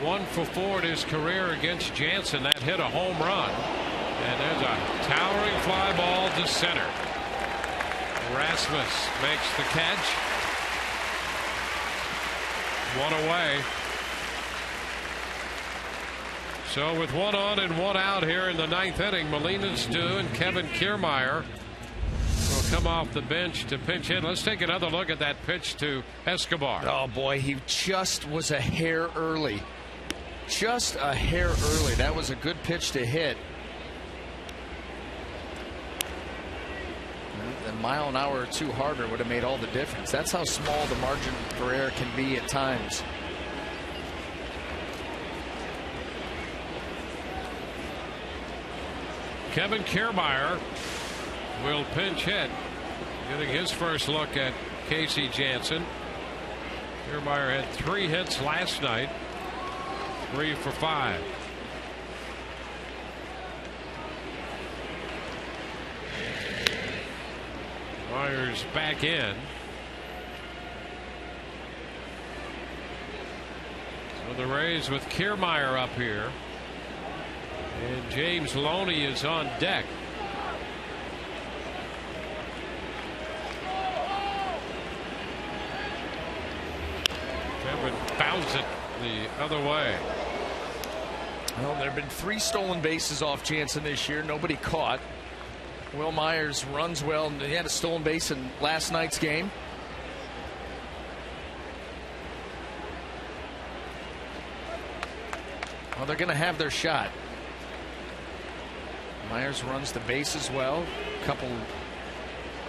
1 for 4 in his career against Jansen. That hit a home run. And there's a towering fly ball to center. Rasmus makes the catch. 1 away. So with 1 on and 1 out here in the 9th inning, Molina Stu and Kevin Kiermaier will come off the bench to pinch hit. Let's take another look at that pitch to Escobar. Oh boy, he just was a hair early. Just a hair early. That was a good pitch to hit. A mile an hour or 2 harder would have made all the difference. That's how small the margin for error can be at times. Kevin Kiermaier will pinch hit, getting his first look at Casey Janssen. Kiermaier had 3 hits last night, 3 for 5. Myers back in. So the Rays with Kiermaier up here. And James Loney is on deck. Kevin bounds it the other way. Well, there have been 3 stolen bases off Jansen this year. Nobody caught. Will Myers runs well. He had a stolen base in last night's game. Well, they're going to have their shot. Myers runs the bases well. A couple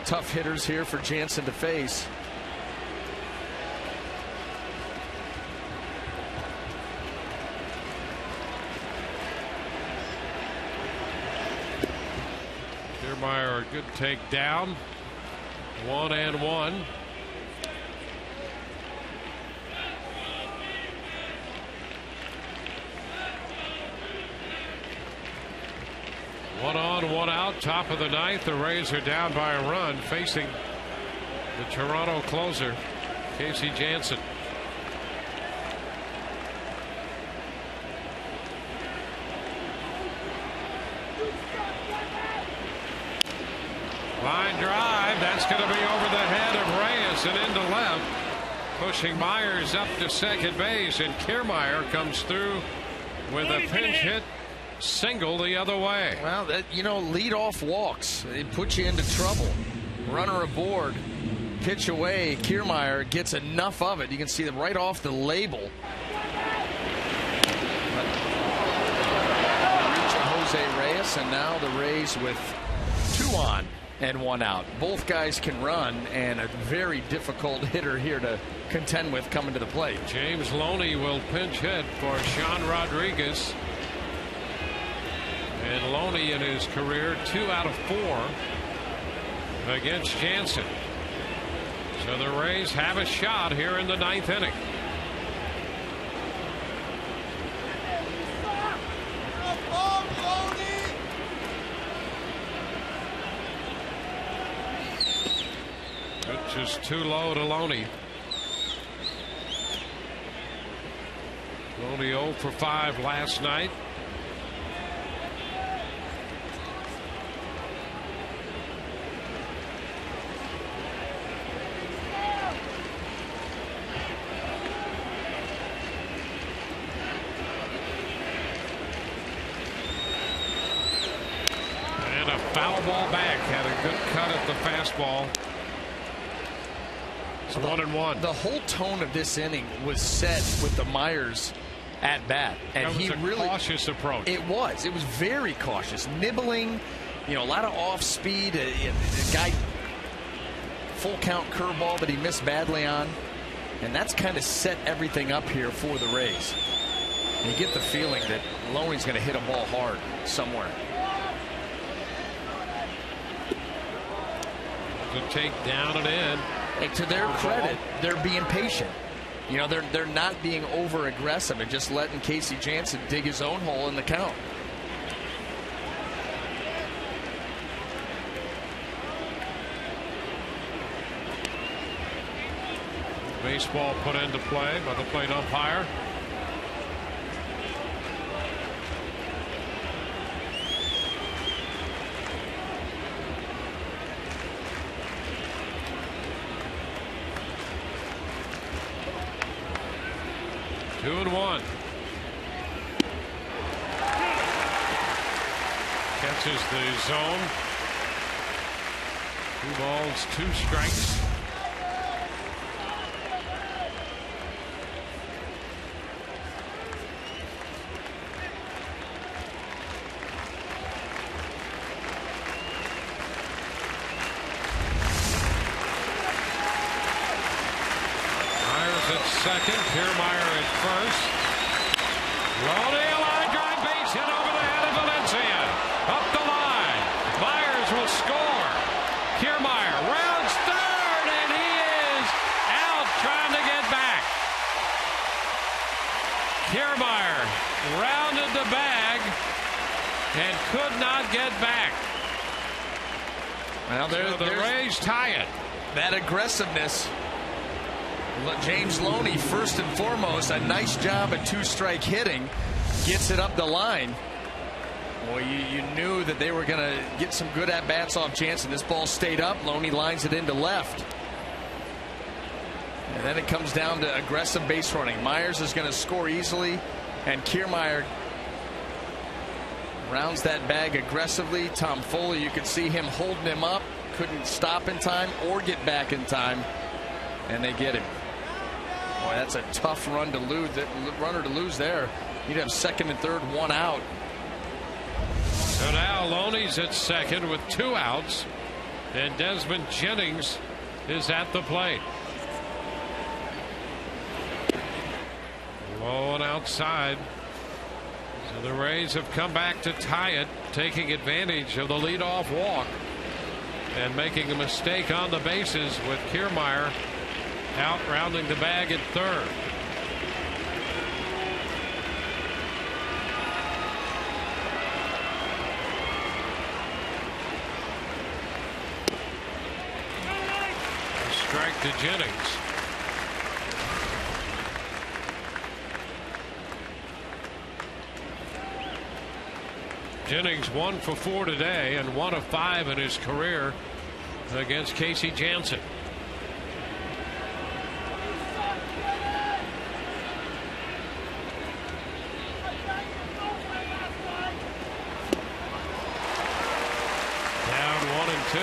tough hitters here for Jansen to face. Kiermaier, a good takedown. 1-1. One on, one out, top of the ninth. The Rays are down by a run, facing the Toronto closer, Casey Jansen. Line drive, that's going to be over the head of Reyes and into left, pushing Myers up to second base, and Kiermaier comes through with a pinch hit single the other way. Well, lead off walks. It puts you into trouble. Runner aboard, pitch away. Kiermaier gets enough of it. You can see them right off the label. Reach Jose Reyes, and now the Rays with 2 on and 1 out. Both guys can run, and a very difficult hitter here to contend with coming to the plate. James Loney will pinch hit for Sean Rodriguez. And Loney in his career 2 out of 4 against Jansen. So the Rays have a shot here in the 9th inning. It's just too low to Loney. Loney 0 for 5 last night. Foul ball back, had a good cut at the fastball. It's 1-1. The whole tone of this inning was set with the Myers at bat, and that was he really cautious approach. It was very cautious, nibbling, a lot of off speed. A guy full count curveball that he missed badly on, and that's kind of set everything up here for the Rays. And you get the feeling that Loney's going to hit a ball hard somewhere. To take down and in. And to their credit, they're being patient. They're not being over aggressive and just letting Casey Jansen dig his own hole in the count. Baseball put into play by the plate umpire. Two and 1. Catches the zone. 2 balls, 2 strikes. Second, Kiermaier at first. Loney, a line drive base hit over the head of Valencia. Up the line. Myers will score. Kiermaier rounds third, and he is out trying to get back. Kiermaier rounded the bag and could not get back. Well, the Rays tie it. That aggressiveness. James Loney, first and foremost, a nice job at 2-strike hitting. Gets it up the line. Boy, you knew that they were going to get some good at-bats off Jansen. This ball stayed up. Loney lines it into left. And then it comes down to aggressive base running. Myers is going to score easily, and Kiermaier rounds that bag aggressively. Tom Foley, you could see him holding him up. Couldn't stop in time or get back in time, and they get him. Boy, that's a tough runner to lose there. You'd have second and third, one out. So now Loney's at second with 2 outs, and Desmond Jennings is at the plate. Low and outside. So the Rays have come back to tie it, taking advantage of the leadoff walk and making a mistake on the bases with Kiermaier out rounding the bag at third. Strike to Jennings. Jennings 1 for 4 today and 1 of 5 in his career against Casey Jansen. Down 1 and 2.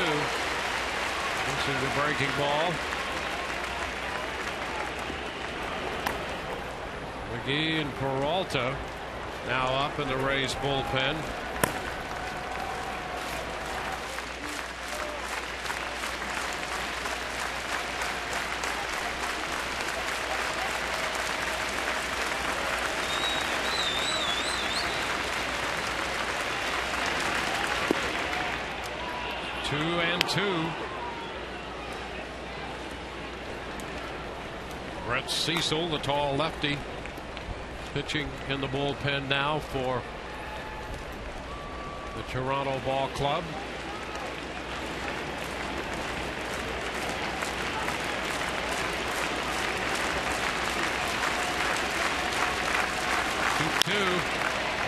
This is the breaking ball. McGee and Peralta now up in the Rays bullpen. Two and two. Brett Cecil, the tall lefty, pitching in the bullpen now for the Toronto Ball Club.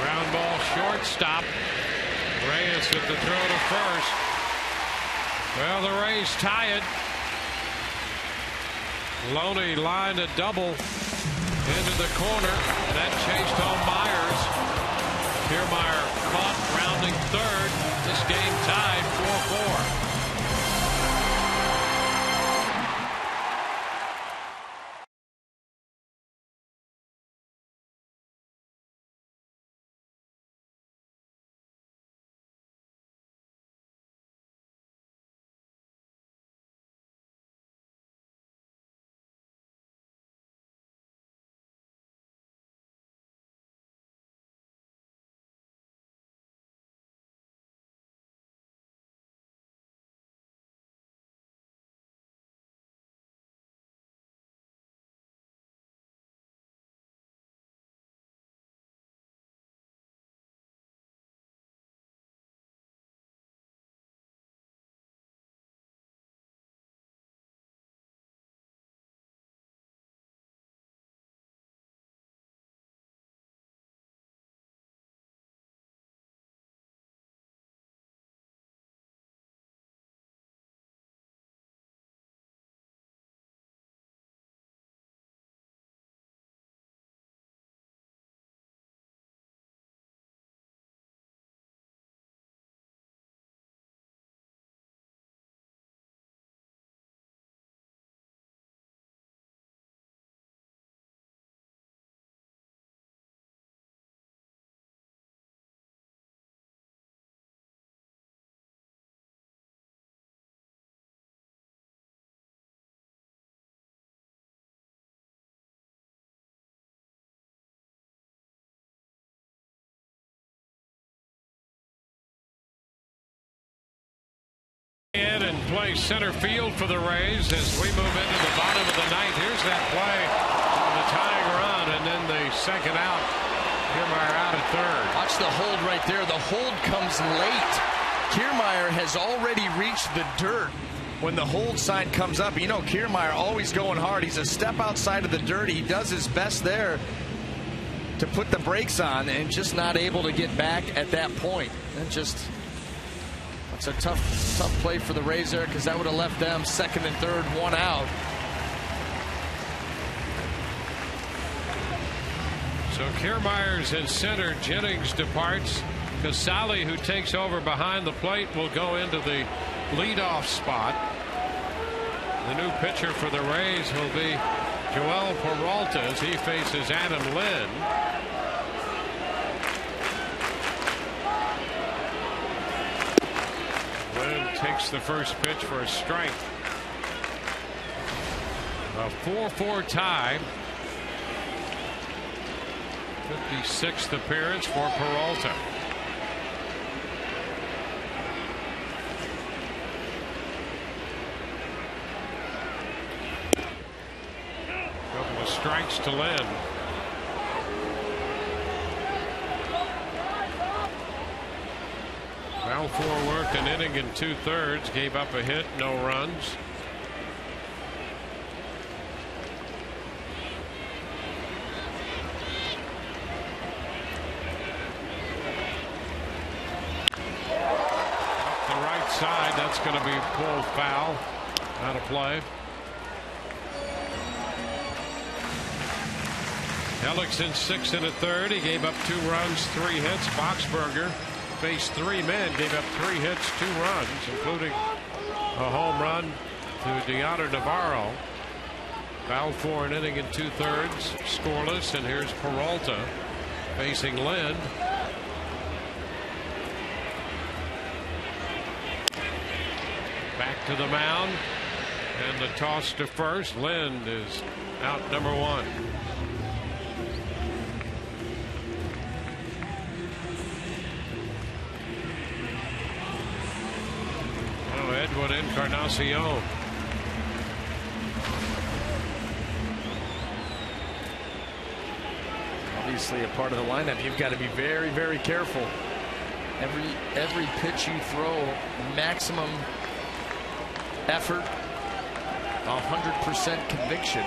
Ground ball shortstop. Reyes with the throw to first. Well, the Rays tie it. Loney lined a double into the corner. That chased home Myers. Kiermaier caught rounding third. This game tied 4-4. And play center field for the Rays as we move into the bottom of the ninth. Here's that play, the tying run, and then the second out. Kiermaier out at third. Watch the hold right there. The hold comes late. Kiermaier has already reached the dirt when the hold sign comes up. You know, Kiermaier always going hard. He's a step outside of the dirt. He does his best there to put the brakes on, and just not able to get back at that point. And just, it's a tough play for the Rays there, because that would have left them second and third, one out. So Kiermaier's in center. Jennings departs. Casale, who takes over behind the plate, will go into the leadoff spot. The new pitcher for the Rays will be Joel Peralta as he faces Adam Lynn. Lynn takes the first pitch for a strike. A 4-4 tie. 56th appearance for Peralta. Couple of strikes to Lynn. Balfour worked an inning and 2/3, gave up a hit, no runs. Side, that's going to be pulled foul, out of play. Hellickson 6 1/3. He gave up 2 runs, 3 hits. Boxberger faced 3 men, gave up 3 hits, 2 runs, including a home run to Deotter Navarro. Balfour an inning and 2/3, scoreless, and here's Peralta facing Lind. Back to the mound, and the toss to first. Lind is out, number 1. Oh, Edwin Encarnacion. Obviously a part of the lineup. You've got to be very, very careful. Every pitch you throw, maximum effort, 100% conviction.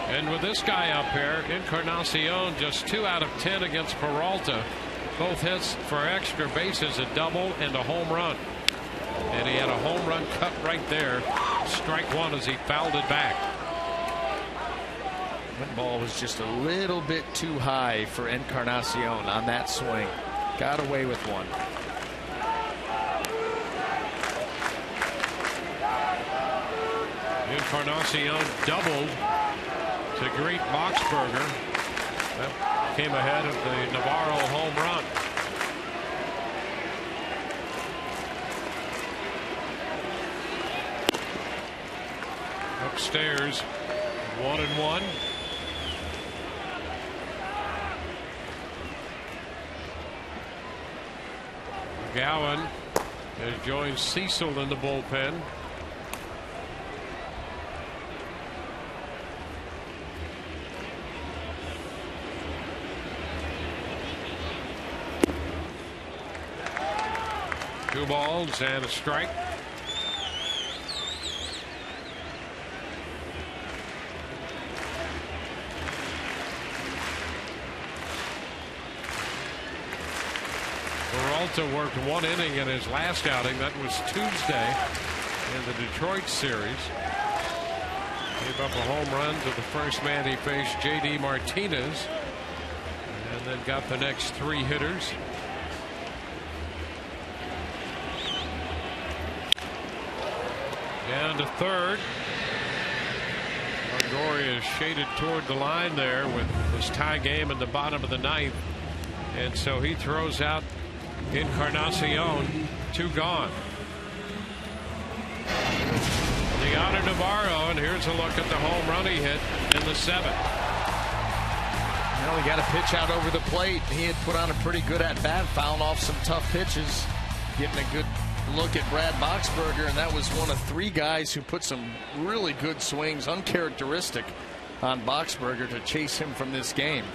And with this guy up here, Encarnacion, just 2 out of 10 against Peralta. Both hits for extra bases, a double and a home run. And he had a home run cut right there. Strike 1 as he fouled it back. That ball was just a little bit too high for Encarnacion on that swing. Got away with one. Encarnacion doubled to greet Boxberger. That came ahead of the Navarro home run. Upstairs, 1-1. Gowan has joined Cecil in the bullpen. Two balls and a strike. Peralta worked 1 inning in his last outing. That was Tuesday in the Detroit series. Gave up a home run to the first man he faced, J.D. Martinez, and then got the next 3 hitters. Down to third. Longoria is shaded toward the line there with this tie game in the bottom of the 9th. And so he throws out Encarnacion, 2 gone. Deotter Navarro, and here's a look at the home run he hit in the 7th. Well, he got a pitch out over the plate. He had put on a pretty good at-bat, fouling off some tough pitches, getting a good look at Brad Boxberger, and that was one of 3 guys who put some really good swings, uncharacteristic, on Boxberger to chase him from this game.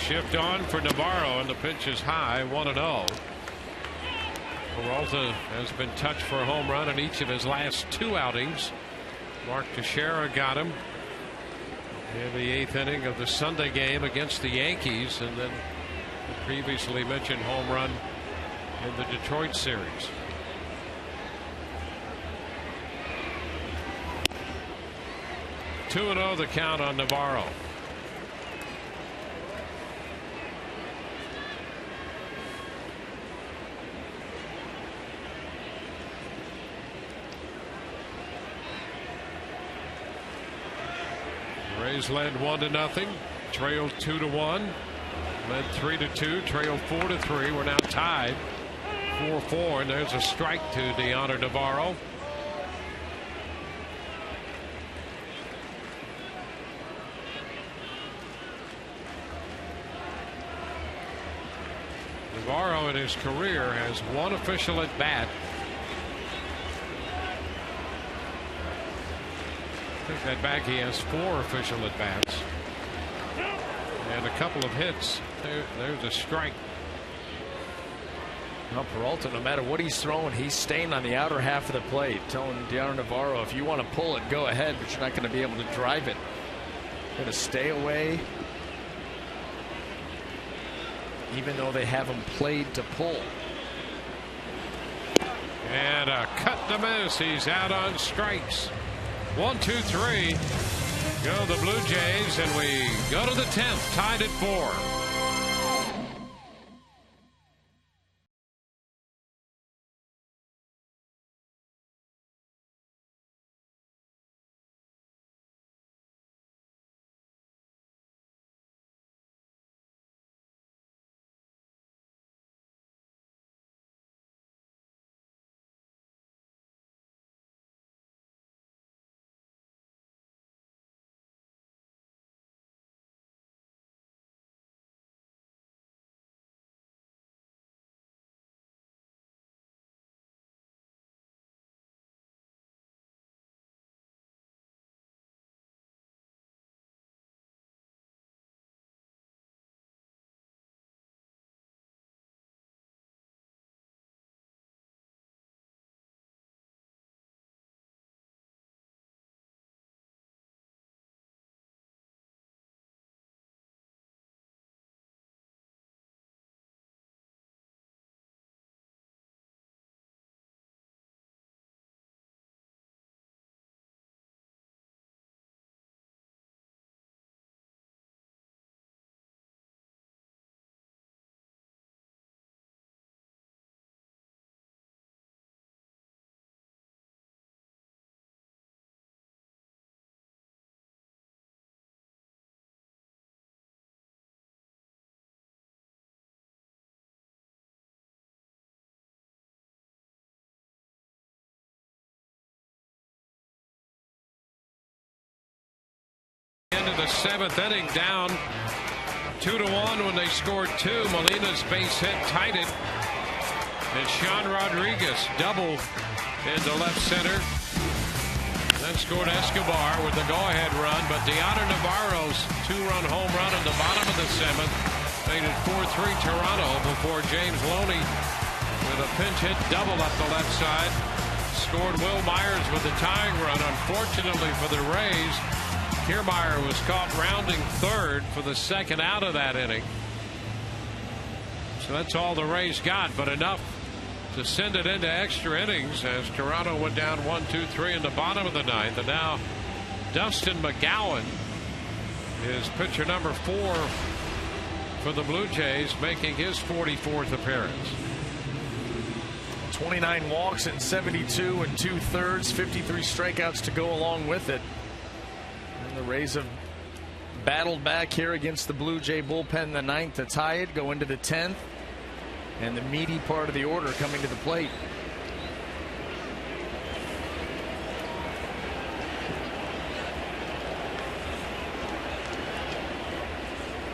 shift on for Navarro, and the pitch is high, 1-0. Peralta has been touched for a home run in each of his last 2 outings. Mark Teixeira got him in the 8th inning of the Sunday game against the Yankees, and then the previously mentioned home run in the Detroit series. Two and 0 the count on Navarro. Rays led 1-0, trailed 2-1, led 3-2, trailed 4-3. We're now tied 4-4, and there's a strike to Deoner Navarro. Navarro in his career has 1 official at bat. Take that back, he has 4 official at bats and a couple of hits. There's a strike. Now Peralta, no matter what he's throwing, he's staying on the outer half of the plate, telling Deoner Navarro, if you want to pull it, go ahead, but you're not going to be able to drive it. You're going to stay away, even though they have him played to pull. And a cut to miss. He's out on strikes. 1, 2, 3. Go the Blue Jays, and we go to the 10th, tied at 4. Into the 7th inning, down 2-1 when they scored 2. Molina's base hit tied it, and Sean Rodriguez doubled into left center. Then scored Escobar with the go-ahead run, but Deoner Navarro's 2-run home run in the bottom of the 7th made it 4-3 Toronto before James Loney with a pinch hit double up the left side scored Will Myers with the tying run. Unfortunately for the Rays, Kiermaier was caught rounding third for the 2nd out of that inning. So that's all the Rays got, but enough to send it into extra innings as Toronto went down 1-2-3 in the bottom of the 9th. And now Dustin McGowan is pitcher number 4 for the Blue Jays, making his 44th appearance. 29 walks in 72 2/3, 53 strikeouts to go along with it. And the Rays have battled back here against the Blue Jay bullpen in the 9th to tie it, go into the 10th, and the meaty part of the order coming to the plate.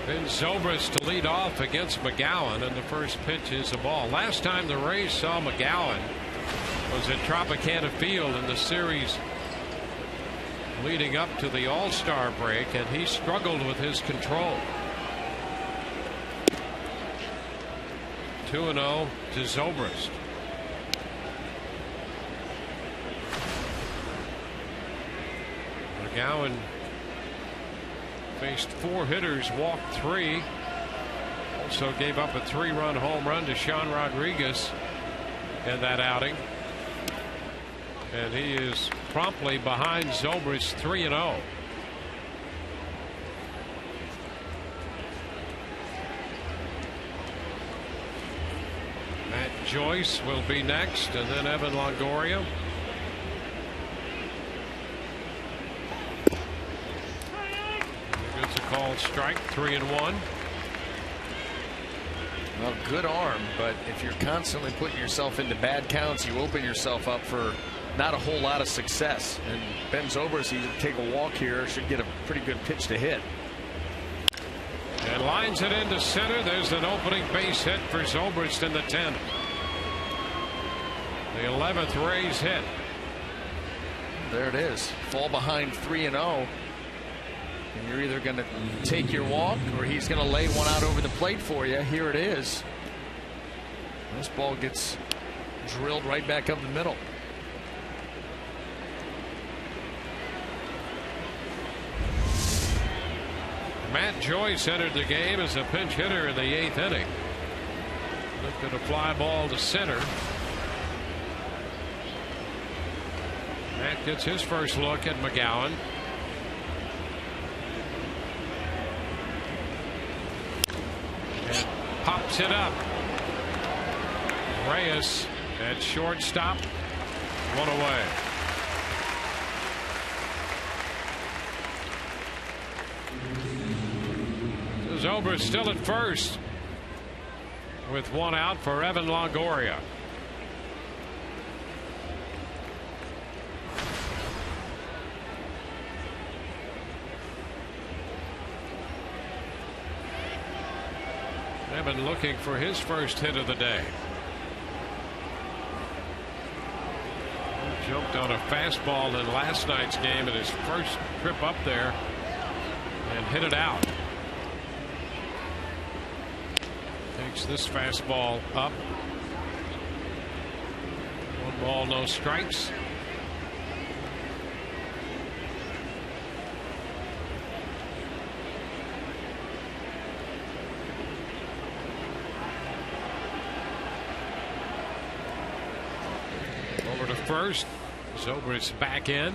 Ben Zobrist to lead off against McGowan, and the first pitch is a ball. Last time the Rays saw McGowan was at Tropicana Field in the series leading up to the All-Star break, and he struggled with his control. 2-0 to Zobrist. McGowan faced 4 hitters, walked 3. Also gave up a 3-run home run to Sean Rodriguez in that outing. And he is promptly behind Zobrist 3-0. Matt Joyce will be next, and then Evan Longoria. Gets a called strike, 3-1. Well, good arm, but if you're constantly putting yourself into bad counts, you open yourself up for not a whole lot of success. And Ben Zobrist, he can take a walk here, should get a pretty good pitch to hit. And lines it into center. There's an opening base hit for Zobrist in the 10th. The 11th Rays hit. There it is. Fall behind 3-0. And you're either going to take your walk or he's going to lay one out over the plate for you. Here it is. This ball gets drilled right back up the middle. Matt Joyce entered the game as a pinch hitter in the 8th inning. Looked at a fly ball to center. Matt gets his first look at McGowan. And pops it up. Reyes at shortstop. 1 away. Zobrist still at first with 1 out for Evan Longoria. Evan looking for his first hit of the day. He jumped on a fastball in last night's game in his first trip up there and hit it out. Takes this fastball up. 1 ball, no strikes. Over to first. Zobrist back in.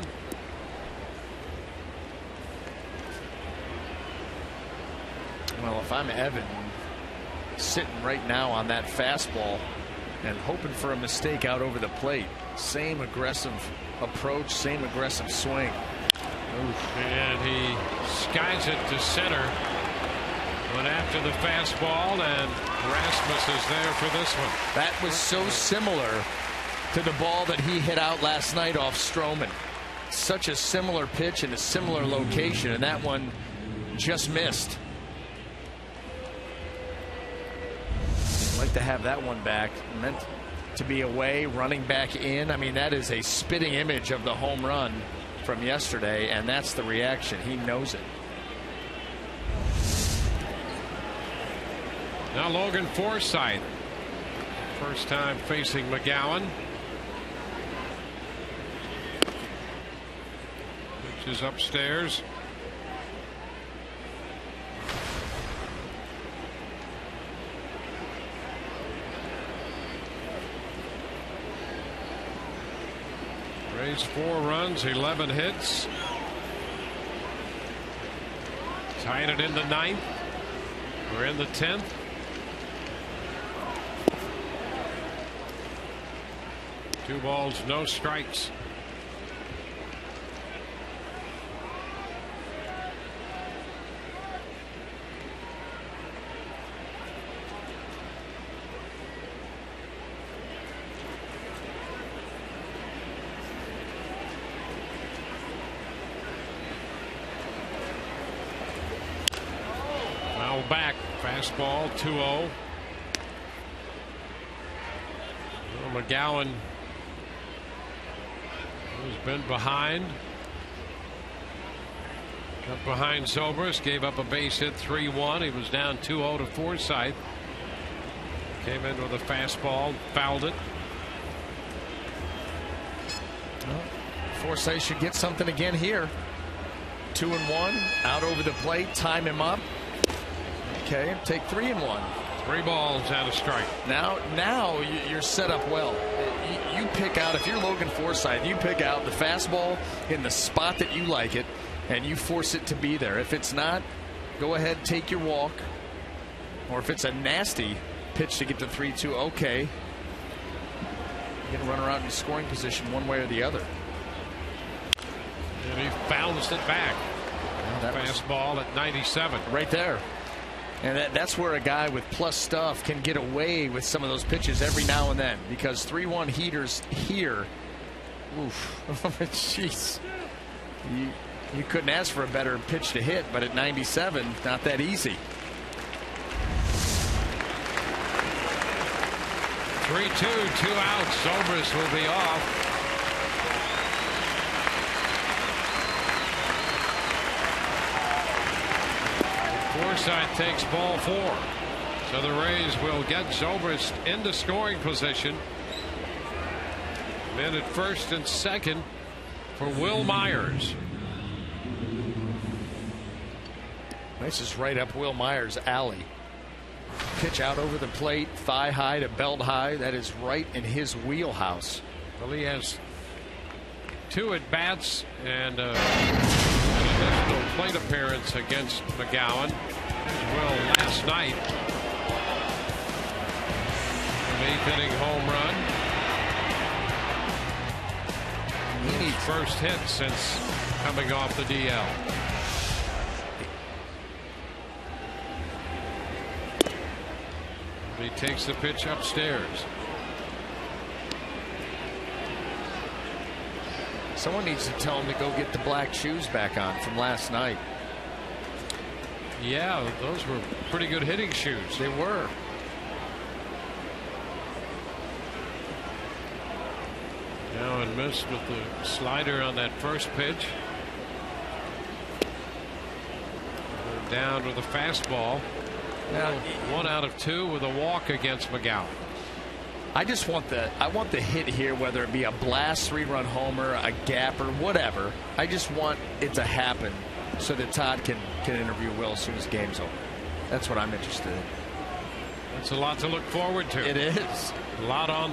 Well, if I'm Evan, sitting right now on that fastball and hoping for a mistake out over the plate. Same aggressive approach, same aggressive swing. And he skies it to center. Went after the fastball, and Rasmus is there for this one. That was so similar to the ball that he hit out last night off Stroman. Such a similar pitch in a similar location, and that one just missed. Like to have that one back. Meant to be away, running back in. I mean, that is a spitting image of the home run from yesterday, and that's the reaction. He knows it. Now Logan Forsythe, first time facing McGowan. Which is upstairs. Rays 4 runs, 11 hits. Tied it in the 9th. We're in the 10th. Two balls, no strikes. Back, fastball, 2-0. Well, McGowan has been behind. Got behind Zobrist, gave up a base hit 3-1. He was down 2-0 to Forsythe. Came in with a fastball, fouled it. Well, Forsythe should get something again here. 2-1, out over the plate, time him up. Okay, take 3-1. 3 balls and a strike. Now you're set up well. You pick out, if you're Logan Forsythe, you pick out the fastball in the spot that you like it, and you force it to be there. If it's not, go ahead, take your walk. Or if it's a nasty pitch to get to 3-2, okay. You're going to run around in scoring position one way or the other. And he bounced it back. Well, fastball at 97. Right there. And that's where a guy with plus stuff can get away with some of those pitches every now and then, because 3-1 heaters here. Oof. Jeez. You couldn't ask for a better pitch to hit, but at 97, not that easy. 3-2, 2 outs. Zobrist will be off. Forsythe takes ball 4. So the Rays will get Zobrist into scoring position. Men at first and second for Will Myers. This is right up Will Myers' alley. Pitch out over the plate, thigh high to belt high. That is right in his wheelhouse. Well, he has 2 at bats and an additional plate appearance against McGowan. Well, last night, an 8th inning home run. He needs first hit since coming off the DL. He takes the pitch upstairs. Someone needs to tell him to go get the black shoes back on from last night. Yeah, those were pretty good hitting shoes. They were. Now and missed with the slider on that first pitch. Down with a fastball. Now, 1 out of 2 with a walk against McGowan. I just want the hit here, whether it be a blast 3-run homer, a gap, or whatever. I just want it to happen so that Todd can interview Will as soon as the game's over. That's what I'm interested in. That's a lot to look forward to. It is. A lot on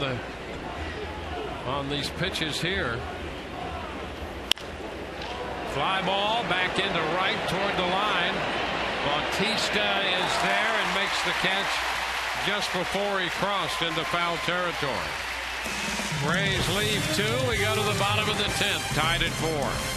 these pitches here. Fly ball back into right toward the line. Bautista is there and makes the catch just before he crossed into foul territory. Rays leave 2. We go to the bottom of the 10th, tied at 4.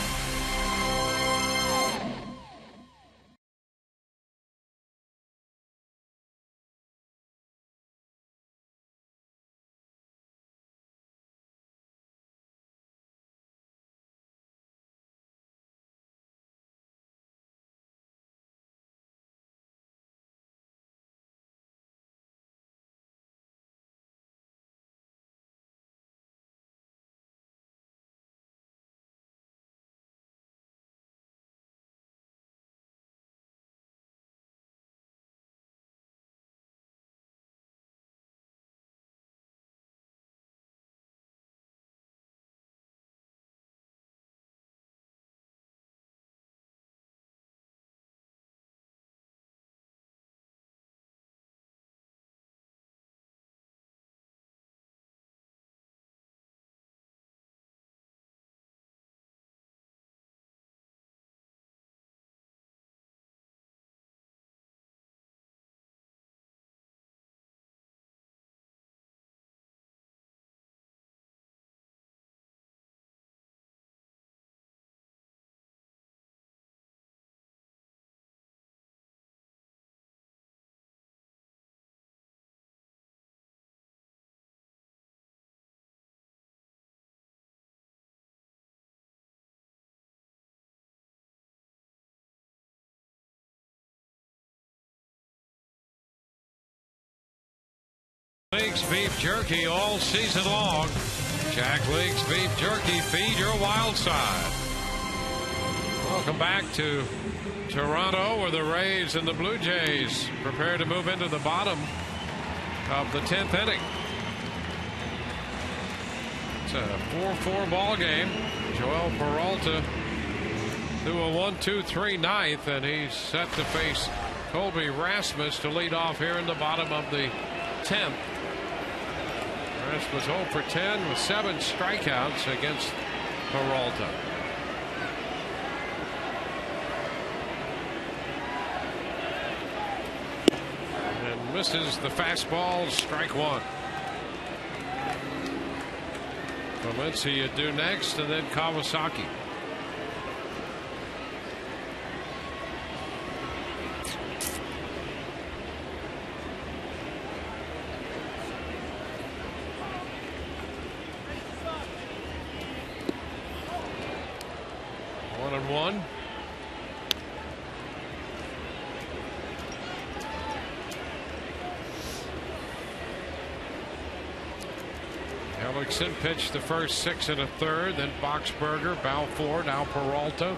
League's beef jerky all season long. Jack League's beef jerky, feed your wild side. Welcome back to Toronto, where the Rays and the Blue Jays prepare to move into the bottom of the 10th inning. It's a 4-4 ball game. Joel Peralta to a 1-2-3 ninth, and he's set to face Colby Rasmus to lead off here in the bottom of the 10th. Rasmus 0 for 10 with 7 strikeouts against Peralta. And misses the fastball, strike one. Valencia due next, and then Kawasaki. One. Hellickson pitched the first 6 1/3, then Boxberger, Balfour, now Peralta.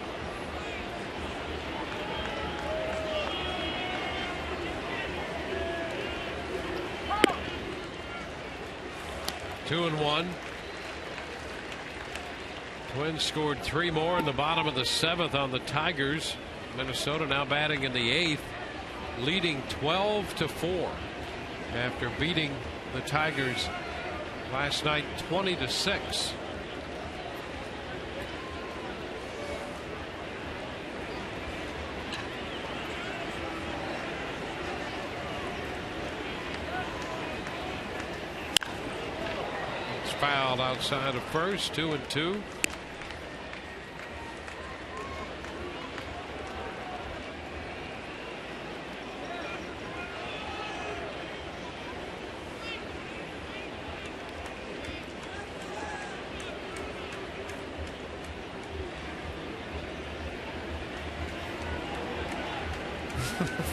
Two and one. Twins scored 3 more in the bottom of the 7th on the Tigers. Minnesota now batting in the 8th, leading 12-4 after beating the Tigers last night 20-6. It's fouled outside of first. 2-2.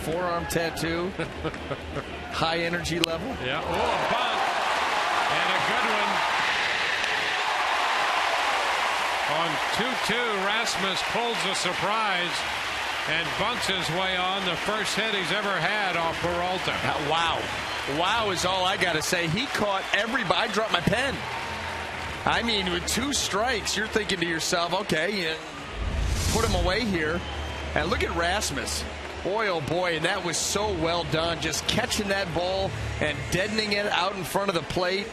Forearm tattoo. High energy level. Yeah. Oh, a bunt. And a good one. On 2-2, Rasmus pulls a surprise and bunts his way on the first hit he's ever had off Peralta. Wow. Wow is all I got to say. He caught everybody. I dropped my pen. I mean, with 2 strikes, you're thinking to yourself, okay, put him away here. And look at Rasmus. Boy, oh boy, and that was so well done. Just catching that ball and deadening it out in front of the plate.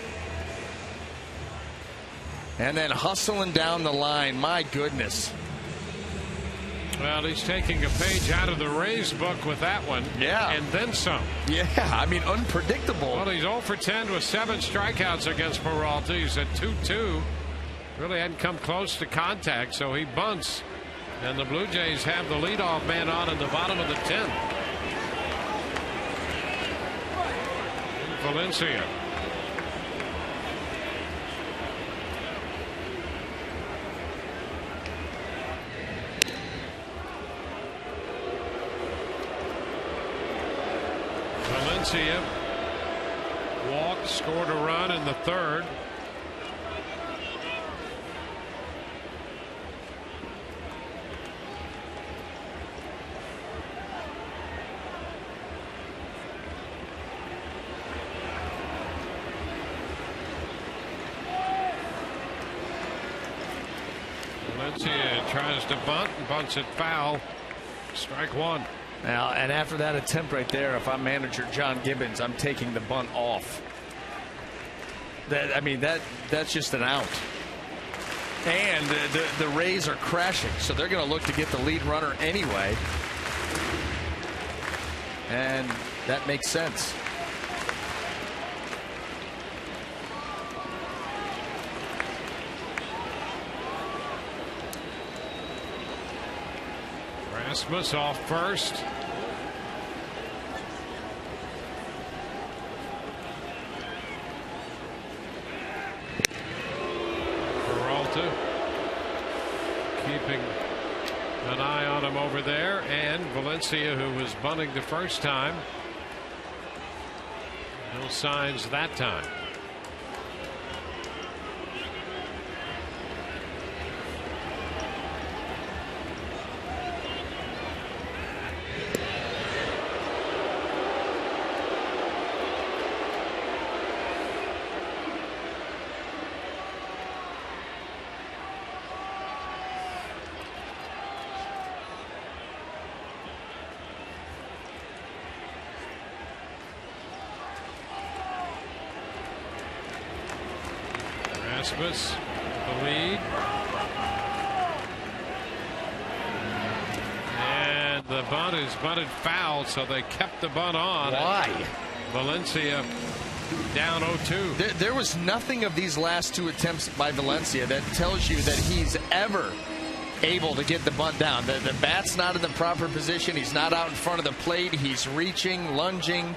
And then hustling down the line. My goodness. Well, he's taking a page out of the Rays book with that one. Yeah. And then some. Yeah, I mean, unpredictable. Well, he's 0 for 10 with 7 strikeouts against Peralta. He's at 2-2. Really hadn't come close to contact, so he bunts. And the Blue Jays have the leadoff man on in the bottom of the 10th. Valencia. Valencia walked, scored a run in the 3rd. Valencia tries to bunt and bunts it foul. Strike one. Now, and after that attempt right there, if I'm manager John Gibbons, I'm taking the bunt off. That's just an out. And the Rays are crashing, so they're going to look to get the lead runner anyway. And that makes sense. Rasmus off first. Peralta keeping an eye on him over there, and Valencia, who was bunting the first time, no signs that time. Rasmus, the lead. And the bunt is bunted foul, so they kept the bunt on. Why? Valencia down 0-2. There was nothing of these last two attempts by Valencia that tells you that he's ever able to get the bunt down. The bat's not in the proper position. He's not out in front of the plate. He's reaching, lunging.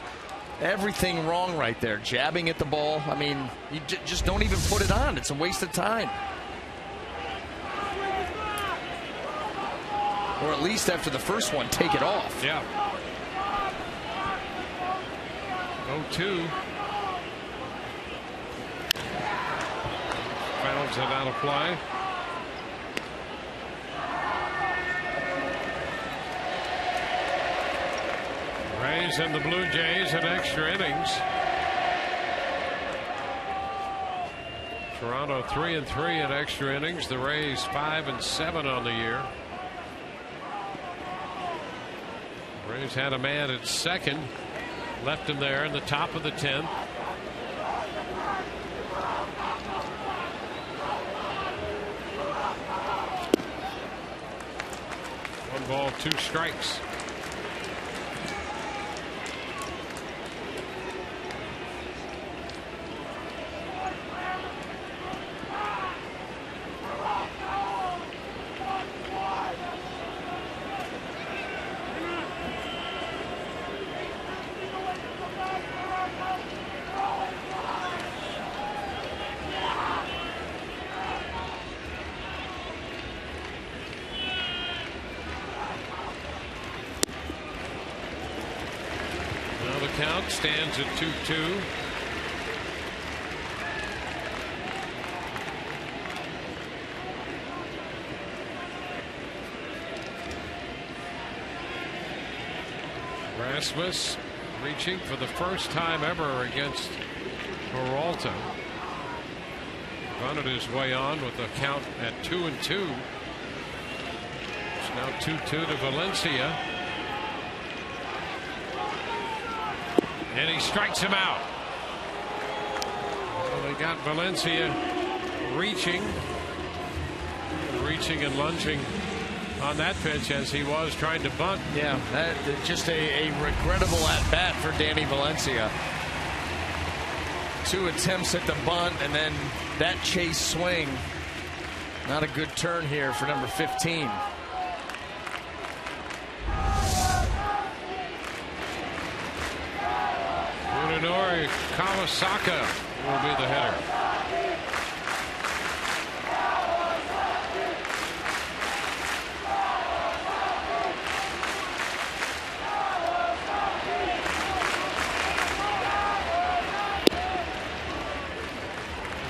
Everything wrong right there. Jabbing at the ball. I mean, you just don't even put it on. It's a waste of time. Or at least after the first one, take it off. Yeah. 0-2. Fouls it out of play. Rays and the Blue Jays in extra innings. Toronto 3-3 in extra innings. The Rays 5-7 on the year. Rays had a man at second. Left him there in the top of the 10th. One ball, 2 strikes. Count stands at 2-2. Rasmus reaching for the first time ever against Peralta. Bunted his way on with a count at 2-2. It's now 2-2 to Valencia. And he strikes him out. Well, they got Valencia reaching and lunging on that pitch as he was trying to bunt. Yeah, just a regrettable at bat for Danny Valencia. 2 attempts at the bunt and then that chase swing. Not a good turn here for number 15. Munenori Kawasaka will be the hitter.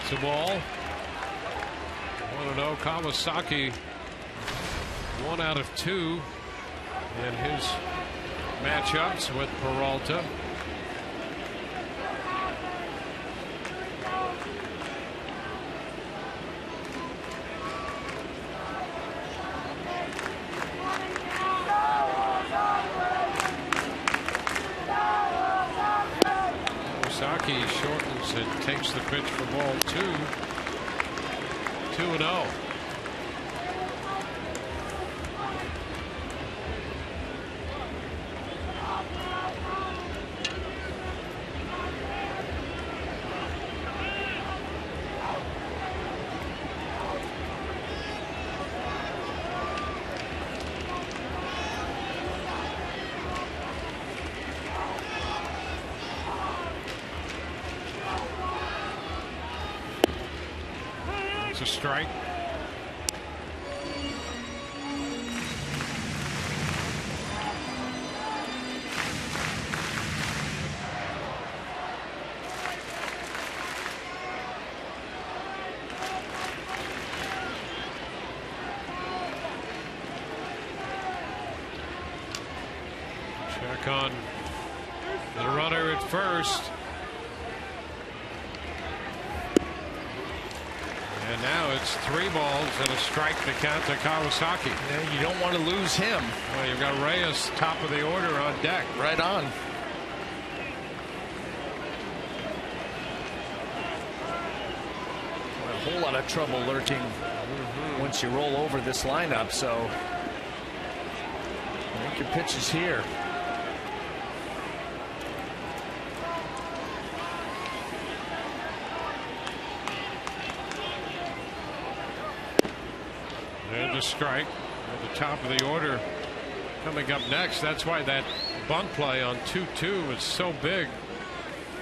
It's a ball. 1-0. Kawasaki 1 out of 2 in his matchups with Peralta. Kawasaki shortens and takes the pitch for ball 2. 2-0. A strike. Check on the runner at first. And now it's 3 balls and a strike to count to Kawasaki. Yeah, you don't want to lose him. Well, you've got Reyes top of the order on deck. Right on. whole lot of trouble lurking once you roll over this lineup. So I think your pitch is here. And the strike at the top of the order coming up next. That's why that bunt play on 2-2 was so big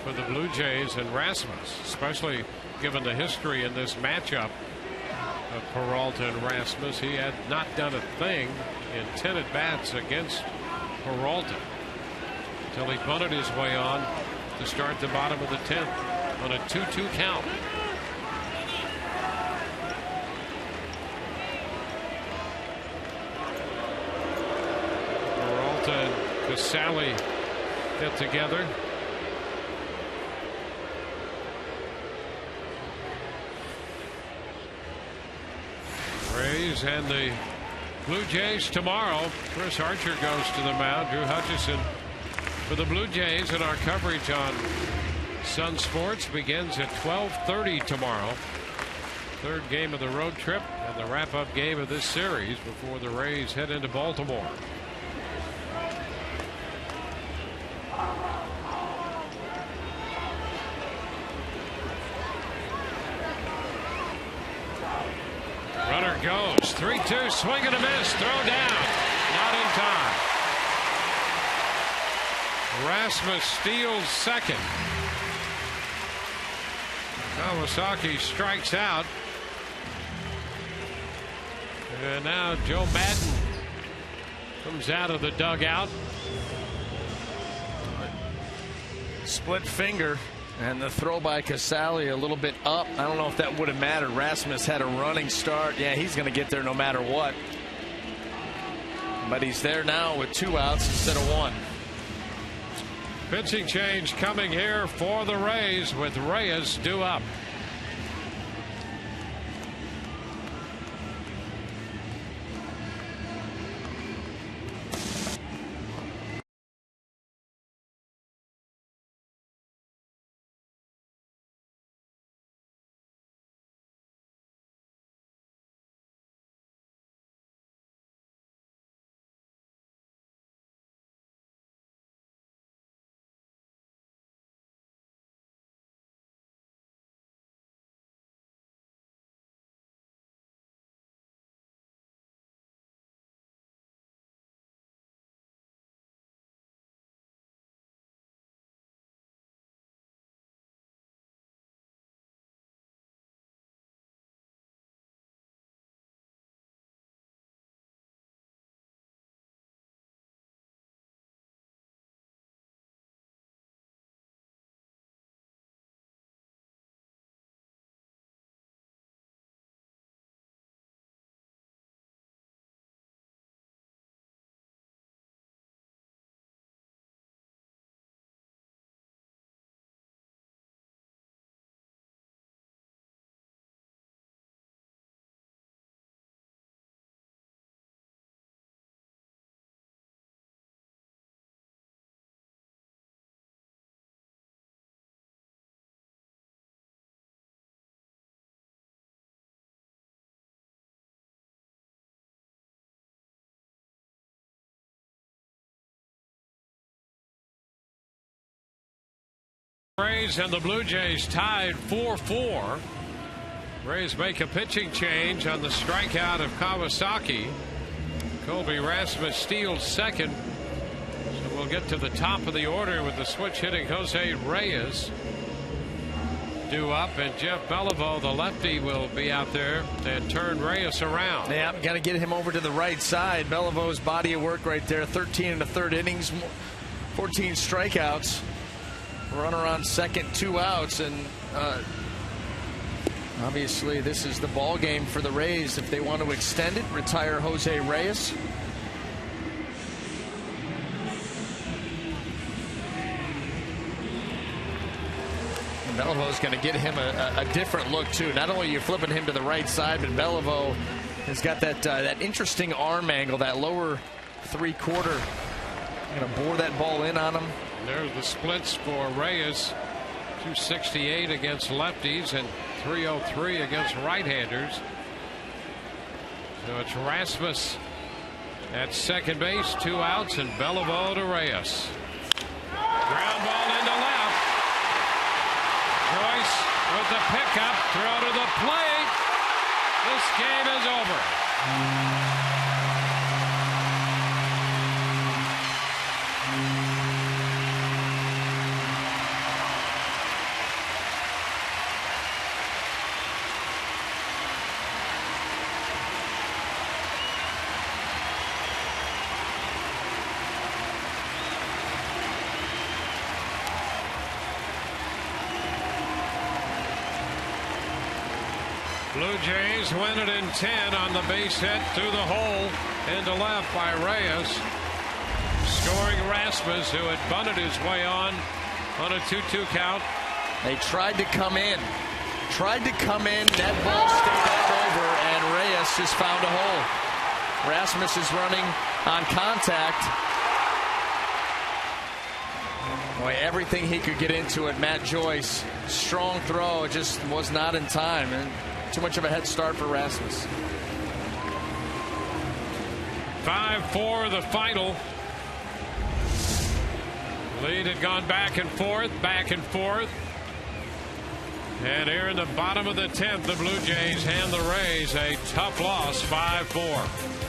for the Blue Jays and Rasmus, especially given the history in this matchup of Peralta and Rasmus. He had not done a thing in 10 at-bats against Peralta until he bunted his way on to start the bottom of the 10th on a 2-2 count. Peralta and Casale get together. Rays and the Blue Jays tomorrow. Chris Archer goes to the mound. Drew Hutchison for the Blue Jays, and our coverage on Sun Sports begins at 12:30 tomorrow. Third game of the road trip and the wrap-up game of this series before the Rays head into Baltimore. Runner goes 3-2, swing and a miss, throw down, not in time. Rasmus steals second. Kawasaki strikes out. And now Joe Madden comes out of the dugout. Split finger. And the throw by Casale a little bit up. I don't know if that would have mattered. Rasmus had a running start. Yeah, he's going to get there no matter what. But he's there now with 2 outs instead of 1. Pitching change coming here for the Rays with Reyes due up. Rays and the Blue Jays tied 4-4. Rays make a pitching change on the strikeout of Kawasaki. Colby Rasmus steals second. So we'll get to the top of the order with the switch hitting Jose Reyes due up, and Jeff Beliveau, the lefty, will be out there and turn Reyes around. Yeah, got to get him over to the right side. Beliveu's body of work right there. 13 1/3 innings, 14 strikeouts. Runner on second, 2 outs, and obviously this is the ball game for the Rays if they want to extend it, retire Jose Reyes. Beliveu's going to get him a different look too. Not only are you flipping him to the right side, but Beliveau has got that interesting arm angle, that lower 3/4. Going to bore that ball in on him. There's the splits for Reyes. 268 against lefties, and .303 against right-handers. So it's Rasmus at second base, 2 outs, and Beliveau to Reyes. Ground ball into left. Joyce with the pickup, throw to the plate. This game is over. Blue Jays win it in 10 on the base hit through the hole into left by Reyes. Scoring Rasmus, who had bunted his way on a 2-2 count. They tried to come in. That ball stayed out over, and Reyes just found a hole. Rasmus is running on contact. Boy, everything he could get into it. Matt Joyce, strong throw, it just was not in time. And too much of a head start for Rasmus. 5-4 the final. Lead had gone back and forth. And here in the bottom of the 10th, the Blue Jays hand the Rays a tough loss, 5-4.